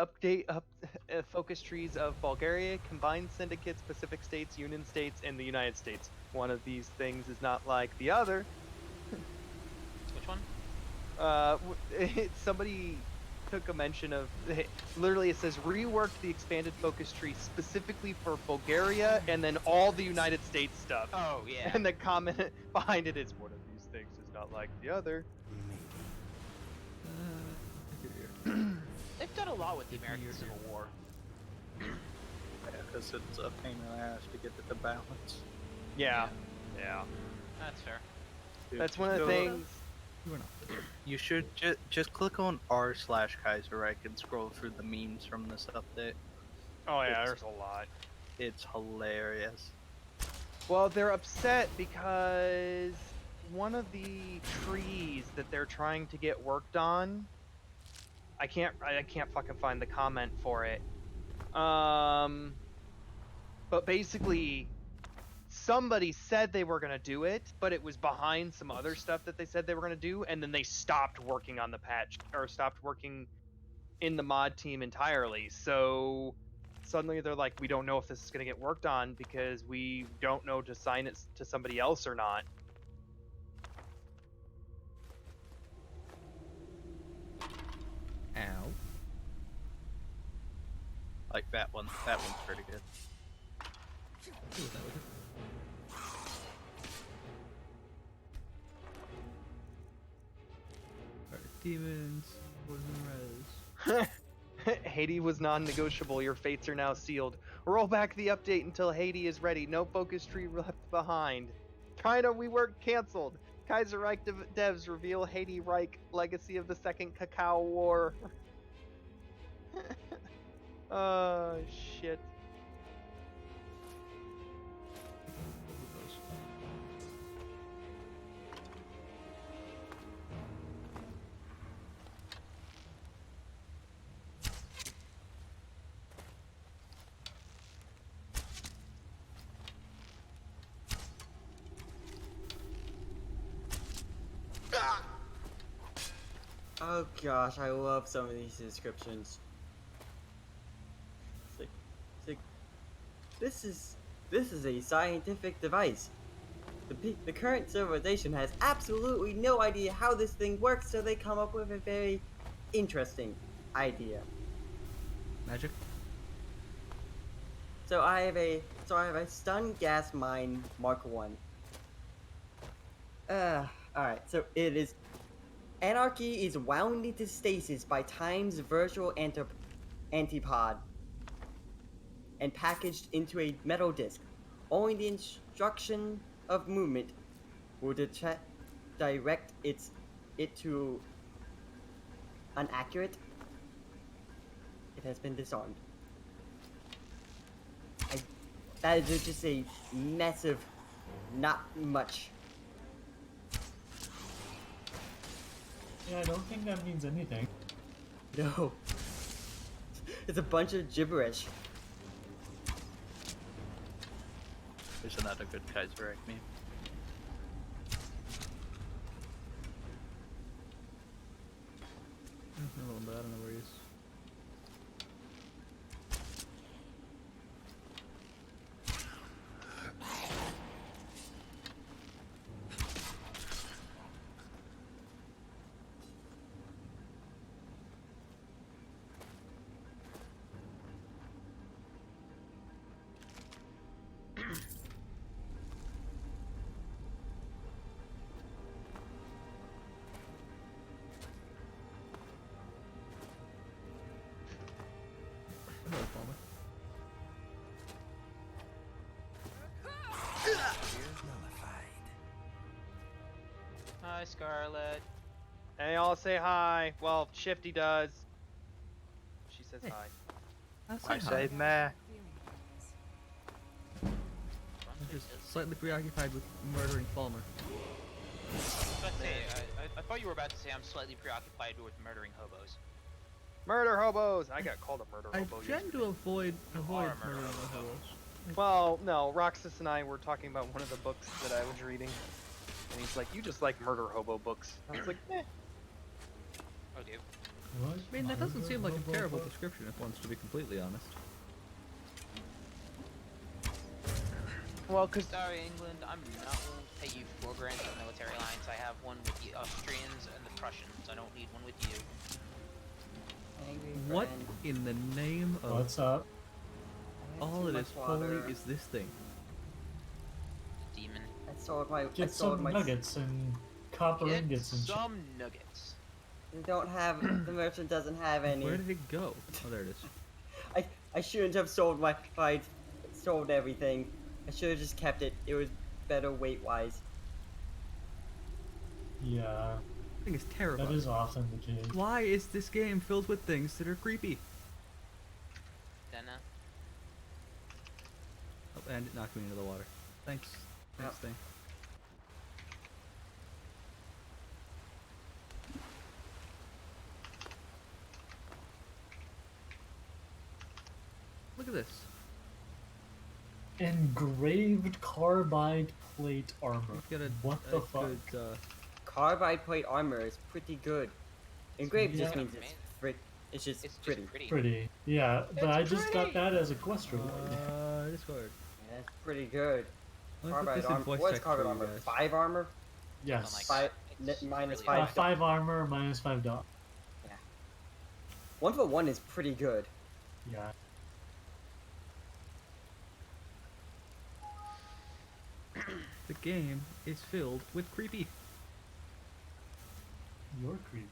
focus trees of Bulgaria, combined syndicates, Pacific States, Union States, and the United States. One of these things is not like the other. Which one? Somebody took a mention of, literally it says reworked the expanded focus tree specifically for Bulgaria and then all the United States stuff. Oh, yeah. And the comment behind it is one of these things is not like the other. They've done a lot with the American Civil War. Yeah, because it's a pain in the ass to get it to balance. Yeah. That's fair. That's one of the things. You should just click on r/Kaiserreich and scroll through the memes from this update. Oh yeah, there's a lot. It's hilarious. Well, they're upset because one of the trees that they're trying to get worked on, I can't fucking find the comment for it. But basically, somebody said they were going to do it, but it was behind some other stuff that they said they were going to do, and then they stopped working on the patch, or stopped working in the mod team entirely. So suddenly they're like, we don't know if this is going to get worked on because we don't know to assign it to somebody else or not. Ow. Like that one. That one's pretty good. Ooh, that was it. Alright, demons, poison res. Haiti was non-negotiable. Your fates are now sealed. Roll back the update until Haiti is ready. No focus tree left behind. China, we were canceled. Kaiser Reich devs reveal Haiti Reich legacy of the Second Cacao War. Oh, shit. Oh gosh, I love some of these descriptions. This is a scientific device. The current civilization has absolutely no idea how this thing works, so they come up with a very interesting idea. Magic? So I have a stun gas mine Mark 1. Alright, so it is anarchy is wound into stasis by time's virtual antipod and packaged into a metal disc. Only the instruction of movement will direct it to inaccurate. It has been disarmed. That is just a massive, not much. Yeah, I don't think that means anything. No. It's a bunch of gibberish. There's another good Kaiser Reich meme. A little bit, I don't know where he is. Hello, Palmer. Hi, Scarlet. Hey, all say hi. Well, Shifty does. She says Hey. hi. I say meh. I'm just slightly preoccupied with murdering Palmer. I thought you were about to say I'm slightly preoccupied with murdering hobos. Murder hobos! I got called a murder I hobo. tend to avoid are a murdering murderer. the hobos. Well, no, Roxas and I were talking about one of the books that I was reading. And he's like, you just like murder hobo books. I was like, eh. Oh, dude. What? I mean, that doesn't seem like a terrible description if one's to be completely honest. Well, cause Sorry, England, I'm not willing to pay you 4 grand for a military alliance. I have one with the Austrians and the Prussians. I don't need one with you. Angry What friend. in the name of What's up? all Too that is much water. holy is this thing? Demon. I sold my. I Get sold some my. nuggets and copper Get ingots and shit. some nuggets. They don't have. The merchant doesn't have any. Where did it go? Oh, there it is. I shouldn't have sold my. I sold everything. I should have just kept it. It was better weight wise. Yeah, This thing is terrifying. that is often the case. Why is this game filled with things that are creepy? Dunno. Oh, and it knocked me into the water. Thanks. Thanks, Yep. thing. Look at this. Engraved carbide plate armor. Get a, What a the fuck? good, Carbide plate armor is pretty good. Engraved just Yeah. means it's just It's pretty. just pretty. Pretty. Yeah, but It's I just got pretty. that as a quest reward. Discord. Yeah, that's pretty good. Let me put Carbide this in armor. voice What's text carbide for you armor? guys. 5 armor? Yes. Something Five, like that. minus It's 5. 5 armor minus 5 dot. 1 for 1 is pretty good. Yeah. The game is filled with creepy. You're creepy.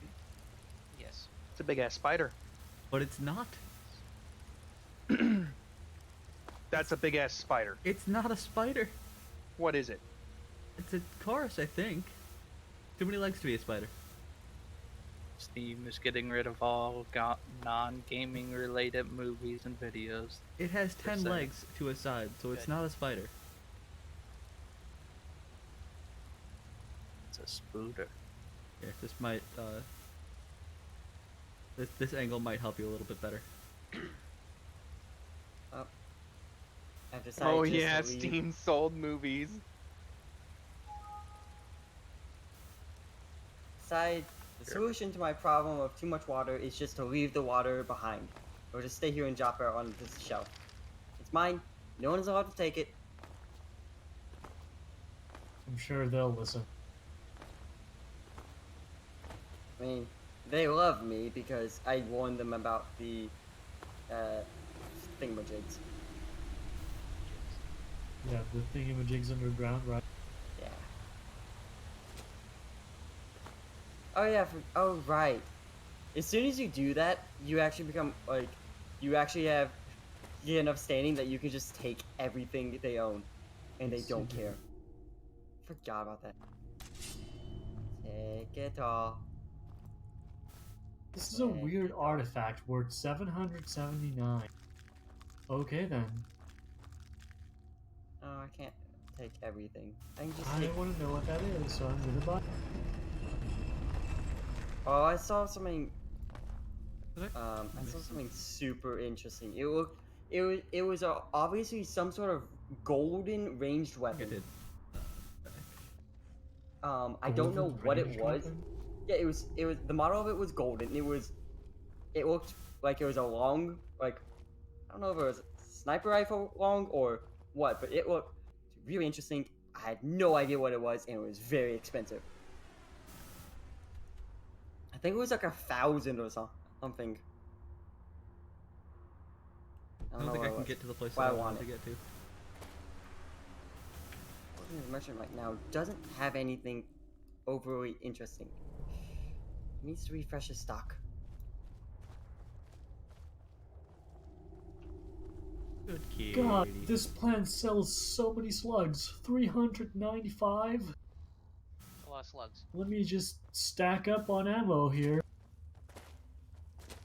Yes. It's a big ass spider. But it's not. That's a big ass spider. It's not a spider. What is it? It's a chorus, I think. Too many legs to be a spider. Steam is getting rid of all non-gaming related movies and videos. It has 10 saying. legs to a side, so it's Good. not a spider. It's a spooter. Yeah, this might, this angle might help you a little bit better. I've decided Oh just yeah, to leave. Steam sold movies. The solution to my problem of too much water is just to leave the water behind. Or just stay here and drop it on this shelf. It's mine. No one is allowed to take it. I'm sure they'll listen. I mean, they love me because I warned them about the thingamajigs. Yeah, the thingamajigs underground, right? Yeah. Oh yeah, oh right. As soon as you do that, you actually become, like, you actually get enough standing that you can just take everything they own. And they don't care. Forgot about that. Take it all. This is a weird artifact worth 779. Okay then. Oh, I can't take everything. I can just I take... want to know what that is, so I'm gonna buy it. Oh, I saw something... I saw something super interesting. It was obviously some sort of golden ranged weapon. It did. I don't know Golden what it ranged was. weapon? Yeah, it was, the model of it was golden. It looked like it was a long, like, I don't know if it was a sniper rifle long or what, but it looked really interesting. I had no idea what it was, and it was very expensive. I think it was like 1,000 or something. I don't think I can get to the place that I wanted to get to. The merchant right now doesn't have anything overly interesting. He needs to refresh his stock. Good kid. God, this plant sells so many slugs. 395? A lot of slugs. Let me just stack up on ammo here.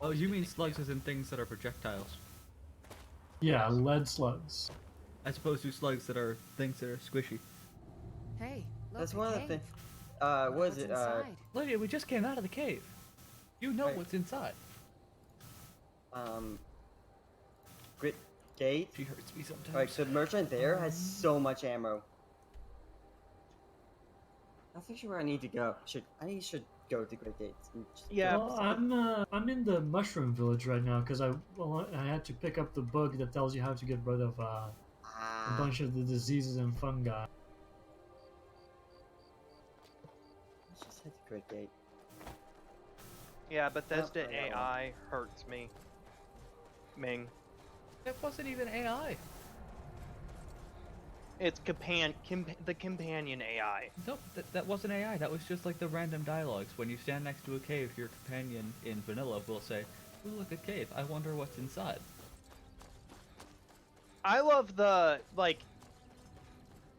Oh, you mean slugs as in things that are projectiles? Yeah, lead slugs. As opposed to slugs that are things that are squishy. Hey, look, That's a one of the cave. things. What What's is it? inside? Lydia, we just came out of the cave. You know Right. what's inside. Grit Gate. She hurts me sometimes. Like, the merchant there has so much ammo. That's actually where I need to go. I should go to Great Gates. And just Yeah. Well, I'm in the mushroom village right now because I had to pick up the book that tells you how to get rid of a bunch of the diseases and fungi. Let's just head to Great Gate. Yeah, Bethesda Oh, I got one. AI hurts me. Ming. That wasn't even AI. It's the companion AI. Nope, that wasn't AI. That was just like the random dialogues. When you stand next to a cave, your companion in vanilla will say, "Ooh, look, a cave. I wonder what's inside." I love the like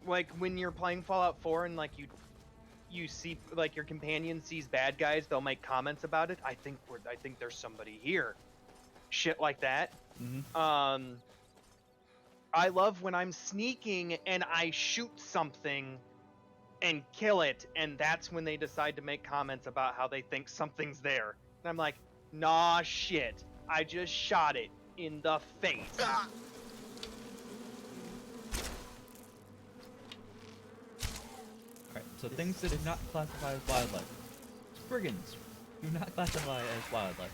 when you're playing Fallout 4 and like you see like your companion sees bad guys, they'll make comments about it. I think there's somebody here. Shit like that. Mm-hmm. I love when I'm sneaking and I shoot something and kill it, and that's when they decide to make comments about how they think something's there. And I'm like, nah, shit. I just shot it in the face. So things that do not classify as wildlife. Brigands do not classify as wildlife.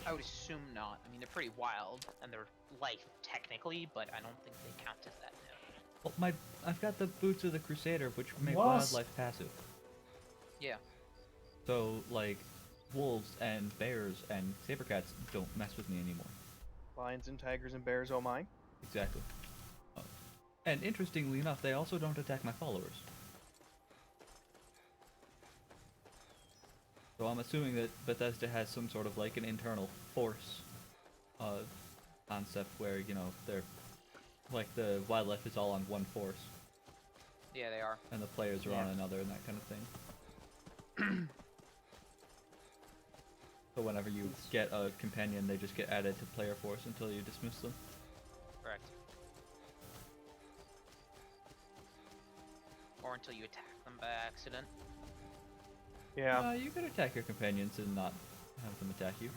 I would assume not. I mean, they're pretty wild, and they're life technically, but I don't think they count as that now. Well, I've got the boots of the Crusader, which make Wasp. wildlife passive. Yeah. So, like, wolves and bears and sabercats don't mess with me anymore. Lions and tigers and bears, oh my. Exactly. And interestingly enough, they also don't attack my followers. So I'm assuming that Bethesda has some sort of like an internal force concept where, you know, they're like the wildlife is all on one force. Yeah, they are. And the players are on another and that kind of thing. So whenever you get a companion, they just get added to player force until you dismiss them. Correct. Or until you attack them by accident. Yeah. You could attack your companions and not have them attack you.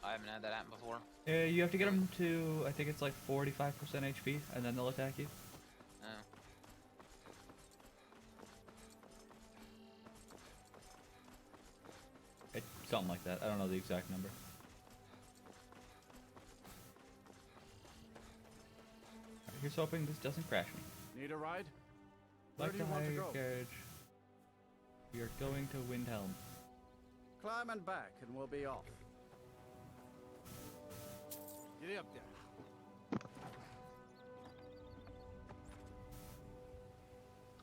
I haven't had that happen before. You have to get them to, I think it's like 45% HP, and then they'll attack you. Oh. It's something like that. I don't know the exact number. Alright, here's hoping this doesn't crash me. Need a ride? Like Where do to you want hire to your go? carriage. We are going to Windhelm. Climb and back, and we'll be off. Get up there.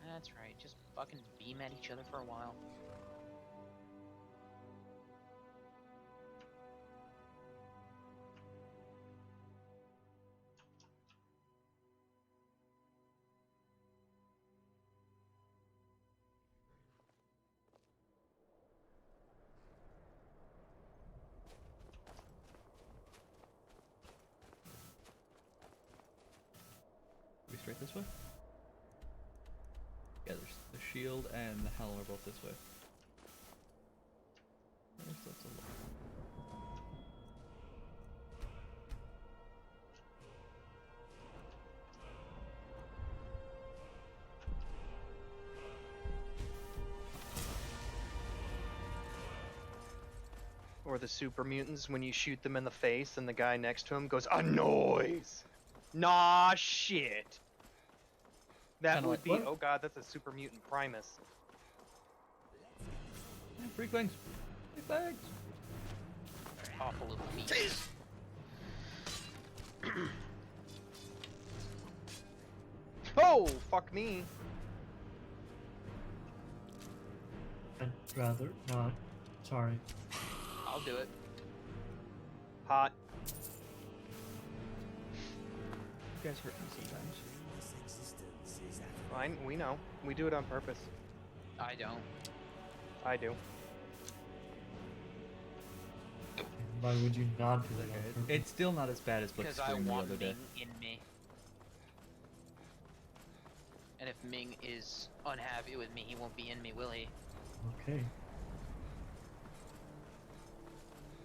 That's right. Just fucking beam at each other for a while. We straight this way? Yeah, there's the shield and the helm are both this way. That's a lot. Or the super mutants when you shoot them in the face and the guy next to him goes, a noise! Nah, shit! That Kinda would like be, what? oh god, that's a super mutant Primus. Yeah, freak wings! Freak wings! Awful little feet. Oh, fuck me. I'd rather not. Sorry. I'll do it. Hot. You guys hurt me sometimes. Fine, we know. We do it on purpose. I don't. I do. Why would you not do Okay, that? it's still not as bad as Because I Blitzkrieg the want other day. Ming in me. And if Ming is unhappy with me, he won't be in me, will he? Okay.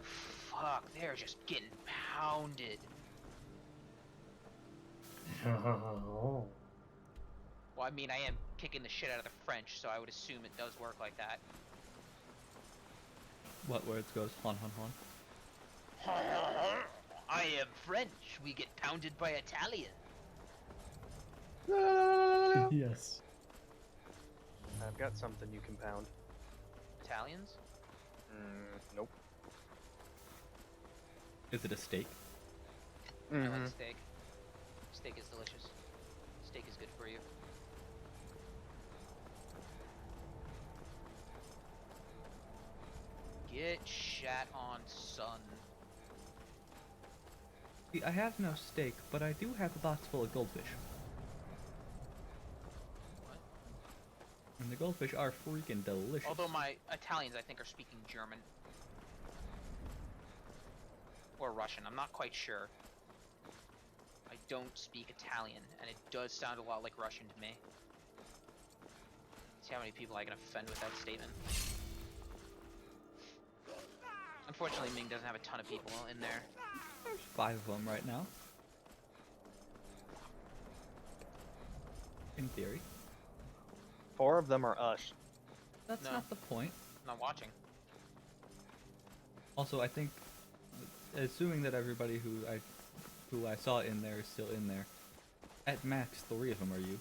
Fuck, they're just getting pounded. Oh. Well, I mean, I am kicking the shit out of the French, so I would assume it does work like that. What words goes hon hon hon? I am French. We get pounded by Italian. Yes. I've got something you can pound. Italians? Nope. Is it a steak? I like steak. Steak is delicious. Steak is good for you. Get shat on, son. See, I have no steak, but I do have a box full of goldfish. What? And the goldfish are freaking delicious. Although my Italians, I think, are speaking German. Or Russian, I'm not quite sure. I don't speak Italian, and it does sound a lot like Russian to me. See how many people I can offend with that statement. Unfortunately, Ming doesn't have a ton of people in there. There's 5 of them right now. In theory. 4 of them are us. That's No. not the point. I'm not watching. Also, I think, assuming that everybody who I saw in there is still in there, at max 3 of them are you.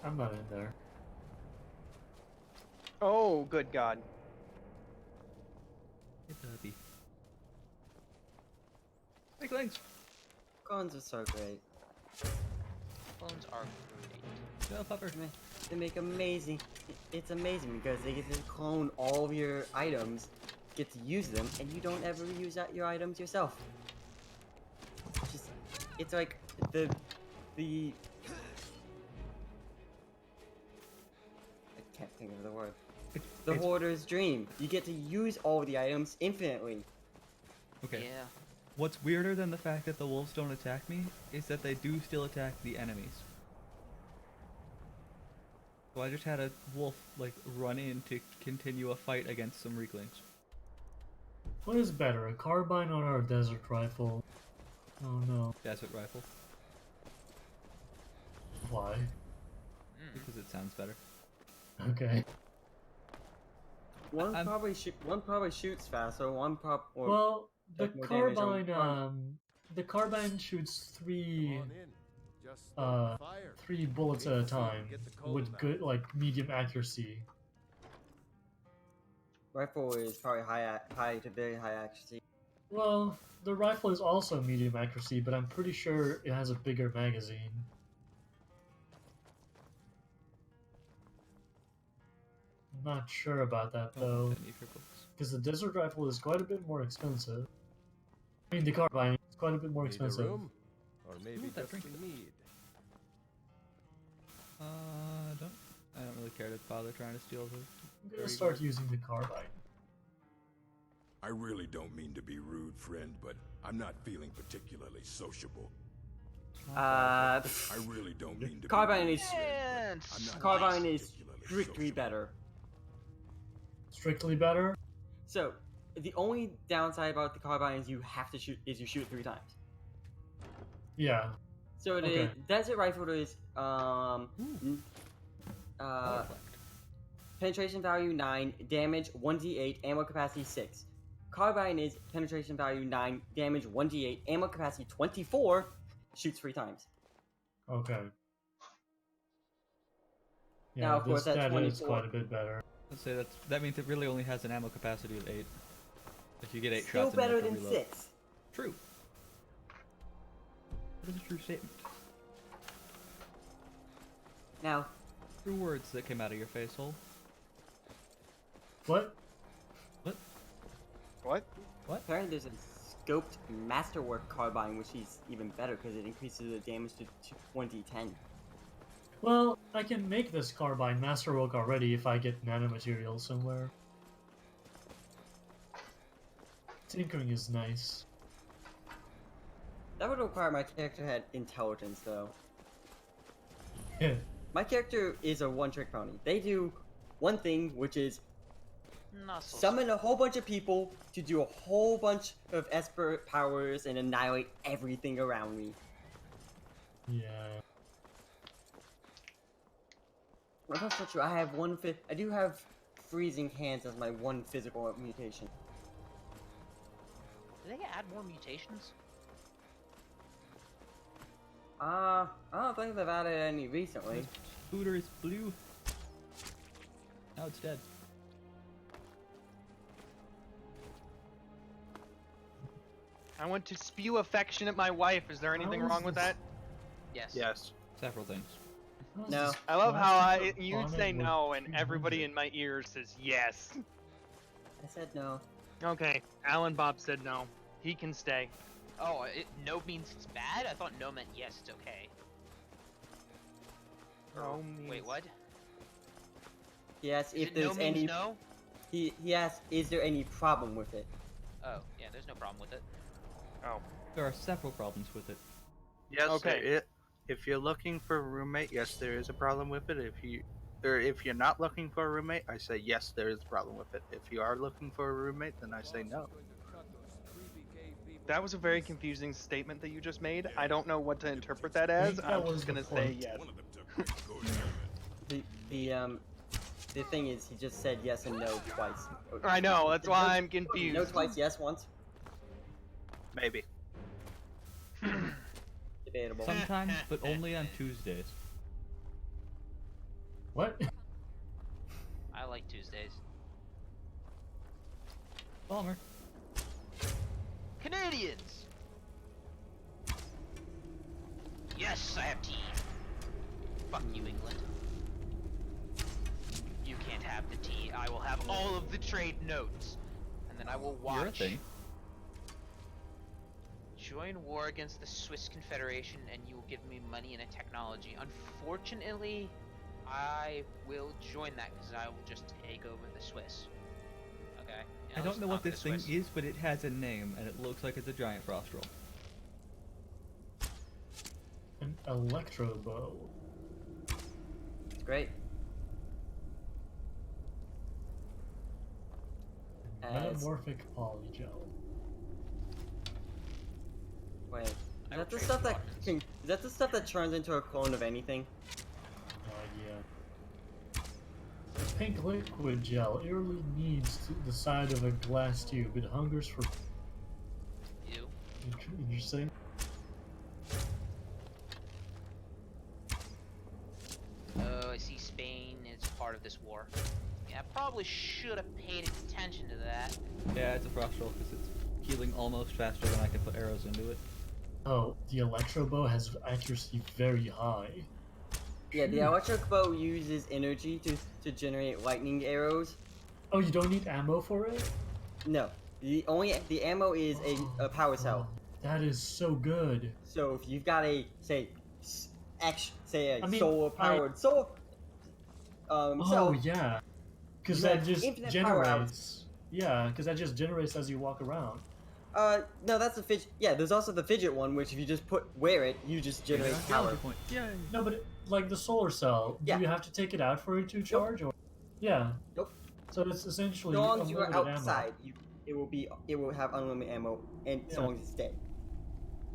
I'm not in there. Oh, good God. Hey, Bubby. Weaklings! Clones are so great. Clones are great. Shut up, Pupper. They make amazing. It's amazing because they get to clone all of your items, get to use them, and you don't ever use your items yourself. It's like the. I can't think of the word. The hoarder's dream. You get to use all of the items infinitely. Okay. Yeah. What's weirder than the fact that the wolves don't attack me is that they do still attack the enemies. So I just had a wolf, like, run in to continue a fight against some Reeklings. What is better, a carbine or a desert rifle? Oh no. Desert rifle. Why? Because it sounds better. Okay. One probably shoots faster. Well, the does more damage on carbine, the carbine shoots 3 bullets at a time with good, like, medium accuracy. Rifle is probably high to very high accuracy. Well, the rifle is also medium accuracy, but I'm pretty sure it has a bigger magazine. I'm not sure about that though, because the desert rifle is quite a bit more expensive. I mean, the carbine is quite a bit more expensive. Or maybe just need. I don't really care to bother trying to steal the. I'm gonna start using the carbine. I really don't mean to be rude, friend, but I'm not feeling particularly sociable. I really don't mean to Carbine be is rude, but I'm not carbine being is particularly strictly better. Strictly better? So the only downside about the carbine is you shoot it 3 times. Yeah. So the desert rifle is penetration value 9, damage 1d8, ammo capacity 6. Carbine is penetration value 9, damage 1d8, ammo capacity 24, shoots 3 times. Okay. Yeah, Now, of course, that 24 is quite a bit better. Let's say that means it really only has an ammo capacity of 8. If you get 8 Still shots, better in, you have than to reload. 6. True. That is a true statement. Now, true words that came out of your face hole. What? What? What? What? Apparently there's a scoped masterwork carbine, which is even better because it increases the damage to 2010. Well, I can make this carbine masterwork already if I get nanomaterial somewhere. Tinkering is nice. That would require my character had intelligence, though. Yeah. My character is a one-trick pony. They do one thing, which is summon a whole bunch of people to do a whole bunch of expert powers and annihilate everything around me. Yeah. Well, that's not true. I do have freezing hands as my one physical mutation. Did they add more mutations? I don't think they've added any recently. Scooter is blue. Now it's dead. I want to spew affection at my wife. Is there anything wrong with that? Yes. Yes. Several things. No. I love how you say no and everybody in my ears says yes. I said no. Okay, Alan Bob said no. He can stay. Oh, no means it's bad? I thought no meant yes, it's okay. No Wait, what? He asked if it no there's means any. No? He asked, is there any problem with it? Oh, yeah, there's no problem with it. Oh. There are several problems with it. Yes. Okay. If you're looking for a roommate, yes, there is a problem with it. If you're not looking for a roommate, I say yes, there is a problem with it. If you are looking for a roommate, then I say no. That was a very confusing statement that you just made. I don't know what to interpret that as. I'm just gonna say yes. The thing is, he just said yes and no twice. I know, that's why I'm confused. No twice, yes once. Maybe. Debatable. Sometimes, but only on Tuesdays. What? I like Tuesdays. Bummer. Canadians! Yes, I have tea. Fuck you, England. You can't have the tea. I will have all of the trade notes. And then I will watch. You're a thing. Join war against the Swiss Confederation and you will give me money and a technology. Unfortunately, I will join that because I will just take over the Swiss. Okay? I don't know what this thing is, but it has a name, and it looks like it's a giant frost roll. An electro bow. It's great. Metamorphic polygel. Wait, is that the stuff that is that the stuff that turns into a clone of anything? No idea. The pink liquid gel eerily needs the side of a glass tube. It hungers for. Ew. Interesting. Oh, I see Spain is part of this war. Yeah, I probably should have paid attention to that. Yeah, it's a frost roll because it's healing almost faster than I can put arrows into it. Oh, the electro bow has accuracy very high. Yeah, the electric bow uses energy to generate lightning arrows. Oh, you don't need ammo for it? No, the ammo is a power cell. That is so good. So if you've got a solar powered cell. Oh yeah, because that just infinite power out. generates. Yeah, because that just generates as you walk around. No, that's the fidget. Yeah, there's also the fidget one, which if you just wear it, you just generate power. Yay. No, but like the solar cell, do you have to take it out for it to charge? Or yeah. Nope. So it's essentially So long as you are unlimited outside, it will have unlimited ammo, and so long as it's dead.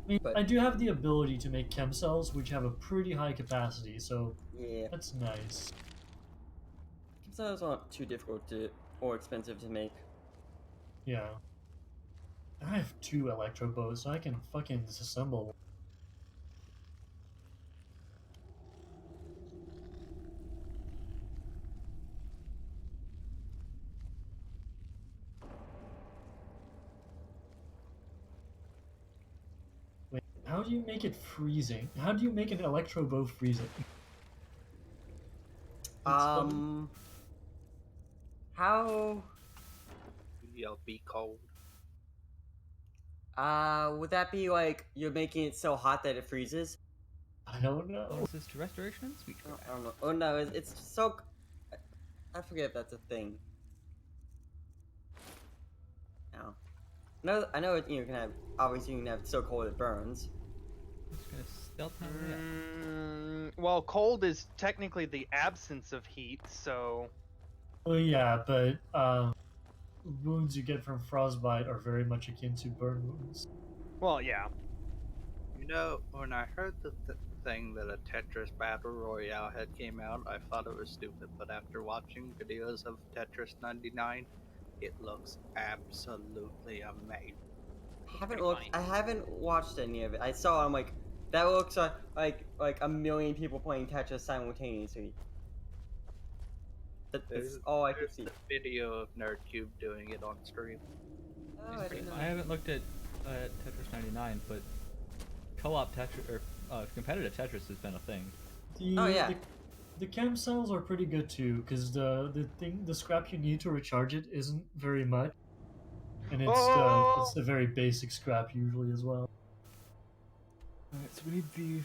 I mean, I do have the ability to make chem cells, which have a pretty high capacity, so yeah, that's nice. Chem cells aren't too difficult or expensive to make. Yeah. I have 2 electro bows, so I can fucking disassemble one. Wait, how do you make it freezing? How do you make an electro bow freezing? How? You'll be cold. Would that be like you're making it so hot that it freezes? I don't know. What is this to restoration and speech? I don't know. Oh no, it's so. I forget if that's a thing. No, I know it, you can have. Obviously, you can have so cold it burns. Just gonna stealth my way up. Well, cold is technically the absence of heat, so. Well, yeah, but wounds you get from frostbite are very much akin to burn wounds. Well, yeah. You know, when I heard the thing that a Tetris Battle Royale had came out, I thought it was stupid, but after watching videos of Tetris 99, it looks absolutely amazing. I haven't watched any of it. I saw. I'm like, that looks like a million people playing Tetris simultaneously. That's all I could see. A video of NerdCube doing it on stream. Oh, I didn't know. I haven't looked at Tetris 99, but co-op Tetris or competitive Tetris has been a thing. The chem cells are pretty good too, because the scrap you need to recharge it isn't very much, and it's a very basic scrap usually as well. Alright, so we need the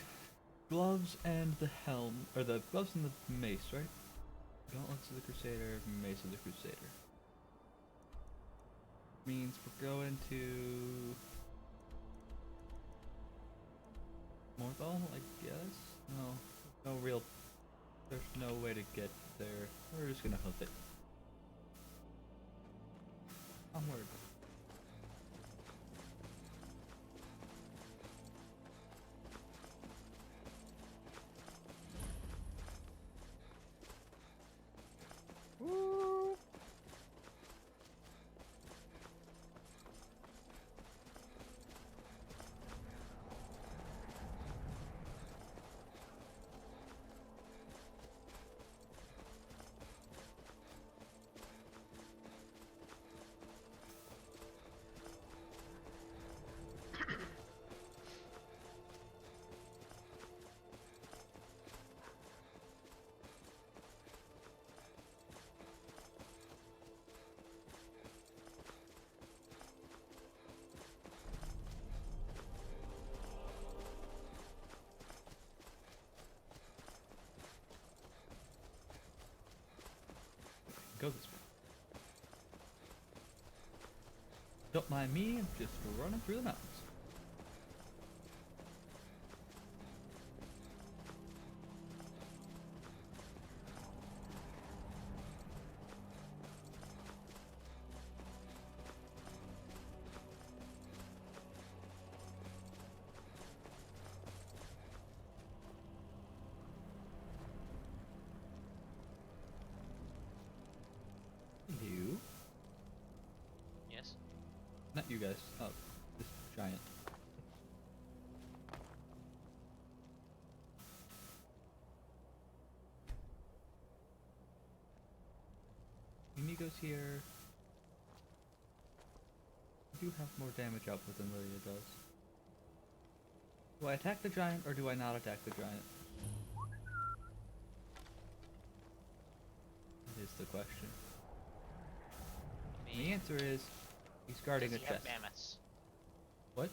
gloves and the helm, or the gloves and the mace, right? Gauntlets of the Crusader, Mace of the Crusader. Means we're going to Morthal, I guess? No real. There's no way to get there. We're just gonna hoof it. Onward. go this way. Don't mind me, I'm just running through the mountains. You? Yes. Not you guys. Oh, this giant. Inigo's here. I do have more damage output than Lilia does. Do I attack the giant or do I not attack the giant? That is the question. And the answer is, he's guarding a chest. Does he have mammoths? What?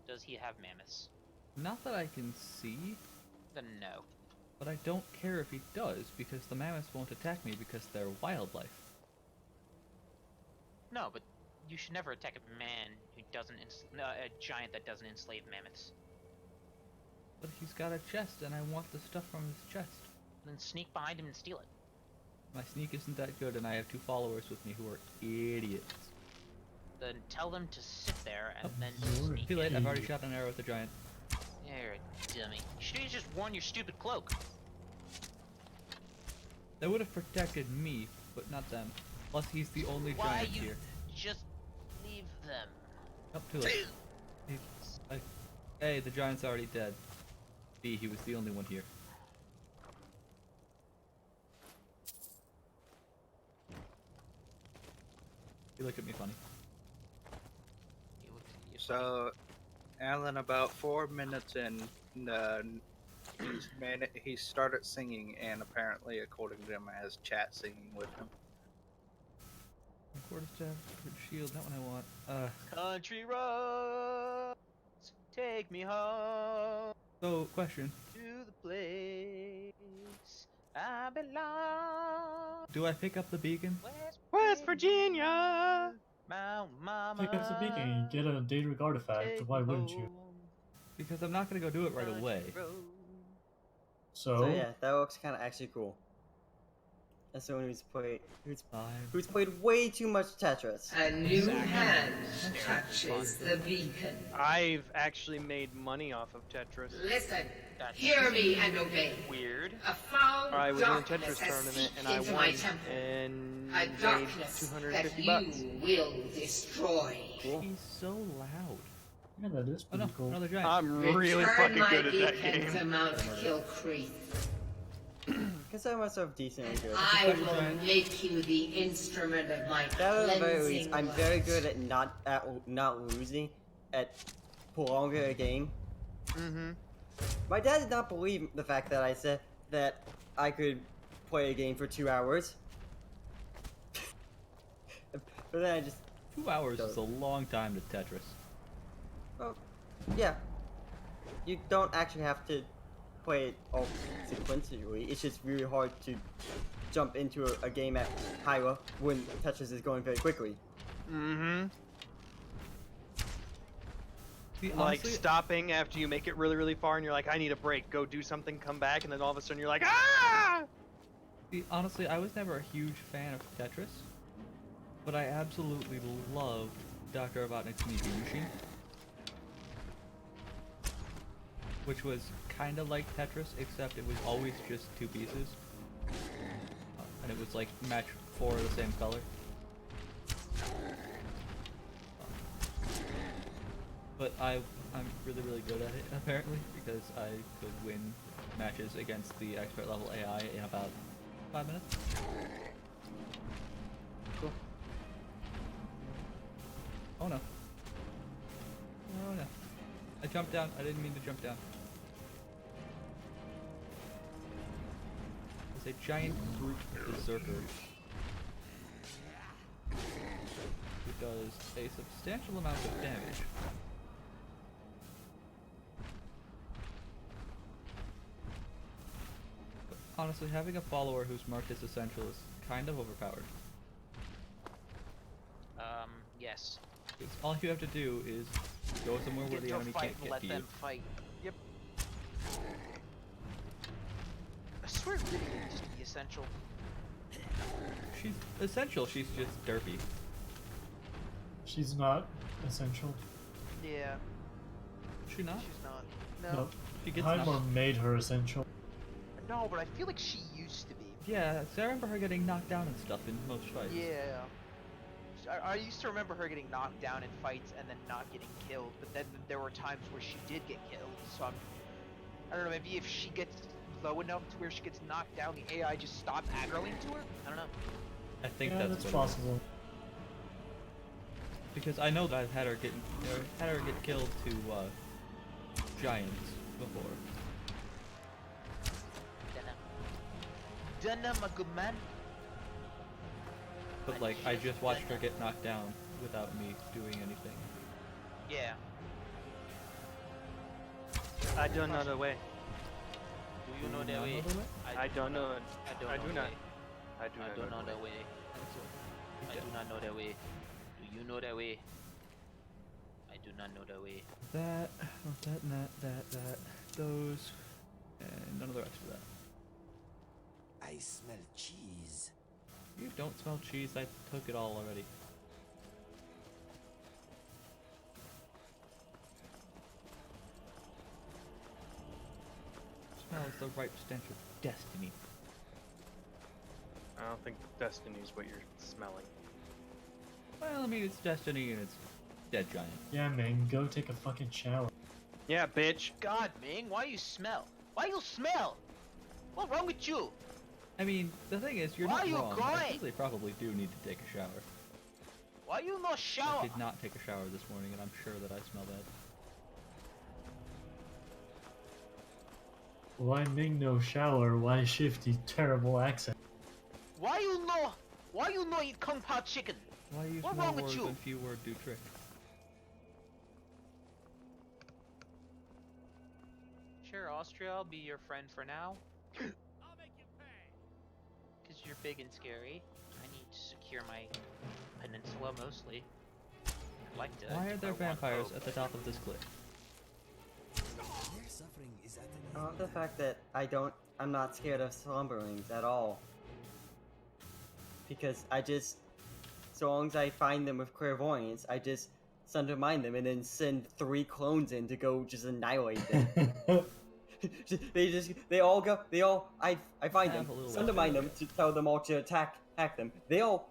Does he have mammoths? Not that I can see, Then no. but I don't care if he does, because the mammoths won't attack me because they're wildlife. No, but you should never attack a man who doesn't a giant that doesn't enslave mammoths. But he's got a chest, and I want the stuff from his chest. Then sneak behind him and steal it. My sneak isn't that good, and I have 2 followers with me who are idiots. Then tell them to sit there and then You're sneak Too late, in. I've already shot an arrow at the giant. You're a dummy. You should have just worn your stupid cloak. That would have protected me, but not them. Plus, he's the only Why giant you here. just leave them? Up too late. A, the giant's already dead. B, he was the only one here. You look at me funny. So, Alan, about 4 minutes in, he started singing, and apparently, according to him, has chat singing with him. Quarterstaff, shield, not what I want. Country roads, take me home So, question. to the place I belong. Do I pick up the beacon? West Virginia. Mount Mama. Pick up the beacon and get a Daedric artifact. take Why me wouldn't you? home, Because I'm not gonna go do it right country away. road. So yeah, that looks kind of actually cool. As someone who's played way too much Tetris. A new hand touches the beacon. I've actually made money off of Tetris. Listen, hear me and obey. Weird. A foul I was in a darkness Tetris has tournament seeped and I into won my temple. and A made darkness that $250. you will destroy. He's so loud. Yeah, that is Oh pretty no, cool. another giant. I'm really Return fucking my good at that beacon to game. Mount Kilcreath. Consider myself decently good. I will make you the instrument of my At the very least, cleansing I'm very good at not losing, at prolonging a game. Mm-hmm. My dad did not believe the fact that I said that I could play a game for 2 hours. But then I just 2 hours is a long time to Tetris. well, yeah. You don't actually have to play it all sequentially. It's just really hard to jump into a game at high level when Tetris is going very quickly. Mm-hmm. See, Like honestly, stopping after you make it really, really far and you're like, I need a break, go do something, come back, and then all of a sudden you're like, ah! see, honestly, I was never a huge fan of Tetris, but I absolutely loved Dr. Robotnik's Sneaking Machine, which was kind of like Tetris, except it was always just 2 pieces, and it was like match 4 of the same color. But I'm really, really good at it, apparently, because I could win matches against the expert level AI in about 5 minutes. Cool. Oh no. Oh no. I jumped down. I didn't mean to jump down. There's a giant brute berserker who does a substantial amount of damage. But honestly, having a follower who's marked as essential is kind of overpowered. Yes. Because all you have to do is go somewhere where Get the to a enemy fight can't and get let to them you. fight. Yep. I swear it really needs to be essential. She's essential, she's just derpy. She's not essential. Yeah. Is she not? She's not. No. No. She gets Heimer knocked. made her essential. No, but I feel like she used to be. Yeah, so I remember her getting knocked down and stuff in most fights. Yeah. I used to remember her getting knocked down in fights and then not getting killed, but then there were times where she did get killed. So I don't know, maybe if she gets low enough to where she gets knocked down, the AI just stops aggroing to her? I don't know. I think Yeah, that's that's what possible. Because I know that I've had her get killed to giants before. Dunno, my good man. But like, I just watched her get knocked down without me doing anything. Yeah. I don't know the way. Do you know the way? I don't know. I do not. I do not know the way. I do not know the way. Do you know the way? I do not know the way. That, those, and none of the rest of that. I smell cheese. You don't smell cheese, I took it all already. Smells the ripe stench of destiny. I don't think destiny is what you're smelling. Well, I mean, it's destiny and it's dead giant. Yeah, man, go take a fucking shower. Yeah, bitch. God, Ming, why you smell? Why you smell? What's wrong with you? I mean, the thing is, you're Why not are you wrong. I crying? really probably do need to take a shower. Why you no I shower? did not take a shower this morning, and I'm sure that I smell bad. Why Ming no shower? Why Shifty terrible accent? Why you no eat Kung Pao chicken? Why use What's more wrong with words you? when few words do trick? Sure, Austria, I'll be your friend for now. I'll make you pay. Because you're big and scary. I need to secure my peninsula mostly. I'd like to. Why are there I want vampires hope. at the top of this cliff? Their suffering is at an I end. love the fact that I'm not scared of slumberlings at all. Because so long as I find them with clairvoyance, I just undermine them and then send 3 clones in to go just annihilate them. I find them, undermine them to tell them all to attack them. They all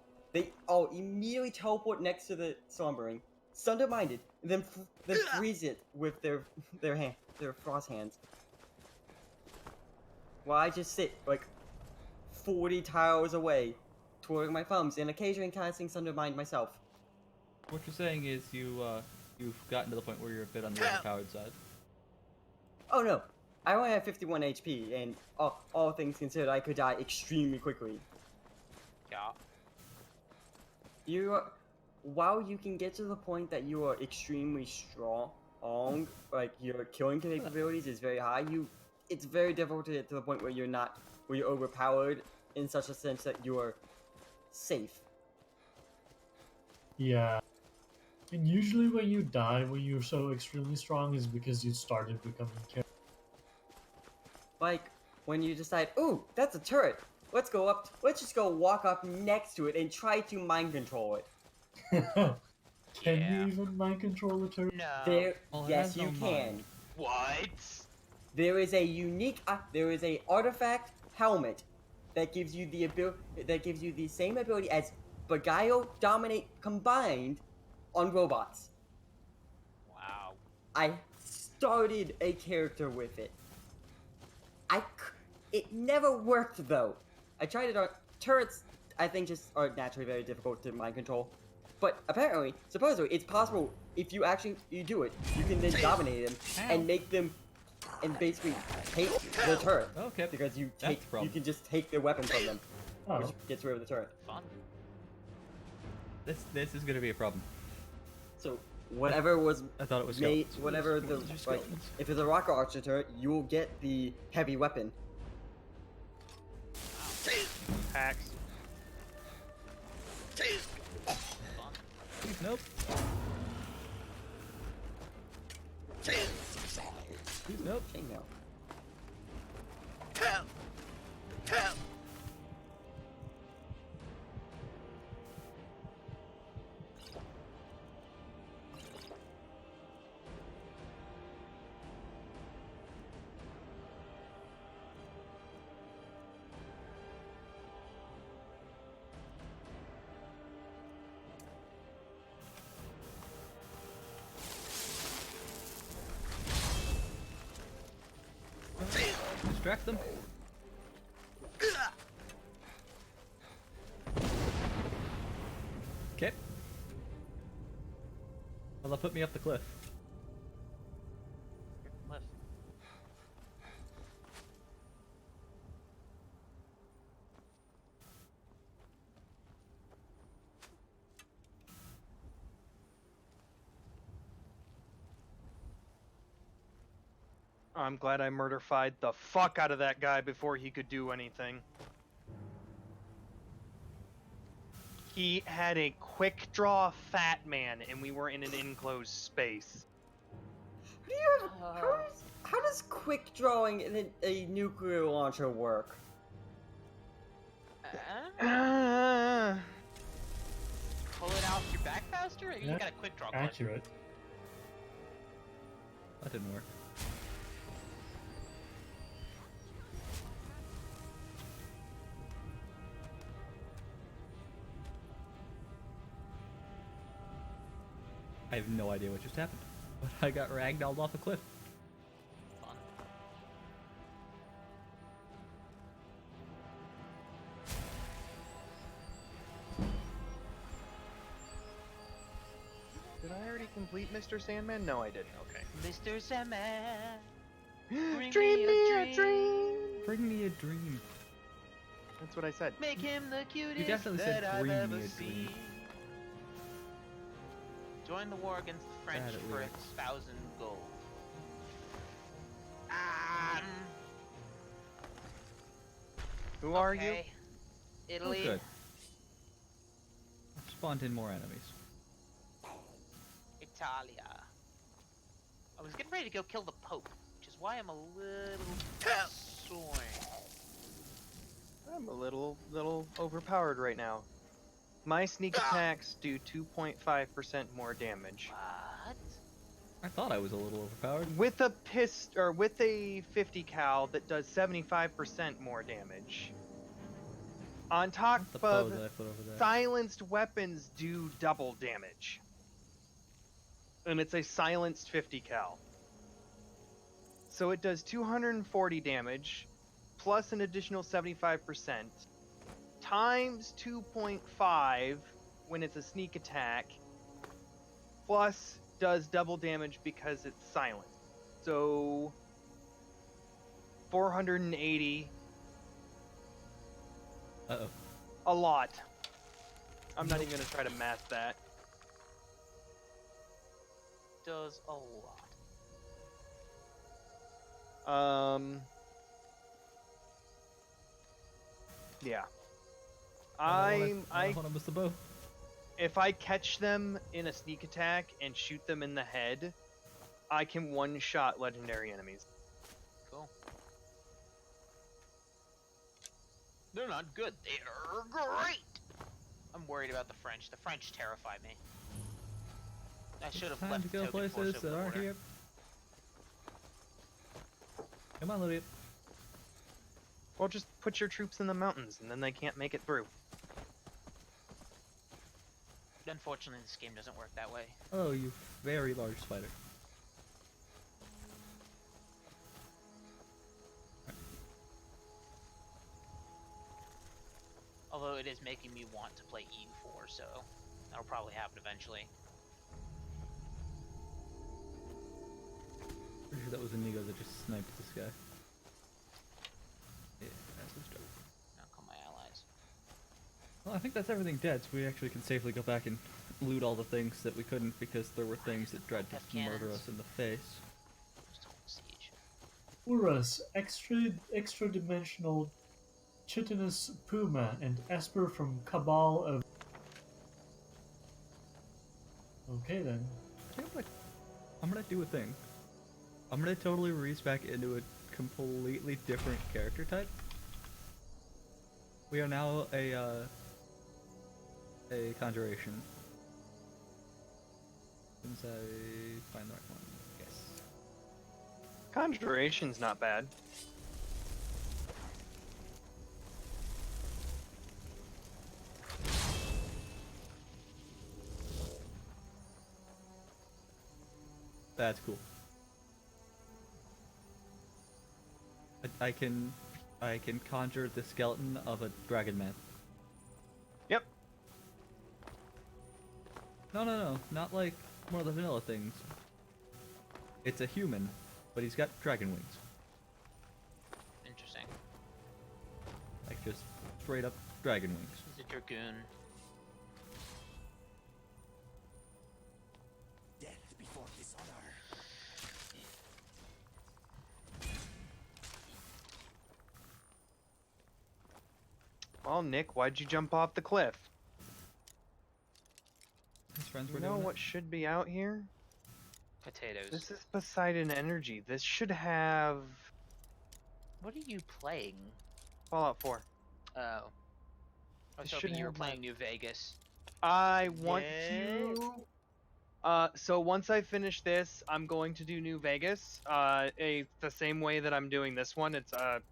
immediately teleport next to the slumbering, undermine it, and then freeze it with their frost hands. While I just sit like 40 tiles away, twirling my thumbs and occasionally casting Sundermind myself. What you're saying is you've gotten to the point where you're a bit on the overpowered side. Oh no, I only have 51 HP, and all things considered, I could die extremely quickly. Yeah. While you can get to the point that you are extremely strong, like your killing capabilities is very high, it's very difficult to get to the point where you're overpowered in such a sense that you are safe. Yeah. And usually when you die, when you're so extremely strong, is because you started becoming killed. Like, when you decide, ooh, that's a turret. Let's just go walk up next to it and try to mind control it. Can you even mind control a turret? No. Yes, you can. What? There is a artifact helmet that gives you the same ability as Beguile, Dominate combined on robots. Wow. I started a character with it. It never worked though. I tried it on turrets. I think just are naturally very difficult to mind control. But apparently, supposedly, it's possible if you do it. You can then dominate them and make them, and basically take the turret. Okay. Because you can just take their weapon from them, which gets rid of the turret. Fun. This is gonna be a problem. So whatever was I thought it was made, skeletons. whatever the These are like, skeletons. if it's a rocket archer turret, you will get the heavy weapon. Hacks. Nope. Nope. Chainmail. Help! Help! Distract them. Okay. Well, they'll put me up the cliff. Left. I'm glad I murder-fied the fuck out of that guy before he could do anything. He had a quick draw fat man, and we were in an enclosed space. How does quick drawing in a nuclear launcher work? Pull it out your back faster, or you Yeah, got a quick draw button? accurate. That didn't work. I have no idea what just happened, but I got ragdolled off a cliff. Fun. Did I already complete Mr. Sandman? No, I didn't. Okay. Mr. Sandman, Dream me a dream. Bring me a dream. That's what I said. make him the cutest You definitely said that I've bring ever me a seen. dream. Join the war against the French Bad at for lyrics. 1,000 gold. Who are you? Okay. Oh, Italy. good. I've spawned in more enemies. Italia. I was getting ready to go kill the Pope, which is why I'm a little sore. I'm a little overpowered right now. My sneak attacks do 2.5% more damage. What? I thought I was a little overpowered. With a 50 cal that does 75% more damage. On top The bow of that I put over there. silenced weapons do double damage. And it's a silenced 50 cal. So it does 240 damage plus an additional 75% times 2.5 when it's a sneak attack plus does double damage because it's silent. So 480. Uh-oh. A lot. I'm not even gonna try to math that. Does a lot. Yeah. I don't want to miss the bow. If I catch them in a sneak attack and shoot them in the head, I can one-shot legendary enemies. Cool. They're not good. They're great. I'm worried about the French. The French terrify me. I should have Time left to the go token force places over that the aren't border. here. Come on, Lydia. Well, just put your troops in the mountains, and then they can't make it through. Unfortunately, this game doesn't work that way. Oh, you very large spider. Although it is making me want to play EU4, so that'll probably happen eventually. Pretty sure that was Inigo that just sniped this guy. Yeah, that's his joke. Now call my allies. Well, I think that's everything dead, so we actually can safely go back and loot all the things that we couldn't because there were things that tried to Have murder cannons. us in the face. Just hold siege. Urus, extra-dimensional chitinous puma, and Esper from Cabal of... Okay then. I think I'm gonna do a thing. I'm gonna totally respec into a completely different character type. We are now a conjuration. Since I find the right one. Yes. Conjuration's not bad. That's cool. I can conjure the skeleton of a dragon man. Yep. No, not like one of the vanilla things. It's a human, but he's got dragon wings. Interesting. Like just straight up dragon wings. He's a dragoon. Death before dishonor. Well, Nick, why'd you jump off the cliff? His friends were You know doing what should be out here? Potatoes. This is Poseidon Energy. This should have What are you playing? Fallout 4. Oh. I was This hoping should you were have, playing like- New Vegas. I want Yeah. to. So once I finish this, I'm going to do New Vegas. The same way that I'm doing this one. It's a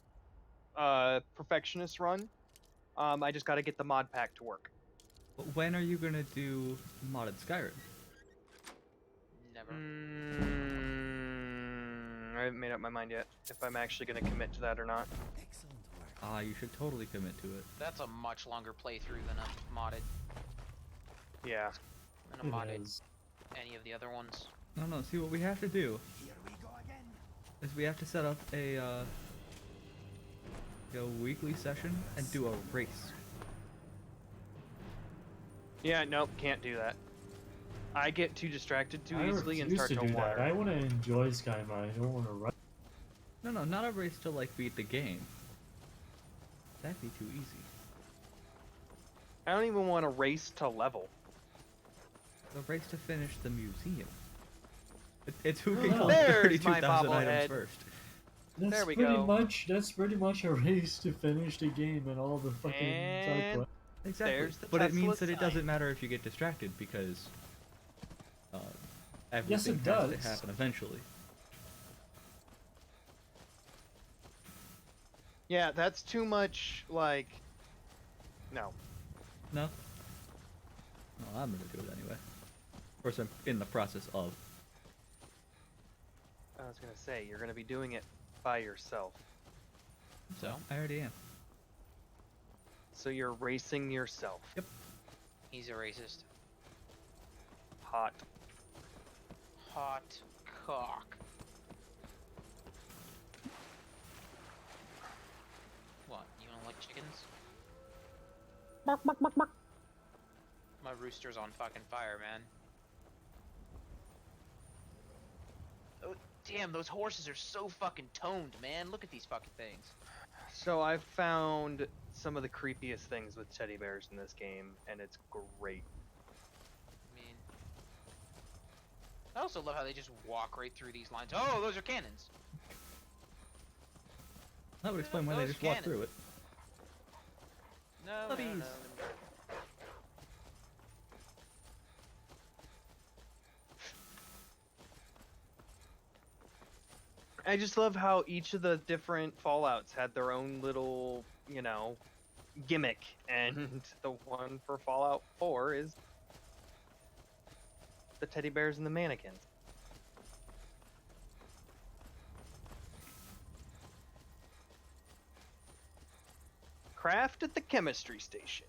perfectionist run. I just got to get the mod pack to work. But when are you gonna do modded Skyrim? Never. I haven't made up my mind yet if I'm actually going to commit to that or not. Excellent work. Ah, you should totally commit to it. That's a much longer playthrough than a modded. Yeah. Than a It modded is. any of the other ones. No, see what we have to do Here we go again. is we have to set up a weekly session and do a race. Yeah, nope, can't do that. I get too distracted too I easily and refuse start to to do that. wander. I want to enjoy Skyrim. I don't want to run. No, not a race to like beat the game. That'd be too easy. I don't even want to race to level. The race to finish the museum. It's who Oh, can no. collect There's 32,000 my items bobblehead. first. That's There we pretty go. much. That's pretty much a race to finish the game and all the fucking side And quests. Exactly. There's the But it means Tesla that it sign. doesn't matter if you get distracted because everything Yes, it has does. to happen eventually. Yeah, that's too much, like... No. No? Well, I'm gonna do it anyway. Of course, I'm in the process of. I was gonna say, you're gonna be doing it by yourself. So? I already am. So you're racing yourself. Yep. He's a racist. Hot. Hot cock. What? You don't like chickens? My rooster's on fucking fire, man. Oh, damn, those horses are so fucking toned, man. Look at these fucking things. So I've found some of the creepiest things with teddy bears in this game, and it's great. I mean, I also love how they just walk right through these lines. Oh, those are cannons. That would explain why they those just walk cannons. through it. No, Puppies. no. I just love how each of the different Fallouts had their own little, you know, gimmick, and the one for Fallout 4 is the teddy bears and the mannequins. Craft at the chemistry station.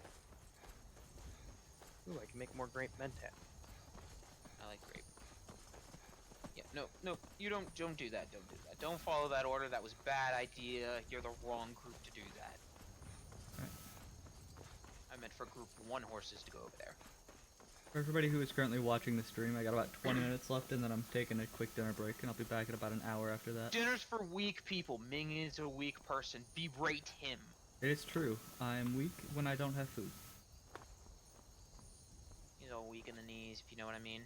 Ooh, I can make more grape mentat. I like grape. Yeah, no, you don't do that. Don't do that. Don't follow that order. That was a bad idea. You're the wrong group to do that. Alright. I meant for group 1 horses to go over there. For everybody who is currently watching the stream, I got about 20 minutes left, and then I'm taking a quick dinner break, and I'll be back in about an hour after that. Dinner's for weak people. Ming is a weak person. Berate him. It is true. I am weak when I don't have food. He's He's all weak in the knees, if you know what I mean.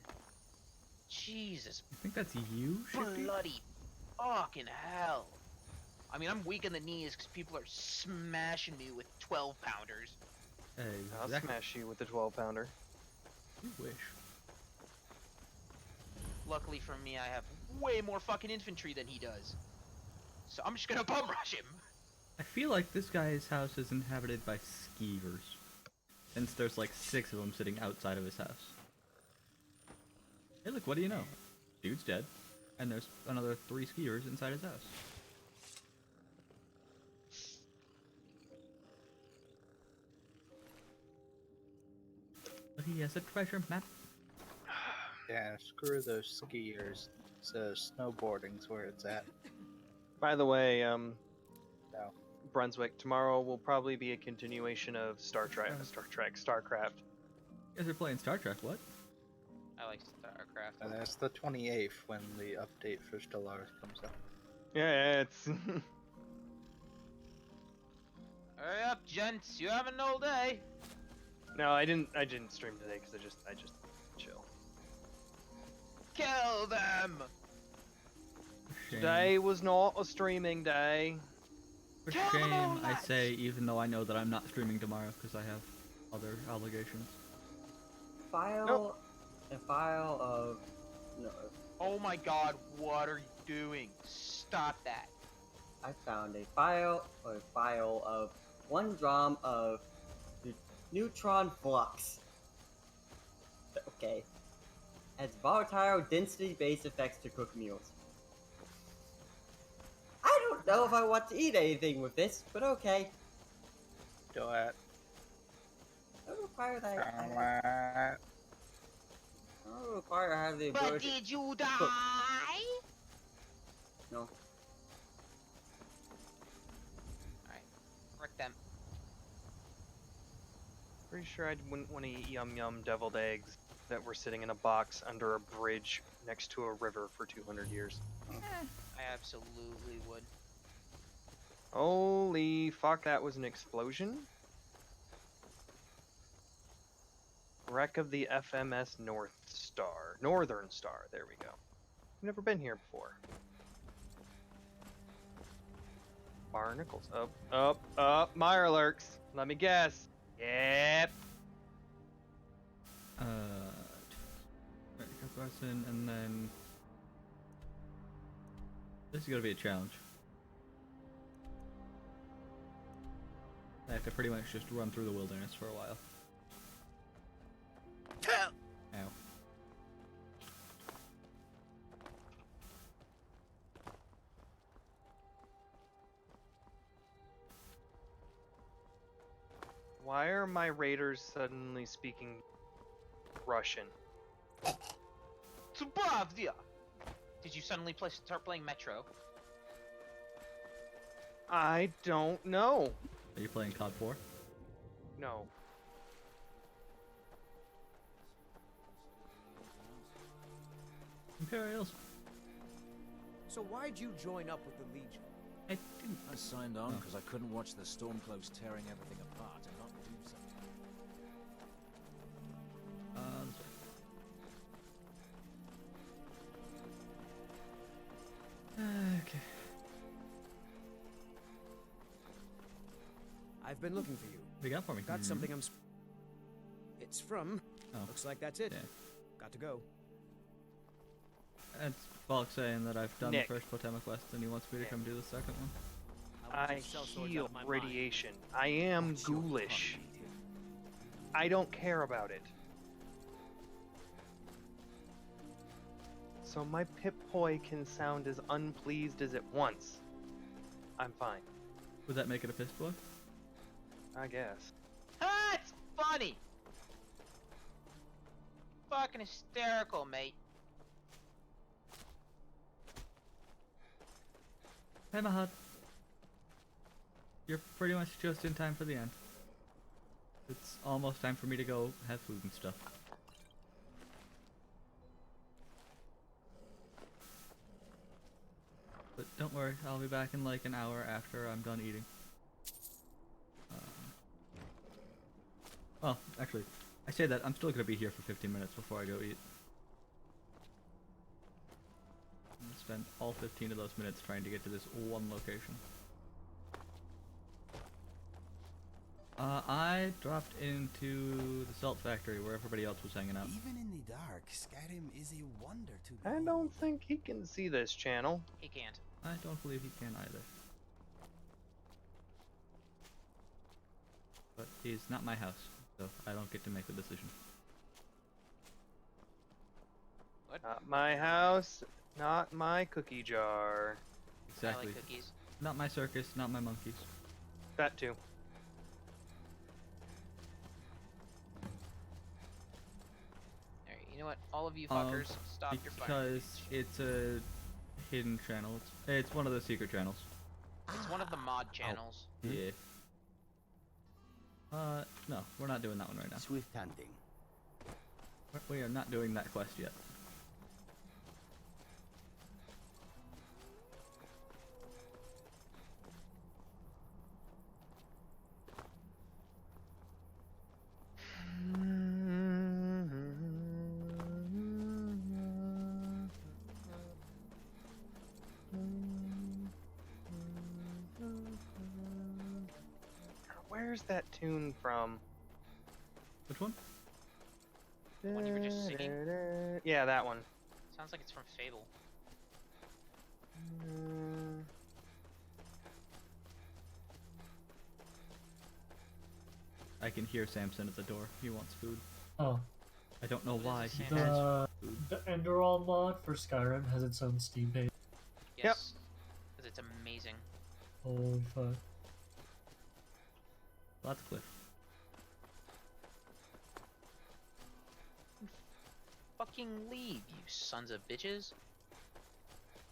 Jesus. I think that's you, Shifty? Bloody fucking hell. I mean, I'm weak in the knees because people are smashing me with 12-pounders. Hey, I'll smash you with the 12-pounder. You wish. Luckily for me, I have way more fucking infantry than he does. So I'm just gonna bum rush him. I feel like this guy's house is inhabited by skeevers. Since there's like 6 of them sitting outside of his house. Hey look, what do you know? Dude's dead. And there's another 3 skiers inside his house. But he has a treasure map. Yeah, screw those skiers. So snowboarding's where it's at. By the way, No. Brunswick, tomorrow will probably be a continuation of StarCraft. You guys are playing Star Trek, what? I like StarCraft. And that's the 28th when the update for Stellaris comes out. Yeah, it's... Hurry up, gents. You having an all day. No, I didn't stream today because I just chill. Kill them! Today was not a streaming day. For shame, I say, even though I know that I'm not streaming tomorrow because I have other obligations. File of no. Oh my god, what are you doing? Stop that. I found a file of 1 drum of neutron flux. Okay. Adds volatile density base effects to cook meals. I don't know if I want to eat anything with this, but okay. Do it. I don't require that. I don't require I have the ability. But did you die? Cook. No. Alright, frick them. Pretty sure I wouldn't want to eat yum yum deviled eggs that were sitting in a box under a bridge next to a river for 200 years. I absolutely would. Holy fuck, that was an explosion? Wreck of the FMS Northern Star, there we go. I've never been here before. Barnacles, up, Mirelurks. Let me guess. Yep. Lesson, and then this is gonna be a challenge. I have to pretty much just run through the wilderness for a while. Ow. Why are my raiders suddenly speaking Russian? Zabavdia! Did you suddenly start playing Metro? I don't know. Are you playing COD 4? No. Imperials. So why'd you join up with the Legion? I didn't. I signed on because I couldn't watch the Stormcloaks tearing everything apart and not do something. Okay. I've been looking for you. What do you got for me? Got something It's from... Oh. Looks like that's it. Yeah. Got to go. That's Bulk saying that I've done Nick. the first Totemic quest and he wants me to come do the second one. I heal radiation. I am ghoulish. I don't care about it. So my Pip-Boy can sound as unpleased as it wants. I'm fine. Would that make it a fist blow? I guess. Ah, it's funny! Fucking hysterical, mate. Hey Mahad. You're pretty much just in time for the end. It's almost time for me to go have food and stuff. But don't worry, I'll be back in like an hour after I'm done eating. Well, actually, I say that, I'm still gonna be here for 15 minutes before I go eat. I'm gonna spend all 15 of those minutes trying to get to this one location. I dropped into the salt factory where everybody else was hanging out. Even in the dark, Skyrim is a wonder to I behold. don't think he can see this channel. He can't. I don't believe he can either. But he's not my house, so I don't get to make the decision. What? Not my house, not my cookie jar. Exactly. I like cookies. Not my circus, not my monkeys. That too. Alright, you know what? All of you fuckers, stop your fighting. Because it's a hidden channel. It's one of the secret channels. It's one of the mod channels. Yeah. No, we're not doing that one right now. Swift hunting. We are not doing that quest yet. Where's that tune from? Which one? The one you were just singing? Yeah, that one. Sounds like it's from Fable. I can hear Samson at the door. He wants food. Oh. I don't know why. He has The food. Enderall mod for Skyrim has its own Steam page. Yes. Because it's amazing. Holy fuck. That's Cliff. Fucking leave, you sons of bitches.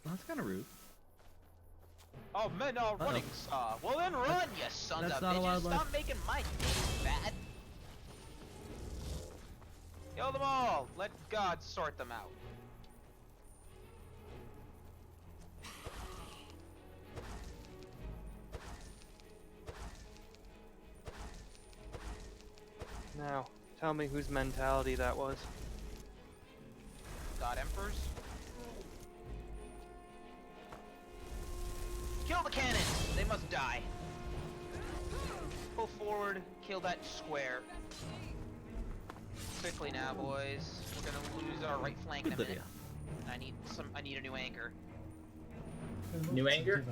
Well, that's kind of rude. Oh, men are running, sir. Well then run, you sons that's of not a bitches. wildlife. Stop making my day bad. Kill them all. Let God sort them out. Now, tell me whose mentality that was. God Emperors. Kill the cannons! They must die. Go forward, kill that square. Quickly now, boys. We're gonna lose our right flank in a minute. I need a new anchor. New anchor?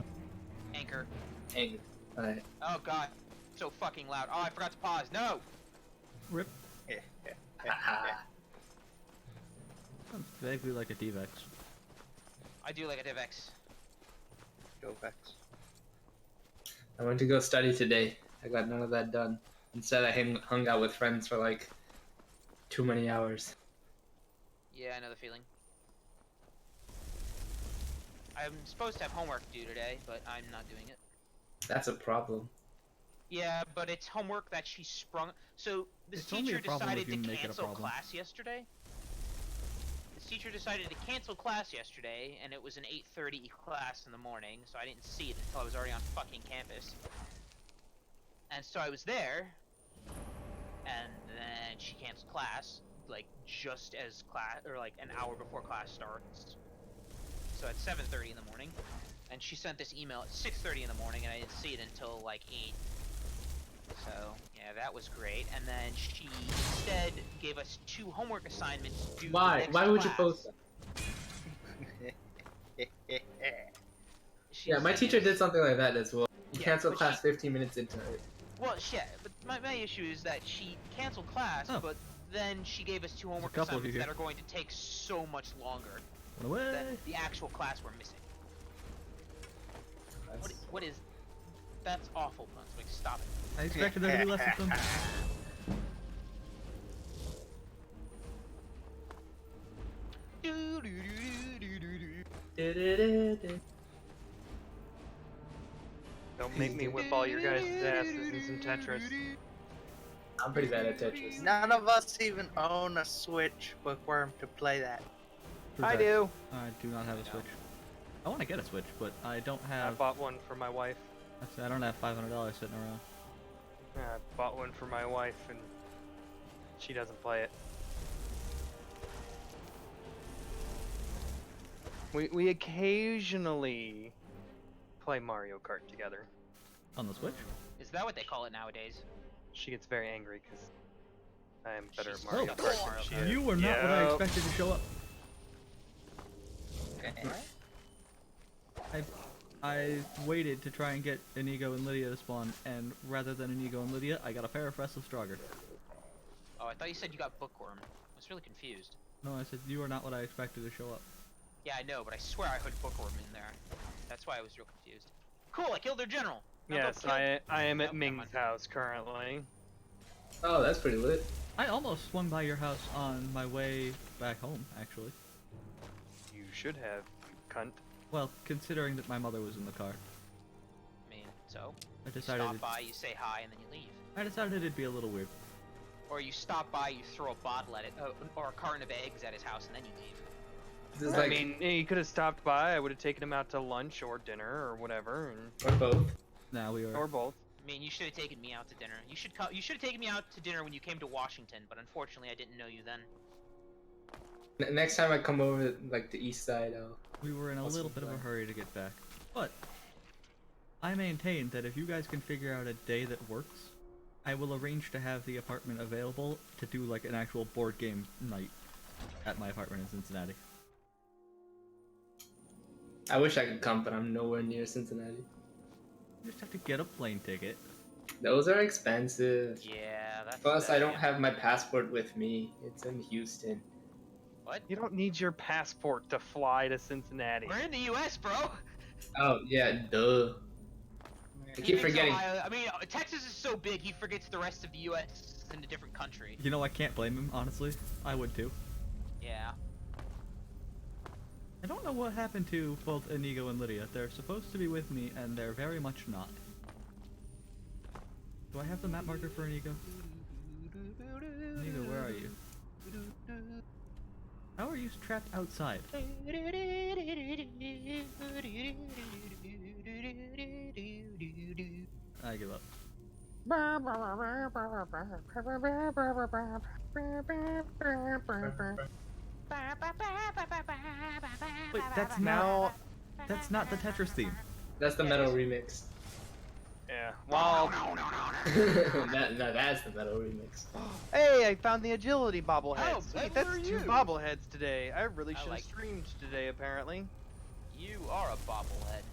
Anchor. Anchor. Alright. Oh god. So fucking loud. Oh, I forgot to pause. No! Rip. Sounds vaguely like a Devex. I do like a DivX. Govex. I went to go study today. I got none of that done. Instead, I hung out with friends for like too many hours. Yeah, I know the feeling. I'm supposed to have homework due today, but I'm not doing it. That's a problem. Yeah, but it's homework that she sprung. So this It's only a teacher problem if decided to you make it a cancel problem. class yesterday. This teacher decided to cancel class yesterday, and it was an 8:30 class in the morning, so I didn't see it until I was already on fucking campus. And so I was there, and then she canceled class, like just as class, or like an hour before class starts. So at 7:30 in the morning, and she sent this email at 6:30 in the morning, and I didn't see it until like 8. So yeah, that was great. And then she instead gave us 2 homework assignments due the Why? next Why would you class. post that? Yeah, my teacher did something like that as well. He Yeah, canceled but class 15 minutes into it. Well, shit. But my issue is that she canceled class, but then she gave us 2 homework couple of you assignments here. that are going to take so much longer Run away. than the actual class we're missing. What is? That's awful, Brunswick. Stop it. I expected there to be less of them. Don't make me whip all your guys' asses in some Tetris. I'm pretty bad at Tetris. None of us even own a Switch Bookworm to play that. I do. I do not have a Switch. I want to get a Switch, but I don't I have. bought one for my wife. I don't have $500 sitting around. Yeah, I bought one for my wife, and She doesn't play it. We occasionally play Mario Kart together. On the Switch? Is that what they call it nowadays? She gets very angry because I am better at She's Mario so Kart bored. than she is. You were not what I expected to show up. I waited to try and get Inigo and Lydia to spawn, and rather than Inigo and Lydia, I got a pair of Restless Strogger. Oh, I thought you said you got Bookworm. I was really confused. No, I said you are not what I expected to show up. Yeah, I know, but I swear I heard Bookworm in there. That's why I was real confused. Cool, I killed their general. Now go Yes, kill- I am at Nope, never Ming's mind. house currently. Oh, that's pretty lit. I almost swung by your house on my way back home, actually. You should have, you cunt. Well, considering that my mother was in the car. I mean, so? I You decided stop by, you say hi, and then you leave. I decided it'd be a little weird. Or you stop by, you throw a bottle at it, or a carton of eggs at his house, and then you leave. This is I like, mean, he could have stopped by. I would have taken him out to lunch or dinner or whatever, or both. Now we are. or both. I mean, you should have taken me out to dinner. You should have taken me out to dinner when you came to Washington, but unfortunately I didn't know you then. Next time I come over, like the east side, We were in a little bit of a hurry to get back. But I maintain that if you guys can figure out a day that works, I will arrange to have the apartment available to do like an actual board game night at my apartment in Cincinnati. I wish I could come, but I'm nowhere near Cincinnati. You just have to get a plane ticket. Those are expensive. Yeah, that's... Plus, I don't have my passport with me. It's in Houston. What? You don't need your passport to fly to Cincinnati. We're in the U.S., bro! Oh, yeah, duh. I He keep thinks forgetting. Ohio, I mean, Texas is so big, he forgets the rest of the U.S. is in a different country. You know, I can't blame him, honestly. I would too. Yeah. I don't know what happened to both Inigo and Lydia. They're supposed to be with me, and they're very much not. Do I have the map marker for Inigo? Inigo, where are you? How are you trapped outside? I give up. Wait, that's Now- that's not the Tetris theme. That's the metal remix. Yeah. Well. That's the metal remix. Hey, I found the agility bobblehead. Oh, Sweet, good that's for two you. bobbleheads today. I really I should have like- streamed today, apparently. You are a bobblehead.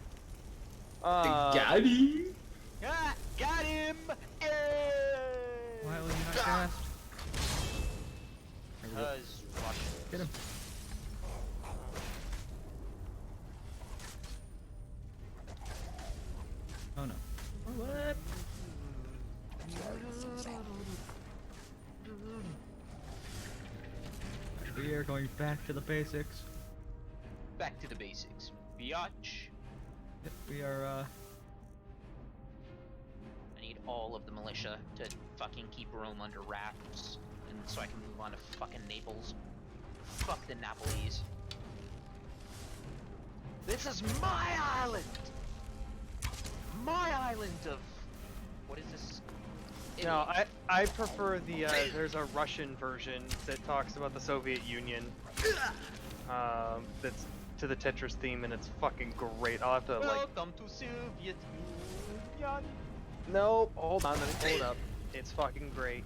Got him. Ah, got him! Why was he not cast? Because Russians. Get him. Oh no. What? We are going back to the basics. Back to the basics. Biatch. We are, I need all of the militia to fucking keep Rome under wraps, and so I can move on to fucking Naples. Fuck the Napoli's. This is my island! My island of... What is this? No, I prefer the, there's a Russian version that talks about the Soviet Union. That's to the Tetris theme, and it's fucking great. I'll have to, like... Welcome to Soviet Union. Nope, hold on, let me pull it up. It's fucking great.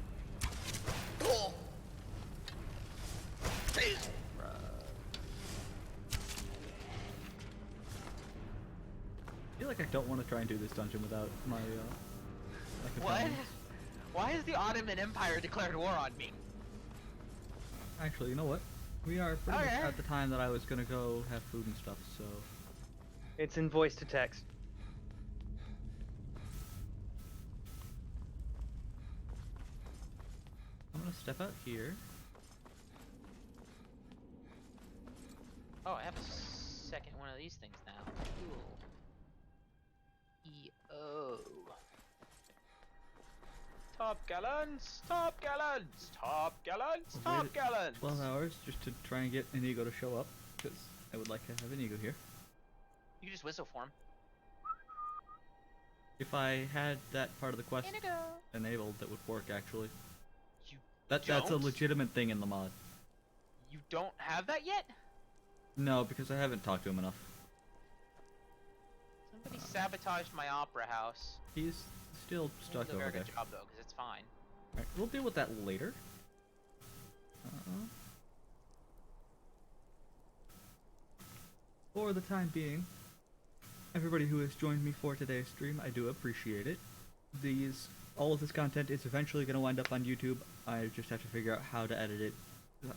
I feel like I don't want to try and do this dungeon without my, my What? companions. Why has the Ottoman Empire declared war on me? Actually, you know what? We are pretty much Okay. at the time that I was gonna go have food and stuff, so... It's in voice to text. I'm gonna step out here. Oh, I have a second one of these things now. Cool. E-O. Top gallons! Top gallons! Top gallons! I've Top waited gallons! 12 hours just to try and get Inigo to show up, because I would like to have Inigo here. You can just whistle for him. If I had that part of the quest Inigo! enabled, that would work, actually. You That's a don't? legitimate thing in the mod. You don't have that yet? No, because I haven't talked to him enough. Somebody sabotaged my opera house. He's still stuck Did a over very there. good job though, because it's fine. Alright, we'll deal with that later. For the time being, everybody who has joined me for today's stream, I do appreciate it. All of this content is eventually going to wind up on YouTube. I just have to figure out how to edit it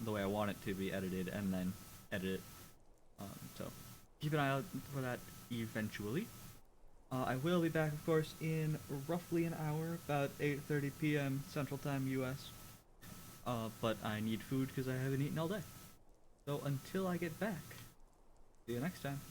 the way I want it to be edited, and then edit it. So keep an eye out for that eventually. I will be back, of course, in roughly an hour, about 8:30 p.m. Central Time, U.S. But I need food because I haven't eaten all day. So until I get back, see you next time.